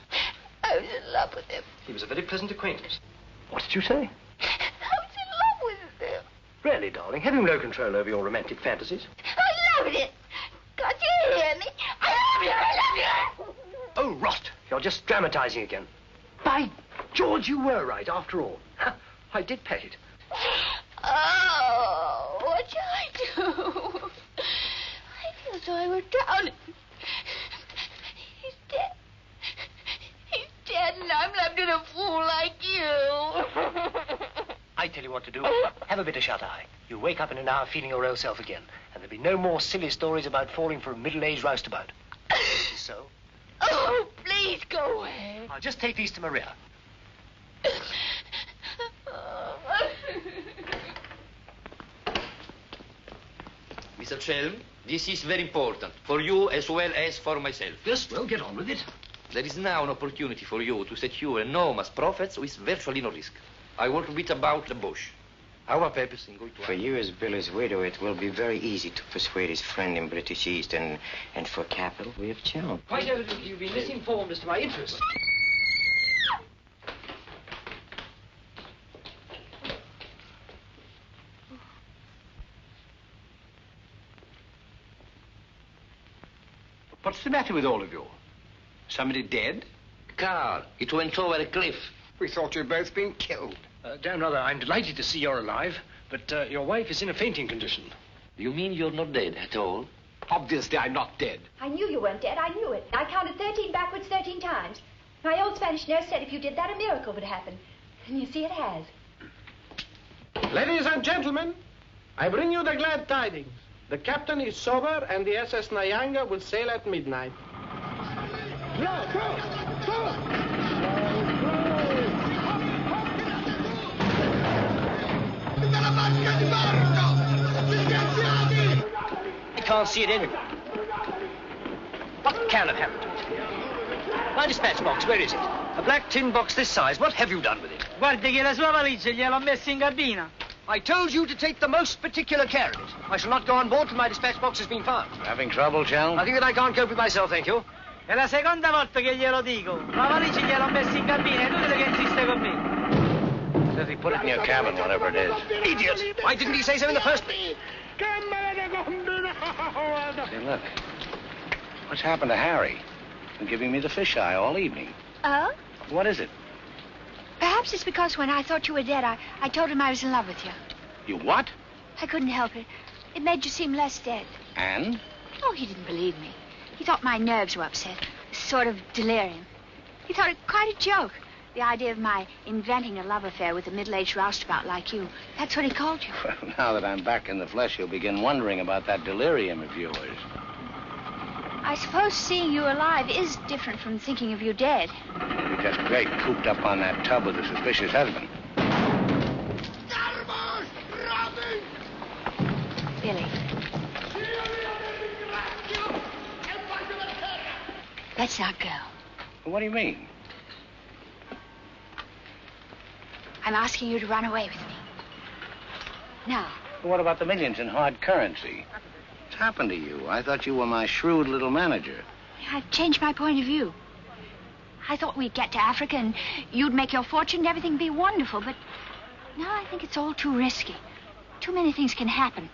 I was in love with him. He was a very pleasant acquaintance. What did you say? I was in love with him. Really, darling, have you no control over your romantic fantasies? I loved it. Can't you hear me? I love you. Oh, rot. You're just dramatizing again. By George, you were right, after all. I did pet it. Oh, what shall I do? I feel so I were drowning. He's dead. He's dead, and I'm left in a fool like you. I tell you what to do. Have a bit of shut-eye. You'll wake up in an hour feeling your old self again. And there'll be no more silly stories about falling for a middle-aged roustabout. So? Oh, please go away. I'll just take these to Maria. Mr. Chelm, this is very important, for you as well as for myself. Yes, well, get on with it. There is now an opportunity for you to secure enormous profits with virtually no risk. I want to beat about the bush. For you as Billy's widow, it will be very easy to persuade his friend in British East, and for capital, we have Chelm. Quite evidently, you've been misinformed as to my interests. What's the matter with all of you? Somebody dead? Carl, it went over a cliff. We thought you'd both been killed. Dannreuther, I'm delighted to see you're alive, but your wife is in a fainting condition. You mean you're not dead at all? Obviously, I'm not dead. I knew you weren't dead. I knew it. I counted 13 backwards 13 times. My old Spanish nurse said if you did that, a miracle would happen. And you see it has. Ladies and gentlemen, I bring you the glad tidings. The captain is sober, and the SS Nyanga will sail at midnight. I can't see it anywhere. What can have happened to it? My dispatch box, where is it? A black tin box this size. What have you done with it? Guardi che la sua valigia gliel'ho messa in cabina. I told you to take the most particular care of it. I shall not go on board till my dispatch box has been found. Having trouble, Chelm? I think that I can't cope with myself, thank you. È la seconda volta che glielo dico. La valigia gliel'ho messa in cabina. È inutile che insiste con me. Says he put it in your cabin, whatever it is. Idiot! Why didn't he say so in the first place? Say, look. What's happened to Harry? He's been giving me the fisheye all evening. Oh? What is it? Perhaps it's because when I thought you were dead, I told him I was in love with you. You what? I couldn't help it. It made you seem less dead. And? Oh, he didn't believe me. He thought my nerves were upset. Sort of delirium. He thought it quite a joke. The idea of my inventing a love affair with a middle-aged roustabout like you. That's what he called you. Well, now that I'm back in the flesh, you'll begin wondering about that delirium of yours. I suppose seeing you alive is different from thinking of you dead. You're just great cooped up on that tub with a suspicious husband. Billy. Let's not go. What do you mean? I'm asking you to run away with me. Now. What about the millions in hard currency? What's happened to you? I thought you were my shrewd little manager. I've changed my point of view. I thought we'd get to Africa and you'd make your fortune and everything be wonderful, but now I think it's all too risky. Too many things can happen.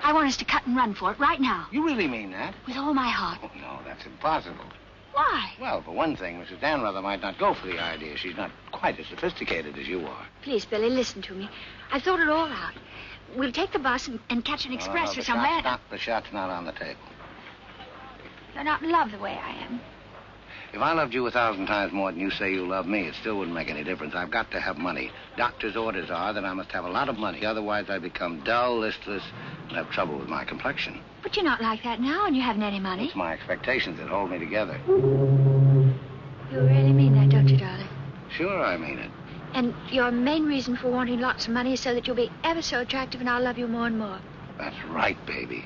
I want us to cut and run for it right now. You really mean that? With all my heart. Oh, no, that's impossible. Why? Well, for one thing, Mrs. Dannreuther might not go for the idea. She's not quite as sophisticated as you are. Please, Billy, listen to me. I've thought it all out. We'll take the bus and catch an express for somewhere. The shot's not on the table. You're not in love the way I am. If I loved you 1,000 times more than you say you love me, it still wouldn't make any difference. I've got to have money. Doctor's orders are that I must have a lot of money. Otherwise, I become dull, listless, and have trouble with my complexion. But you're not like that now, and you haven't any money. It's my expectations that hold me together. You really mean that, don't you, darling? Sure, I mean it. And your main reason for wanting lots of money is so that you'll be ever so attractive and I'll love you more and more. That's right, baby.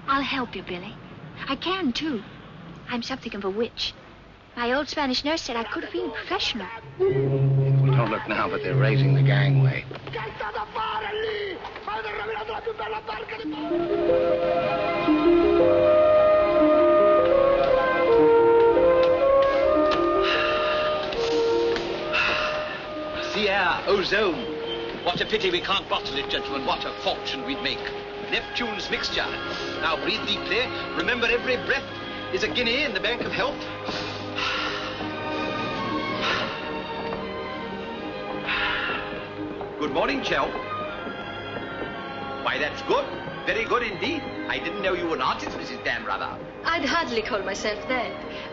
I'll help you, Billy. I can, too. I'm something of a witch. My old Spanish nurse said I could have been professional. Don't look now, but they're raising the gangway. The air, ozone. What a pity we can't bottle it, gentlemen. What a fortune we'd make. Neptune's mixture. Now breathe deeply. Remember, every breath is a guinea in the bank of health. Good morning, Chel. Why, that's good. Very good indeed. I didn't know you were an artist, Mrs. Dannreuther. I'd hardly call myself that.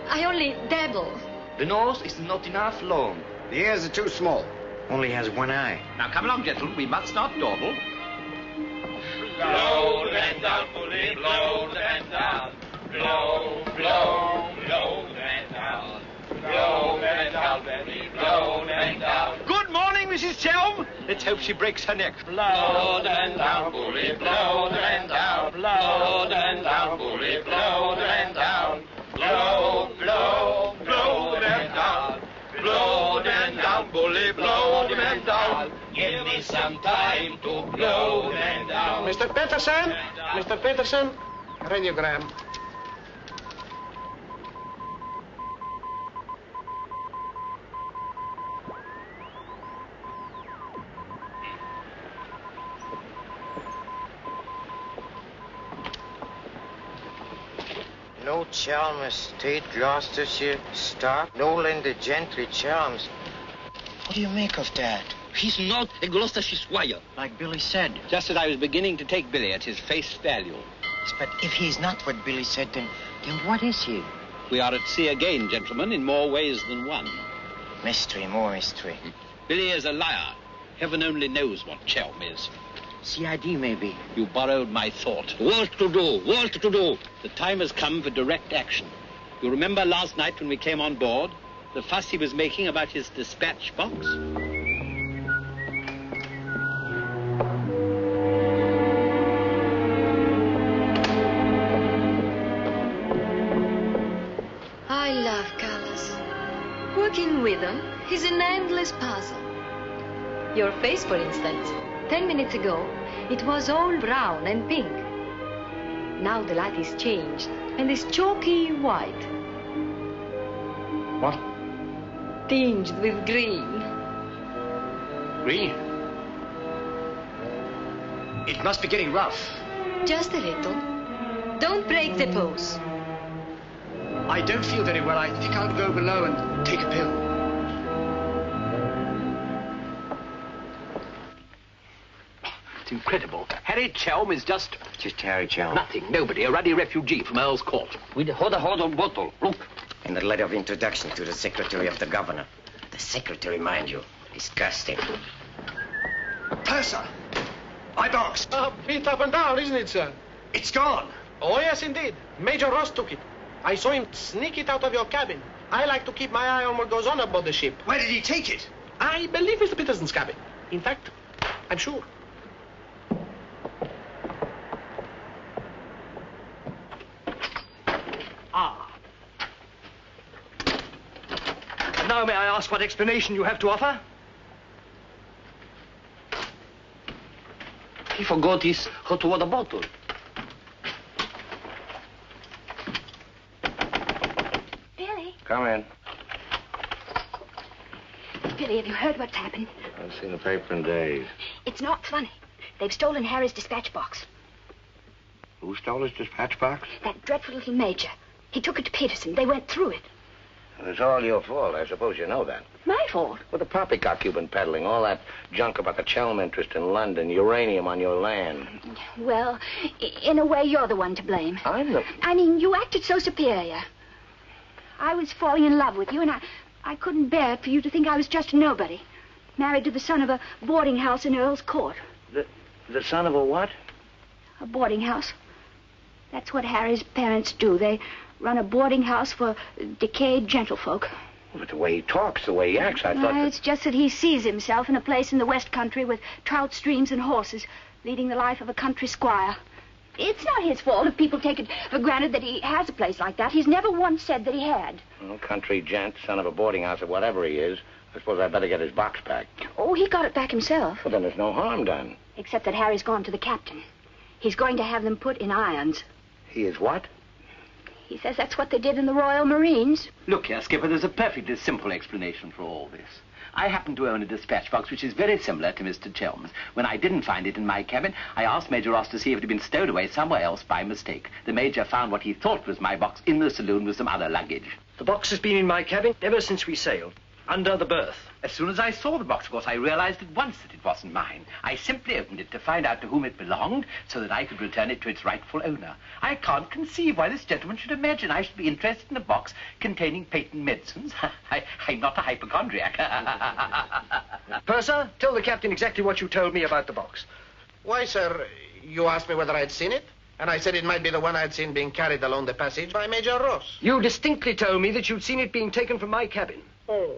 I only dabble. The nose is not enough long. The ears are too small. Only has one eye. Now, come along, gentlemen. We must not dawdle. Blow them down, bully, blow them down. Blow, blow, blow them down. Blow them down, baby, blow them down. Good morning, Mrs. Chelm. Let's hope she breaks her neck. Blow them down, bully, blow them down. Blow them down, bully, blow them down. Blow, blow, blow them down. Blow them down, bully, blow them down. Give me is some time to blow them down. Mr. Peterson? Mr. Peterson? Radiogram. No Chalmers State, Gloucestershire, Stark, no Lender Gentry, Chalmers. What do you make of that? He's not a Gloucestershire squire. Like Billy said. Just as I was beginning to take Billy at his face value. But if he's not what Billy said, then what is he? We are at sea again, gentlemen, in more ways than one. Mystery, more mystery. Billy is a liar. Heaven only knows what Chelm is. CID, maybe. You borrowed my thought. What to do? What to do? The time has come for direct action. You remember last night when we came on board? The fuss he was making about his dispatch box? I love colors. Working with them is an endless puzzle. Your face, for instance. 10 minutes ago, it was all brown and pink. Now the light is changed and is chalky white. What? Tinged with green. Green? It must be getting rough. Just a little. Don't break the pose. I don't feel very well. I think I'll go below and take a pill. It's incredible. Harry Chelm is just Harry Chelm. nothing, nobody, a ruddy refugee from Earl's Court. With a hold on bottle. Look. And the letter of introduction to the secretary of the governor. The secretary, mind you. Disgusting. Purser! My box! Beat up and down, isn't it, sir? It's gone. Oh, yes, indeed. Major Ross took it. I saw him sneak it out of your cabin. I like to keep my eye on what goes on aboard the ship. Where did he take it? I believe Mr. Peterson's cabin. In fact, I'm sure. And now may I ask what explanation you have to offer? He forgot his hot water bottle. Billy. Come in. Billy, have you heard what's happened? I've seen the paper in days. It's not funny. They've stolen Harry's dispatch box. Who stole his dispatch box? That dreadful little major. He took it to Peterson. They went through it. Well, it's all your fault. I suppose you know that. My fault? Well, the poppycock you've been peddling, all that junk about the Chelm interest in London, uranium on your land. Well, in a way, you're the one to blame. I'm the... I mean, you acted so superior. I was falling in love with you, and I couldn't bear it for you to think I was just a nobody. Married to the son of a boarding house in Earl's Court. The son of a what? A boarding house. That's what Harry's parents do. They run a boarding house for decayed gentlefolk. But the way he talks, the way he acts, I thought... It's just that he sees himself in a place in the West Country with trout streams and horses, leading the life of a country squire. It's not his fault if people take it for granted that he has a place like that. He's never once said that he had. Well, country gent, son of a boarding house or whatever he is, I suppose I'd better get his box back. Oh, he got it back himself. Well, then there's no harm done. Except that Harry's gone to the captain. He's going to have them put in irons. He is what? He says that's what they did in the Royal Marines. Look here, Skipper, there's a perfectly simple explanation for all this. I happen to own a dispatch box which is very similar to Mr. Chelm's. When I didn't find it in my cabin, I asked Major Ross to see if it had been stowed away somewhere else by mistake. The Major found what he thought was my box in the saloon with some other luggage. The box has been in my cabin ever since we sailed, under the berth. As soon as I saw the box, of course, I realized at once that it wasn't mine. I simply opened it to find out to whom it belonged so that I could return it to its rightful owner. I can't conceive why this gentleman should imagine I should be interested in a box containing patent medicines. I'm not a hypochondriac. Purser, tell the captain exactly what you told me about the box. Why, sir, you asked me whether I'd seen it, and I said it might be the one I'd seen being carried along the passage by Major Ross. You distinctly told me that you'd seen it being taken from my cabin. Oh,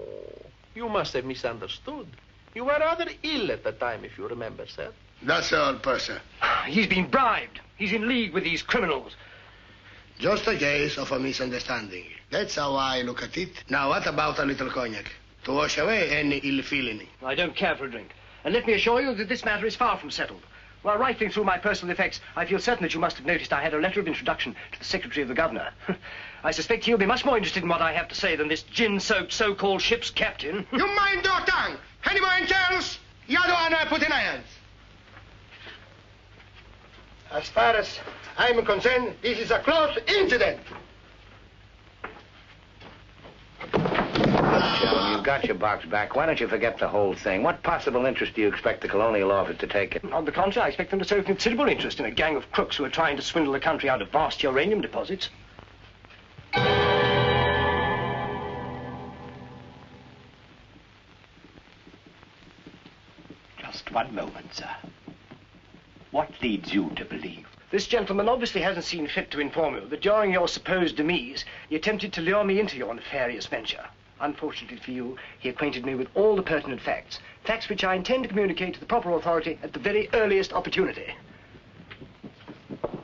you must have misunderstood. You were rather ill at the time, if you remember, sir. That's all, Purser. He's been bribed. He's in league with these criminals. Just a case of a misunderstanding. That's how I look at it. Now, what about a little cognac? To wash away any ill feeling. I don't care for a drink. And let me assure you that this matter is far from settled. While rifling through my personal effects, I feel certain that you must have noticed I had a letter of introduction to the Secretary of the Governor. I suspect he'll be much more interested in what I have to say than this gin-soaked so-called ship's captain. You mind your tongue. Anyone else? The other one I put in hands. As far as I'm concerned, this is a close incident. Gentlemen, you've got your box back. Why don't you forget the whole thing? What possible interest do you expect the Colonial Office to take in? On the contrary, I expect them to show considerable interest in a gang of crooks who are trying to swindle the country out of vast uranium deposits. Just one moment, sir. What leads you to believe? This gentleman obviously hasn't seen fit to inform you that during your supposed demise, he attempted to lure me into your nefarious venture. Unfortunately for you, he acquainted me with all the pertinent facts. Facts which I intend to communicate to the proper authority at the very earliest opportunity.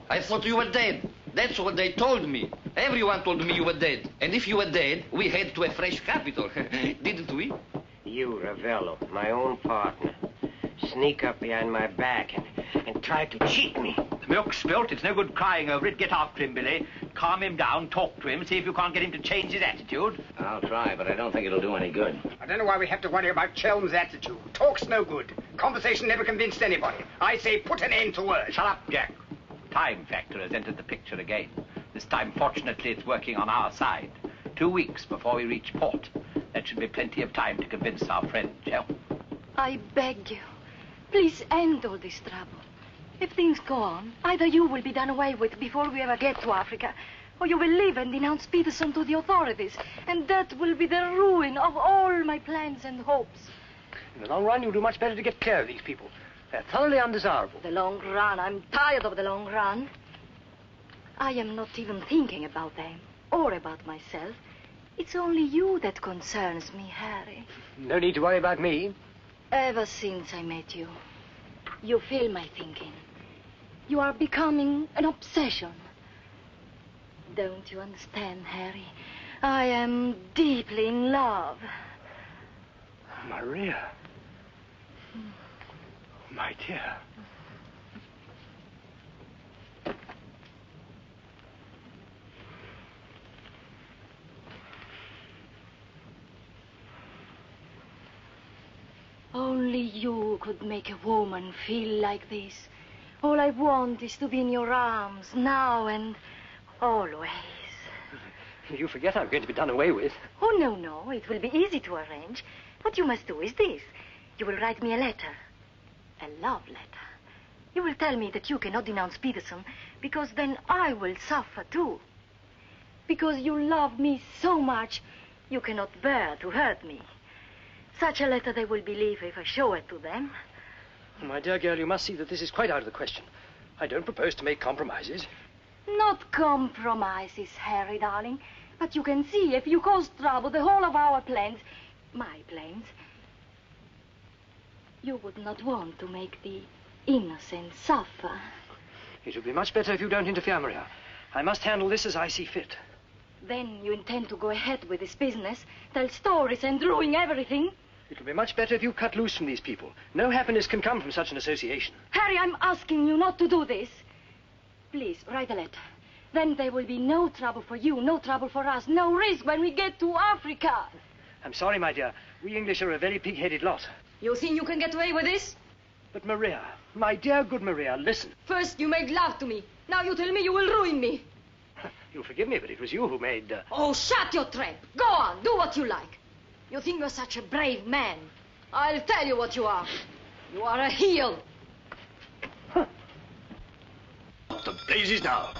I thought you were dead. That's what they told me. Everyone told me you were dead. And if you were dead, we head to a fresh capital. Didn't we? You, Ravello, my own partner, sneak up behind my back and try to cheat me. The milk's spilt. It's no good crying over it. Get after him, Billy. Calm him down, talk to him, see if you can't get him to change his attitude. I'll try, but I don't think it'll do any good. I don't know why we have to worry about Chelm's attitude. Talk's no good. Conversation never convinced anybody. I say put an end to words. Shut up, Jack. Time factor has entered the picture again. This time, fortunately, it's working on our side. 2 weeks before we reach port. That should be plenty of time to convince our friend, Chelm. I beg you, please end all this trouble. If things go on, either you will be done away with before we ever get to Africa, or you will leave and denounce Peterson to the authorities, and that will be the ruin of all my plans and hopes. In the long run, you'll do much better to get clear of these people. They're thoroughly undesirable. The long run. I'm tired of the long run. I am not even thinking about them or about myself. It's only you that concerns me, Harry. No need to worry about me. Ever since I met you, you fill my thinking. You are becoming an obsession. Don't you understand, Harry? I am deeply in love. Maria. My dear. Only you could make a woman feel like this. All I want is to be in your arms, now and always. You forget I'm going to be done away with. Oh, no. It will be easy to arrange. What you must do is this. You will write me a letter. A love letter. You will tell me that you cannot denounce Peterson, because then I will suffer too. Because you love me so much, you cannot bear to hurt me. Such a letter they will believe if I show it to them. My dear girl, you must see that this is quite out of the question. I don't propose to make compromises. Not compromises, Harry, darling. But you can see if you cause trouble, the whole of our plans, my plans, you would not want to make the innocent suffer. It would be much better if you don't interfere, Maria. I must handle this as I see fit. Then you intend to go ahead with this business, tell stories and ruin everything? It'll be much better if you cut loose from these people. No happiness can come from such an association. Harry, I'm asking you not to do this. Please, write a letter. Then there will be no trouble for you, no trouble for us, no risk when we get to Africa. I'm sorry, my dear. We English are a very pig-headed lot. You think you can get away with this? But Maria, my dear good Maria, listen. First you made love to me. Now you tell me you will ruin me. You'll forgive me, but it was you who made... Oh, shut your trap. Go on, do what you like. You think you're such a brave man. I'll tell you what you are. You are a heel. What the blazes now?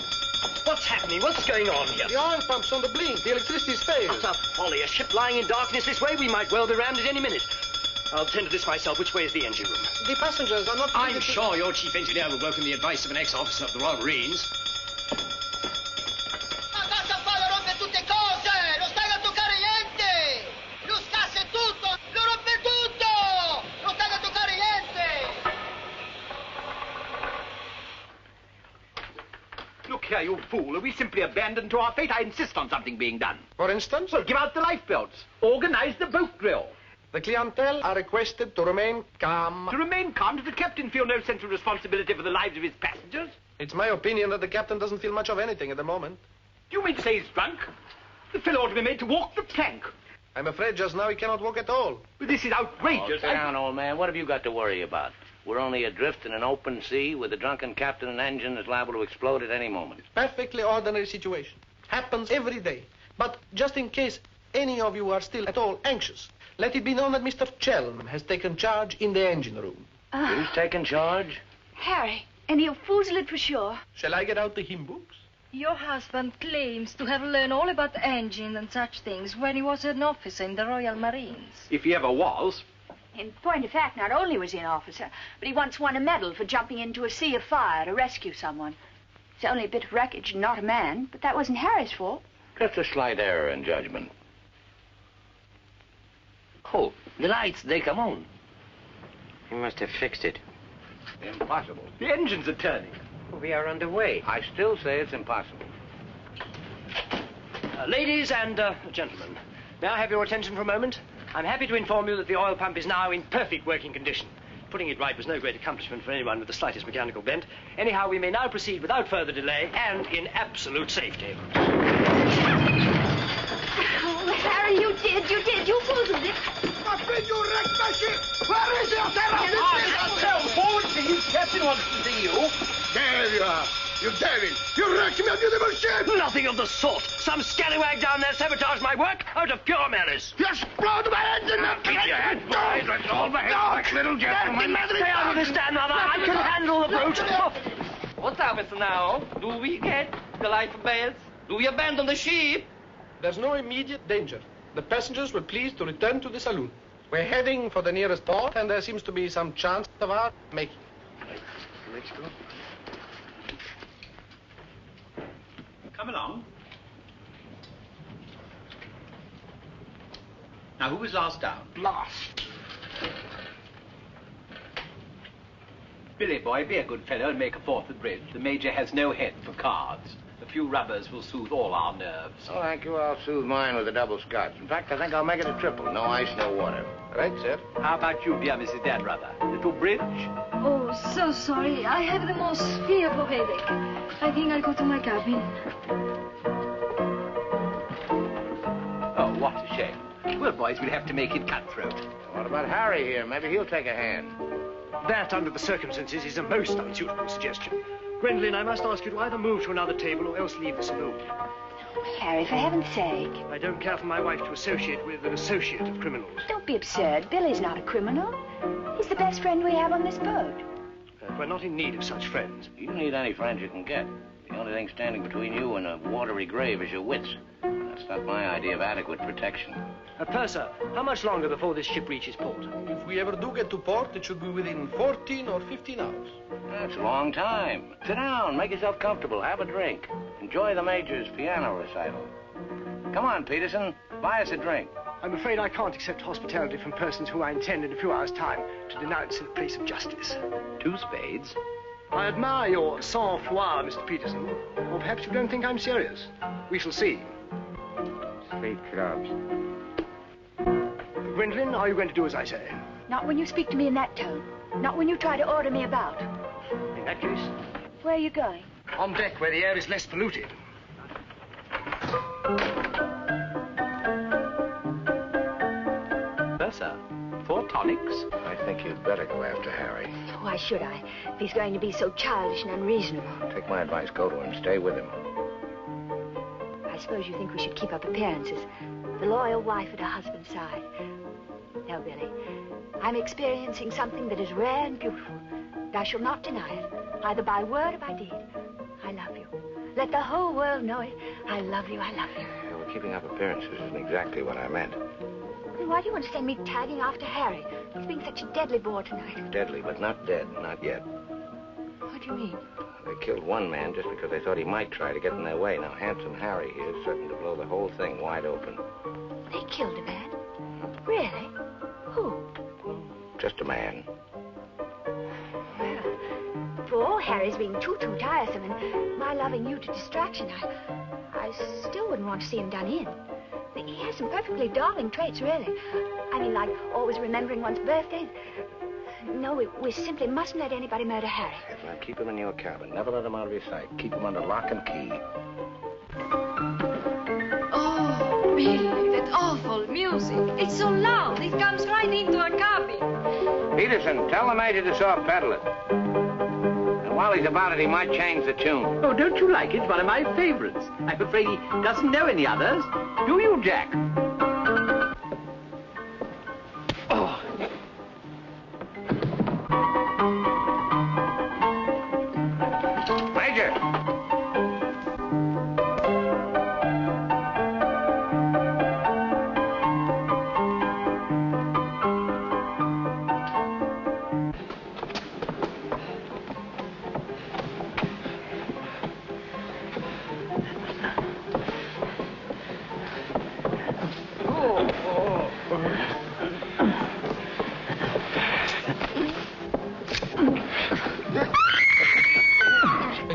What's happening? What's going on here? The oil pump's on the blink. The electricity's failed. Utter folly. A ship lying in darkness this way, we might well be rammed at any minute. I'll tend to this myself. Which way is the engine room? The passengers are not... I'm sure your chief engineer will welcome the advice of an ex-officer of the Royal Marines. Look here, you fool. Are we simply abandoned to our fate? I insist on something being done. For instance? Well, give out the lifebelts. Organize the boat drill. The clientele are requested to remain calm. To remain calm? Does the captain feel no sense of responsibility for the lives of his passengers? It's my opinion that the captain doesn't feel much of anything at the moment. Do you mean to say he's drunk? The fellow ought to be made to walk the plank. I'm afraid just now he cannot walk at all. But this is outrageous. Oh, sit down, old man. What have you got to worry about? We're only adrift in an open sea with a drunken captain and engine that's liable to explode at any moment. Perfectly ordinary situation. Happens every day. But just in case any of you are still at all anxious, let it be known that Mr. Chelm has taken charge in the engine room. Who's taken charge? Harry, and he'll foozle it for sure. Shall I get out the hymn books? Your husband claims to have learned all about engines and such things when he was an officer in the Royal Marines. If he ever was. In point of fact, not only was he an officer, but he once won a medal for jumping into a sea of fire to rescue someone. It's only a bit of wreckage, not a man, but that wasn't Harry's fault. Just a slight error in judgment. Oh, the lights, they come on. He must have fixed it. Impossible. The engines are turning. We are underway. I still say it's impossible. Ladies and gentlemen, may I have your attention for a moment? I'm happy to inform you that the oil pump is now in perfect working condition. Putting it right was no great accomplishment for anyone with the slightest mechanical bent. Anyhow, we may now proceed without further delay and in absolute safety. Oh, Harry, you foozled it. Afraid you wrecked my ship! Where is your terror? Forward, please. Captain wants to see you. There you are. You devil! You wrecked my beautiful ship! Nothing of the sort. Some scallywag down there sabotaged my work out of pure malice. You explode my engine! Keep your head quiet. Let's all behave like little gentlemen. Stay out of this, Dan, mother. I can handle the brute. What happens now? Do we get the life belts? Do we abandon the ship? There's no immediate danger. The passengers will please to return to the saloon. We're heading for the nearest port, and there seems to be some chance of our making it. Let's go. Come along. Now, who was last down? Last. Billy, boy, be a good fellow and make a fourth at bridge. The Major has no head for cards. A few rubbers will soothe all our nerves. Oh, thank you. I'll soothe mine with a double scotch. In fact, I think I'll make it a triple. No ice, no water. Right, sir. How about you, dear Mrs. Dannreuther? Little bridge? Oh, so sorry. I have the most fearful headache. I think I'll go to my cabin. Oh, what a shame. Well, boys, we'll have to make it cutthroat. What about Harry here? Maybe he'll take a hand. That, under the circumstances, is a most unsuitable suggestion. Gwendolyn, I must ask you to either move to another table or else leave the saloon. Harry, for heaven's sake. I don't care for my wife to associate with an associate of criminals. Don't be absurd. Billy's not a criminal. He's the best friend we have on this boat. We're not in need of such friends. You need any friends you can get. The only thing standing between you and a watery grave is your wits. That's not my idea of adequate protection. Purser, how much longer before this ship reaches port? If we ever do get to port, it should be within 14 or 15 hours. That's a long time. Sit down, make yourself comfortable, have a drink. Enjoy the Major's piano recital. Come on, Peterson, buy us a drink. I'm afraid I can't accept hospitality from persons who I intend in a few hours' time to denounce in a place of justice. 2 spades. I admire your sang-froid, Mr. Peterson. Or perhaps you don't think I'm serious. We shall see. Street clubs. Gwendolyn, are you going to do as I say? Not when you speak to me in that tone. Not when you try to order me about. In that case? Where are you going? On deck, where the air is less polluted. Purser, 4 tonics? I think you'd better go after Harry. Why should I? If he's going to be so childish and unreasonable. Take my advice, go to him, stay with him. I suppose you think we should keep up appearances. The loyal wife at her husband's side. No, Billy. I'm experiencing something that is rare and beautiful. And I shall not deny it, either by word or by deed. I love you. Let the whole world know it. I love you, I love you. Yeah, well, keeping up appearances isn't exactly what I meant. Then why do you want to send me tagging after Harry? He's being such a deadly bore tonight. Deadly, but not dead, not yet. What do you mean? They killed one man just because they thought he might try to get in their way. Now, handsome Harry here is certain to blow the whole thing wide open. They killed a man? Really? Who? Just a man. Well, poor Harry's being too tiresome, and my loving you to distraction, I still wouldn't want to see him done in. He has some perfectly darling traits, really. I mean, like always remembering one's birthday. No, we simply mustn't let anybody murder Harry. Now keep him in your cabin. Never let him out of your sight. Keep him under lock and key. Oh, Billy, that awful music. It's so loud. It comes right into our cabin. Peterson, tell the major to soft pedal it. And while he's about it, he might change the tune. Oh, don't you like it? It's one of my favorites. I'm afraid he doesn't know any others. Do you, Jack? Oh. Major!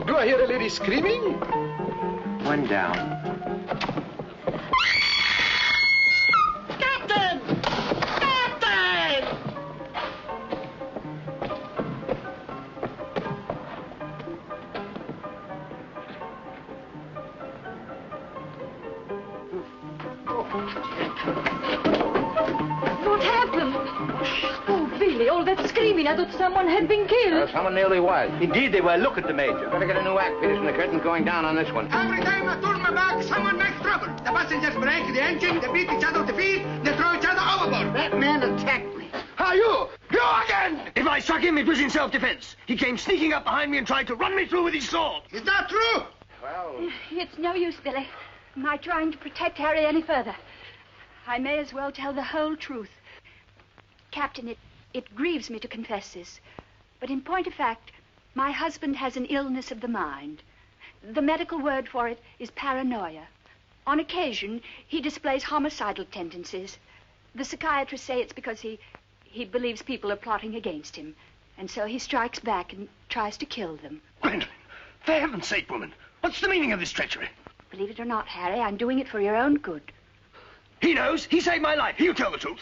Do I hear a lady screaming? One down. Captain! Captain! What happened? Oh, Billy, all that screaming. I thought someone had been killed. Someone nearly was. Indeed, they were. Look at the major. Better get a new act, Peterson. The curtain's going down on this one. Every time I turn my back, someone makes trouble. The passengers break the engine, they beat each other with the feet, they throw each other overboard. That man attacked me. How you? You again! If I struck him, it was in self-defense. He came sneaking up behind me and tried to run me through with his sword. Is that true? Well... It's no use, Billy. My trying to protect Harry any further. I may as well tell the whole truth. Captain, it grieves me to confess this, but in point of fact, my husband has an illness of the mind. The medical word for it is paranoia. On occasion, he displays homicidal tendencies. The psychiatrists say it's because he believes people are plotting against him, and so he strikes back and tries to kill them. Gwendolyn, for heaven's sake, woman, what's the meaning of this treachery? Believe it or not, Harry, I'm doing it for your own good. He knows. He saved my life. He'll tell the truth.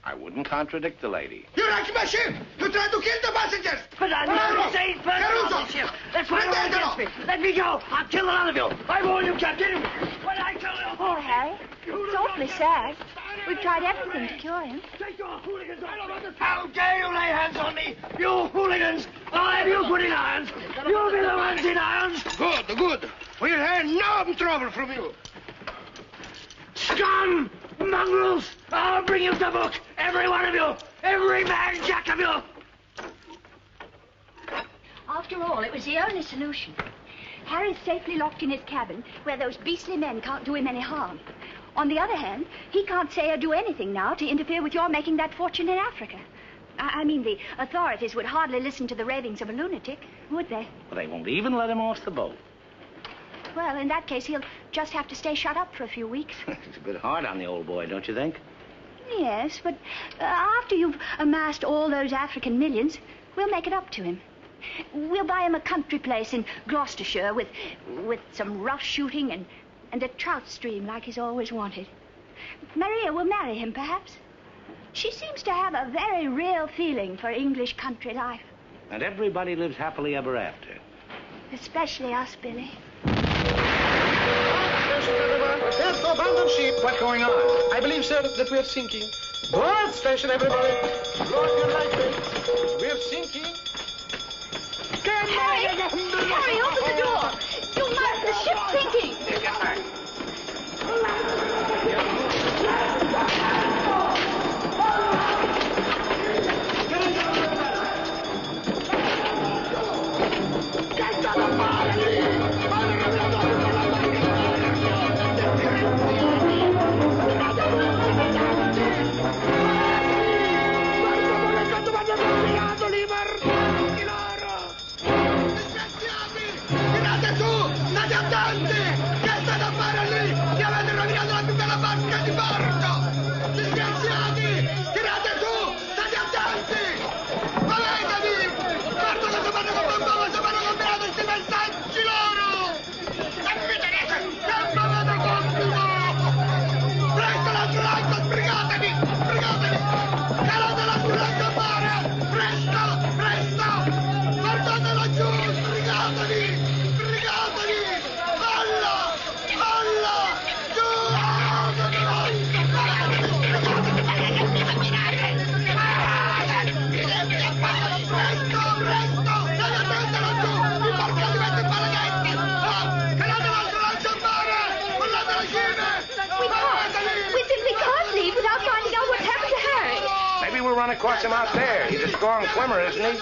I wouldn't contradict the lady. You wrecked my ship! You tried to kill the passengers! But I'm not a safe person on this ship. That's why you're against me. Let me go. I'll kill the lot of you. I warn you, Captain. When I tell you... Poor Harry. It's awfully sad. We've tried everything to cure him. Take your hooligans off. How dare you lay hands on me? You hooligans! I'll have you put in irons. You'll be the ones in irons. Good, good. We'll have no trouble from you. Scum! Mongrels! I'll bring you to book! Every one of you! Every man jack of you! After all, it was the only solution. Harry's safely locked in his cabin, where those beastly men can't do him any harm. On the other hand, he can't say or do anything now to interfere with your making that fortune in Africa. I mean, the authorities would hardly listen to the ravings of a lunatic, would they? Well, they won't even let him off the boat. Well, in that case, he'll just have to stay shut up for a few weeks. It's a bit hard on the old boy, don't you think? Yes, but after you've amassed all those African millions, we'll make it up to him. We'll buy him a country place in Gloucestershire with some rough shooting and a trout stream like he's always wanted. Maria will marry him, perhaps. She seems to have a very real feeling for English country life. And everybody lives happily ever after. Especially us, Billy. Prepare to abandon ship. What's going on? I believe, sir, that we are sinking. Board station, everybody. Drop your light belts. We are sinking. Harry! Harry, open the door! You must! The ship's sinking! Tirate su! Nadie andante! run across him out there. He's a strong swimmer, isn't he?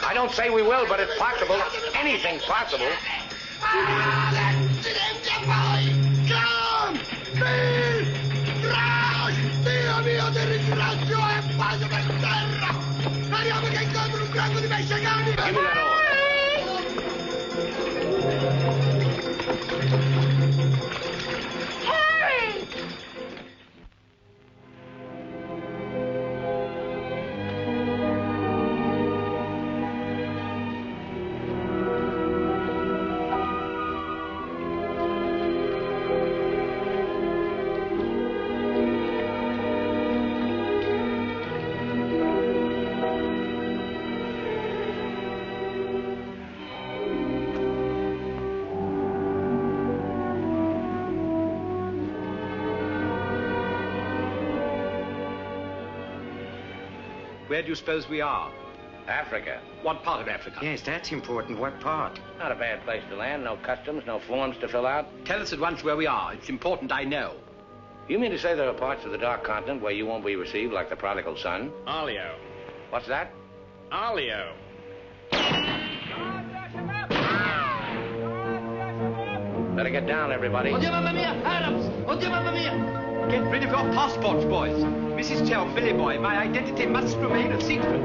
I don't say we will, but it's possible. Anything's possible. Come! Dio mio, ti ringrazio e pace per terra! Speriamo che incontri un branco di pesce cani! Give me that oar. Where do you suppose we are? Africa. What part of Africa? Yes, that's important. What part? Not a bad place to land. No customs, no forms to fill out. Tell us at once where we are. It's important I know. You mean to say there are parts of the Dark Continent where you won't be received like the prodigal son? Alio. What's that? Alio. Better get down, everybody. Oh, dear mamma mia, Arabs! Oh, dear mamma mia! Get rid of your passports, boys. Mrs. Chelm, Billy Boy, my identity must remain a secret.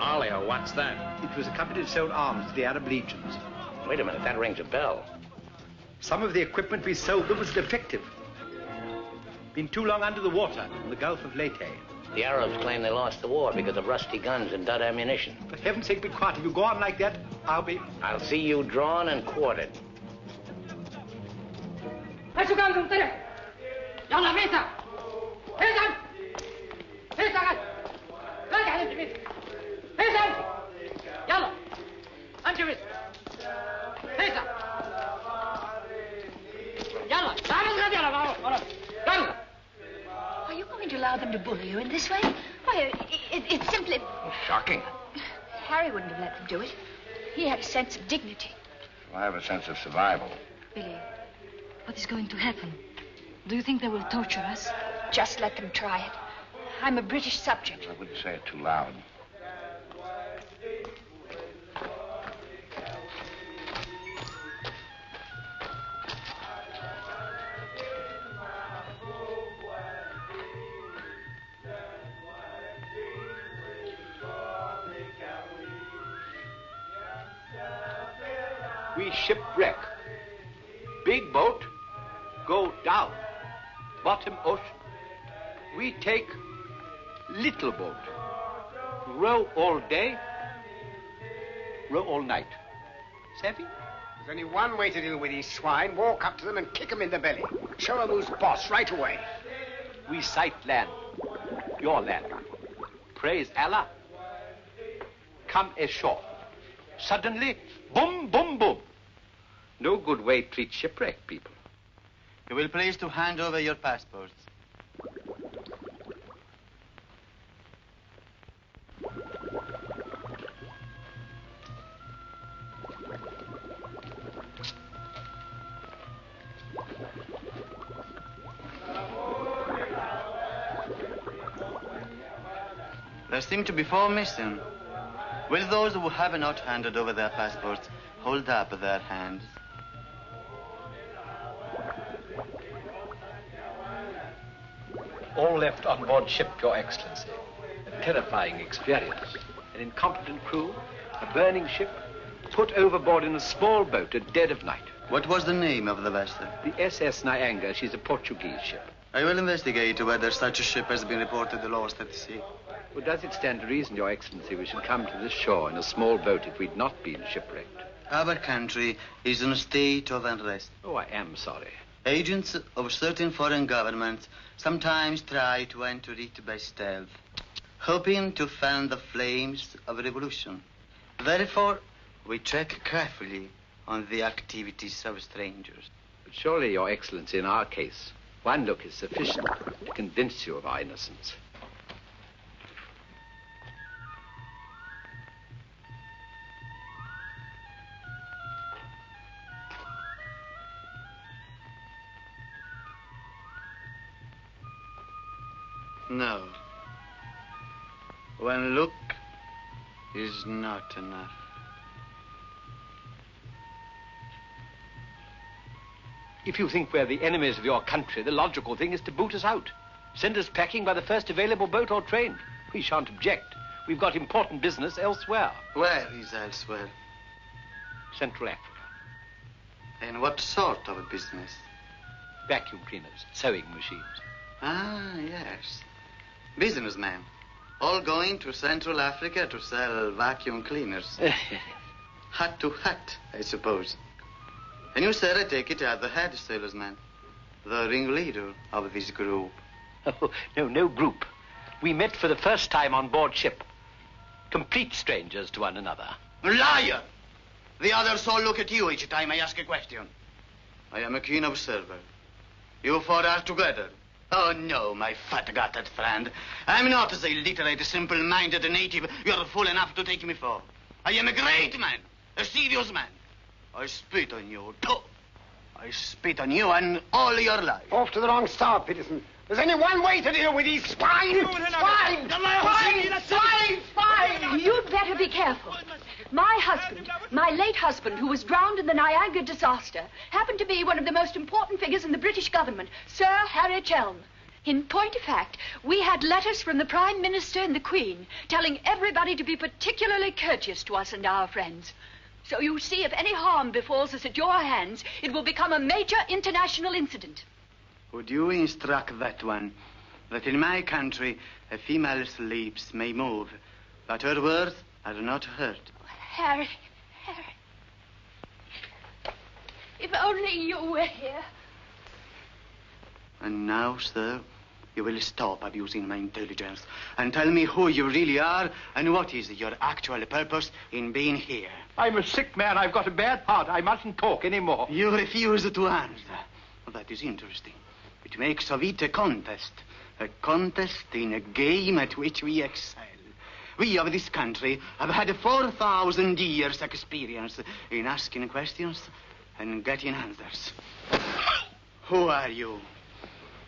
Alio, what's that? It was a company that sold arms to the Arab legions. Wait a minute, that rings a bell. Some of the equipment we sold them was defective. Been too long under the water in the Gulf of Leyte. The Arabs claim they lost the war because of rusty guns and dud ammunition. For heaven's sake, be quiet. If you go on like that, I'll see you drawn and quartered. Are you going to allow them to bully you in this way? Why, it's simply... Shocking. Harry wouldn't have let them do it. He had a sense of dignity. I have a sense of survival. Billy, what is going to happen? Do you think they will torture us? Just let them try it. I'm a British subject. I wouldn't say it too loud. we shipwreck. Big boat, go down. Bottom ocean. We take little boat. Row all day, row all night. Savvy? There's only one way to deal with these swine. Walk up to them and kick them in the belly. Show them who's boss right away. We sight land. Your land. Praise Allah. Come ashore. Suddenly, boom, boom, boom. No good way to treat shipwrecked people. You will please to hand over your passports. There seem to be 4 missing. Will those who have not handed over their passports hold up their hands? All left on board ship, Your Excellency. A terrifying experience. An incompetent crew, a burning ship, put overboard in a small boat at dead of night. What was the name of the vessel? The SS Nyanga. She's a Portuguese ship. I will investigate whether such a ship has been reported lost at sea. Well, does it stand to reason, Your Excellency, we should come to this shore in a small boat if we'd not been shipwrecked? Our country is in a state of unrest. Oh, I am sorry. Agents of certain foreign governments sometimes try to enter it by stealth, hoping to fan the flames of revolution. Therefore, we check carefully on the activities of strangers. But surely, Your Excellency, in our case, one look is sufficient to convince you of our innocence. No. One look is not enough. If you think we're the enemies of your country, the logical thing is to boot us out. Send us packing by the first available boat or train. We shan't object. We've got important business elsewhere. Where is elsewhere? Central Africa. And what sort of a business? Vacuum cleaners, sewing machines. Ah, yes. Businessmen. All going to Central Africa to sell vacuum cleaners. Hut to hut, I suppose. And you, sir, I take it, are the head salesman, the ringleader of this group. Oh, no group. We met for the first time on board ship. Complete strangers to one another. Liar! The others all look at you each time I ask a question. I am a keen observer. You four are together. Oh, no, my fat-gutted friend. I'm not the illiterate, simple-minded native you're fool enough to take me for. I am a great man, a serious man. I spit on you, too. I spit on you and all your life. Off to the wrong star, Peterson. There's only one way to deal with these swine! Swine! Swine! You'd better be careful. My husband, my late husband, who was drowned in the Niagara disaster, happened to be one of the most important figures in the British government, Sir Harry Chelm. In point of fact, we had letters from the Prime Minister and the Queen telling everybody to be particularly courteous to us and our friends. So you see, if any harm befalls us at your hands, it will become a major international incident. Would you instruct that one that in my country a female's lips may move, but her words are not heard? Harry. If only you were here. And now, sir, you will stop abusing my intelligence and tell me who you really are and what is your actual purpose in being here. I'm a sick man. I've got a bad heart. I mustn't talk anymore. You refuse to answer. That is interesting. It makes of it a contest in a game at which we excel. We of this country have had 4,000 years' experience in asking questions and getting answers. Who are you?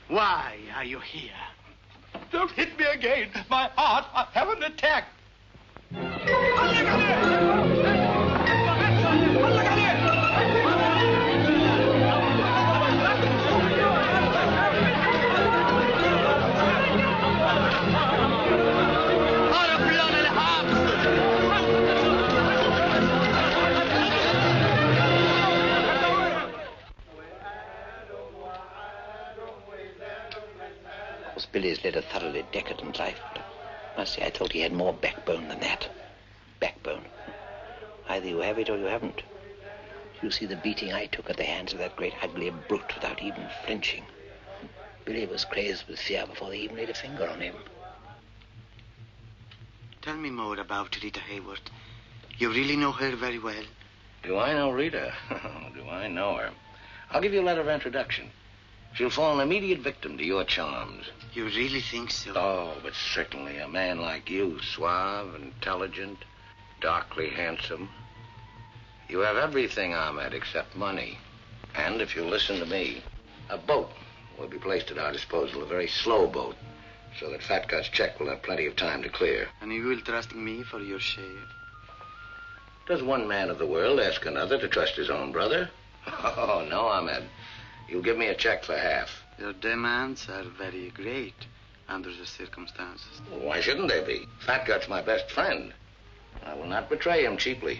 Why are you here? Don't hit me again. My heart, I have an attack. Billy's led a thoroughly decadent life. I see, I thought he had more backbone than that. Backbone. Either you have it or you haven't. You see the beating I took at the hands of that great ugly brute without even flinching. Billy was crazed with fear before they even laid a finger on him. Tell me more about Rita Hayworth. You really know her very well? Do I know Rita? Do I know her? I'll give you a letter of introduction. She'll fall an immediate victim to your charms. You really think so? Oh, but certainly. A man like you, suave, intelligent, darkly handsome. You have everything, Ahmed, except money. And if you'll listen to me, a boat will be placed at our disposal, a very slow boat, so that Fat Gut's check will have plenty of time to clear. And you will trust me for your share? Does one man of the world ask another to trust his own brother? Oh, no, Ahmed. You'll give me a check for half. Your demands are very great under the circumstances. Well, why shouldn't they be? Fat Gut's my best friend. I will not betray him cheaply.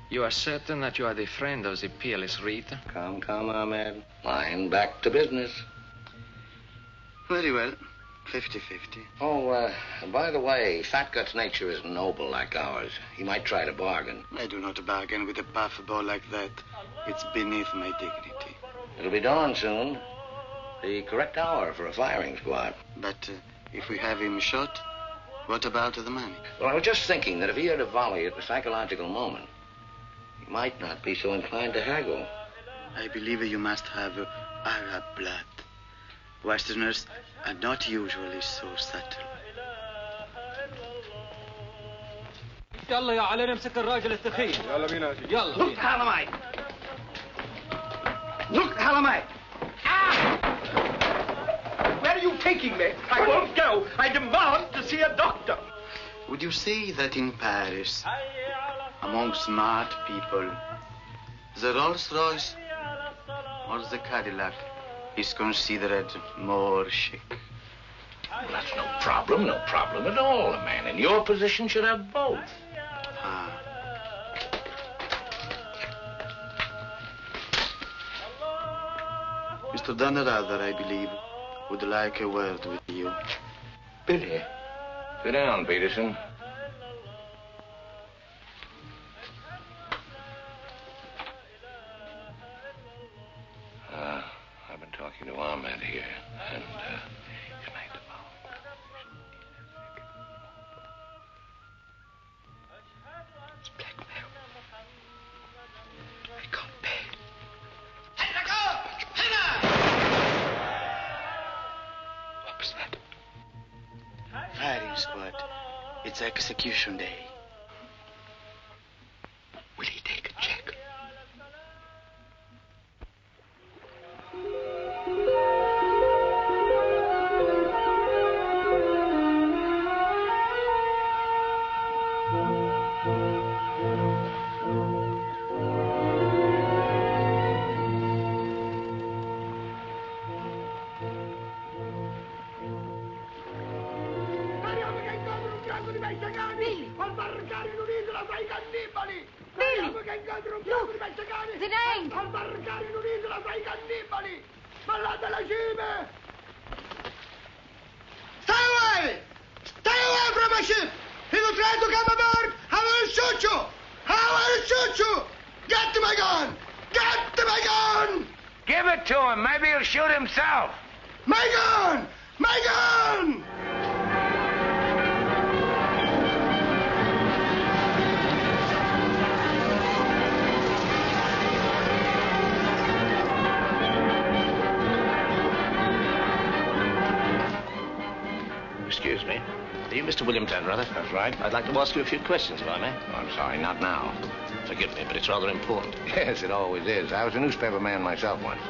You are certain that you are the friend of the peerless Rita? Come, Ahmed. Line back to business. Very well. 50-50. Oh, by the way, Fat Gut's nature isn't noble like ours. He might try to bargain. I do not bargain with a puffball like that. It's beneath my dignity. It'll be dawn soon. The correct hour for a firing squad. But if we have him shot, what about the money? Well, I was just thinking that if he heard a volley at the psychological moment, he might not be so inclined to haggle. I believe you must have Arab blood. Westerners are not usually so subtle. يلا يا علي نمسك الراجل الثخين. يلا بينا يلا. Look, Halamite. Look, Halamite. Where are you taking me? I won't go. I demand to see a doctor. Would you say that in Paris, among smart people, the Rolls-Royce or the Cadillac is considered more chic? Well, that's no problem at all. A man in your position should have both. Mr. Dannreuther, I believe, would like a word with you. Billy. Sit down, Peterson. I've been talking to Ahmed here, and he's made the following. It's blackmail. I can't pay. What was that? Firing squad. It's execution day. Will he take a check? Excuse me. Are you Mr. William Dannreuther? That's right. I'd like to ask you a few questions, if I may. Oh, I'm sorry, not now. Forgive me, but it's rather important. Yes, it always is. I was a newspaper man myself once.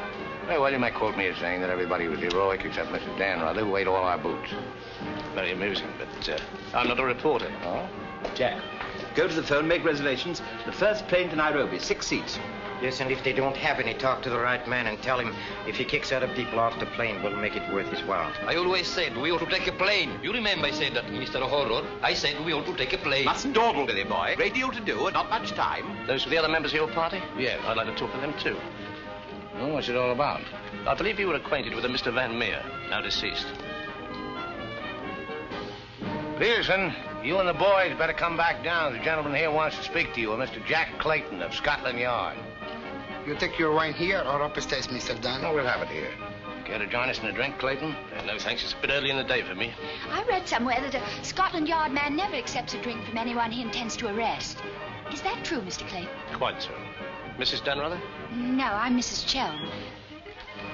Very well, you might quote me as saying that everybody was heroic except Mr. Dannreuther, who ate all our boots. Very amusing, but I'm not a reporter. Oh? Jack, go to the phone, make reservations. The first plane to Nairobi, 6 seats. Yes, and if they don't have any, talk to the right man and tell him if he kicks other people off the plane, we'll make it worth his while. I always said we ought to take a plane. You remember I said that, Mr. Horror? I said we ought to take a plane. Mustn't dawdle, Billy boy. Great deal to do and not much time. Those were the other members of your party? Yeah, I'd like to talk to them, too. Well, what's it all about? I believe you were acquainted with a Mr. Van Meer, now deceased. Pearson, you and the boys better come back down. The gentleman here wants to speak to you, a Mr. Jack Clayton of Scotland Yard. You take your wine here or upstairs, Mr. Dunn? No, we'll have it here. Care to join us in a drink, Clayton? No, thanks. It's a bit early in the day for me. I read somewhere that a Scotland Yard man never accepts a drink from anyone he intends to arrest. Is that true, Mr. Clayton? Quite so. Mrs. Dannreuther? No, I'm Mrs. Chelm.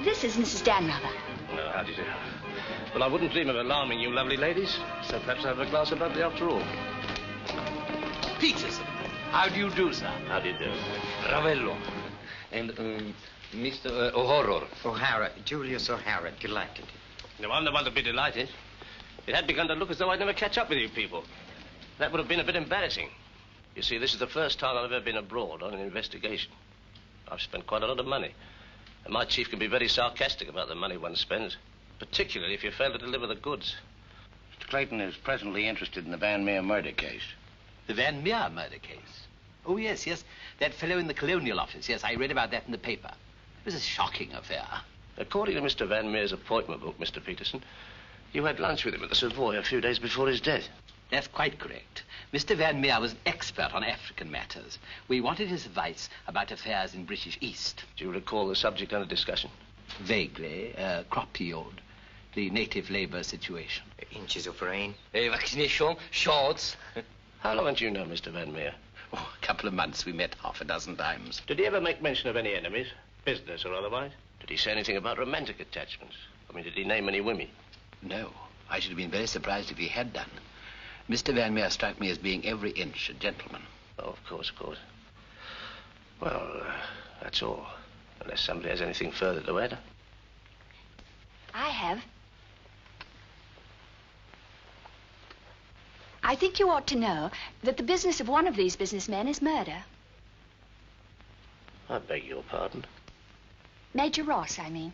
This is Mrs. Dannreuther. No, how do you do? Well, I wouldn't dream of alarming you lovely ladies, so perhaps I'll have a glass of bubbly after all. Peterson, how do you do, sir? How do you do? Ravello. And Mr. O'Horror. O'Hara, Julius O'Hara, delighted. No, I'm the one to be delighted. It had begun to look as though I'd never catch up with you people. That would have been a bit embarrassing. You see, this is the first time I've ever been abroad on an investigation. I've spent quite a lot of money. And my chief can be very sarcastic about the money one spends, particularly if you fail to deliver the goods. Mr. Clayton is presently interested in the Van Meer murder case. The Van Meer murder case? Oh, yes. That fellow in the Colonial Office. Yes, I read about that in the paper. It was a shocking affair. According to Mr. Van Meer's appointment book, Mr. Peterson, you had lunch with him at the Savoy a few days before his death. That's quite correct. Mr. Van Meer was an expert on African matters. We wanted his advice about affairs in British East. Do you recall the subject under discussion? Vaguely. Crop yield. The native labor situation. Inches of rain. Vaccination. Shots. How long had you known Mr. Van Meer? Oh, a couple of months. We met half a dozen times. Did he ever make mention of any enemies, business or otherwise? Did he say anything about romantic attachments? I mean, did he name any women? No. I should have been very surprised if he had done. Mr. Van Meer struck me as being every inch a gentleman. Oh, of course. Well, that's all. Unless somebody has anything further to add. I have. I think you ought to know that the business of one of these businessmen is murder. I beg your pardon? Major Ross, I mean.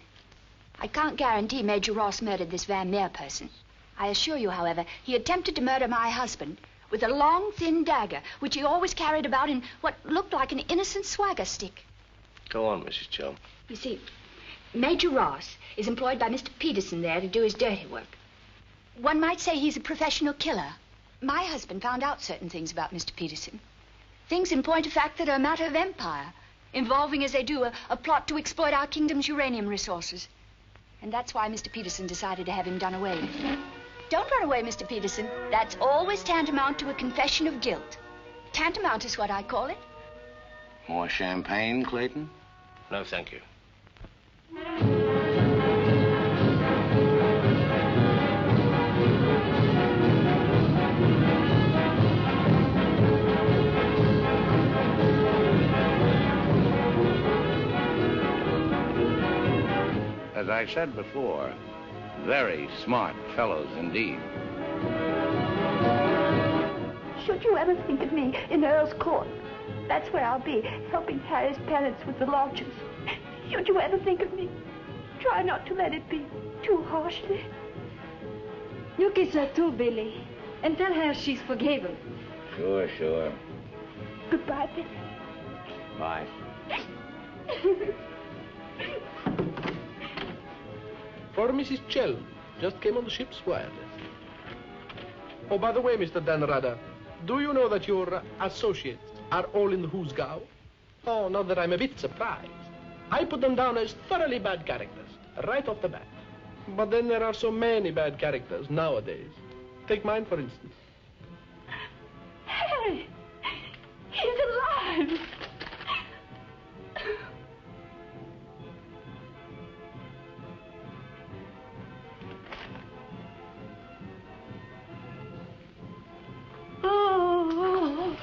I can't guarantee Major Ross murdered this Van Meer person. I assure you, however, he attempted to murder my husband with a long, thin dagger, which he always carried about in what looked like an innocent swagger stick. Go on, Mrs. Chelm. You see, Major Ross is employed by Mr. Peterson there to do his dirty work. One might say he's a professional killer. My husband found out certain things about Mr. Peterson. Things, in point of fact, that are a matter of empire, involving, as they do, a plot to exploit our kingdom's uranium resources. And that's why Mr. Peterson decided to have him done away with. Don't run away, Mr. Peterson. That's always tantamount to a confession of guilt. Tantamount is what I call it. More champagne, Clayton? No, thank you. As I said before, very smart fellows indeed. Should you ever think of me in Earl's Court, that's where I'll be, helping Harry's parents with the launches. Should you ever think of me, try not to let it be too harshly. You kiss her too, Billy, and tell her she's forgiven. Sure. Goodbye, Billy. Bye. For Mrs. Chelm, just came on the ship's wireless. Oh, by the way, Mr. Dannreuther, do you know that your associates are all in the Hoosgow? Oh, not that I'm a bit surprised. I put them down as thoroughly bad characters, right off the bat. But then there are so many bad characters nowadays. Take mine, for instance. Harry! He's alive! Oh.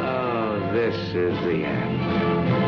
Oh, this is the end.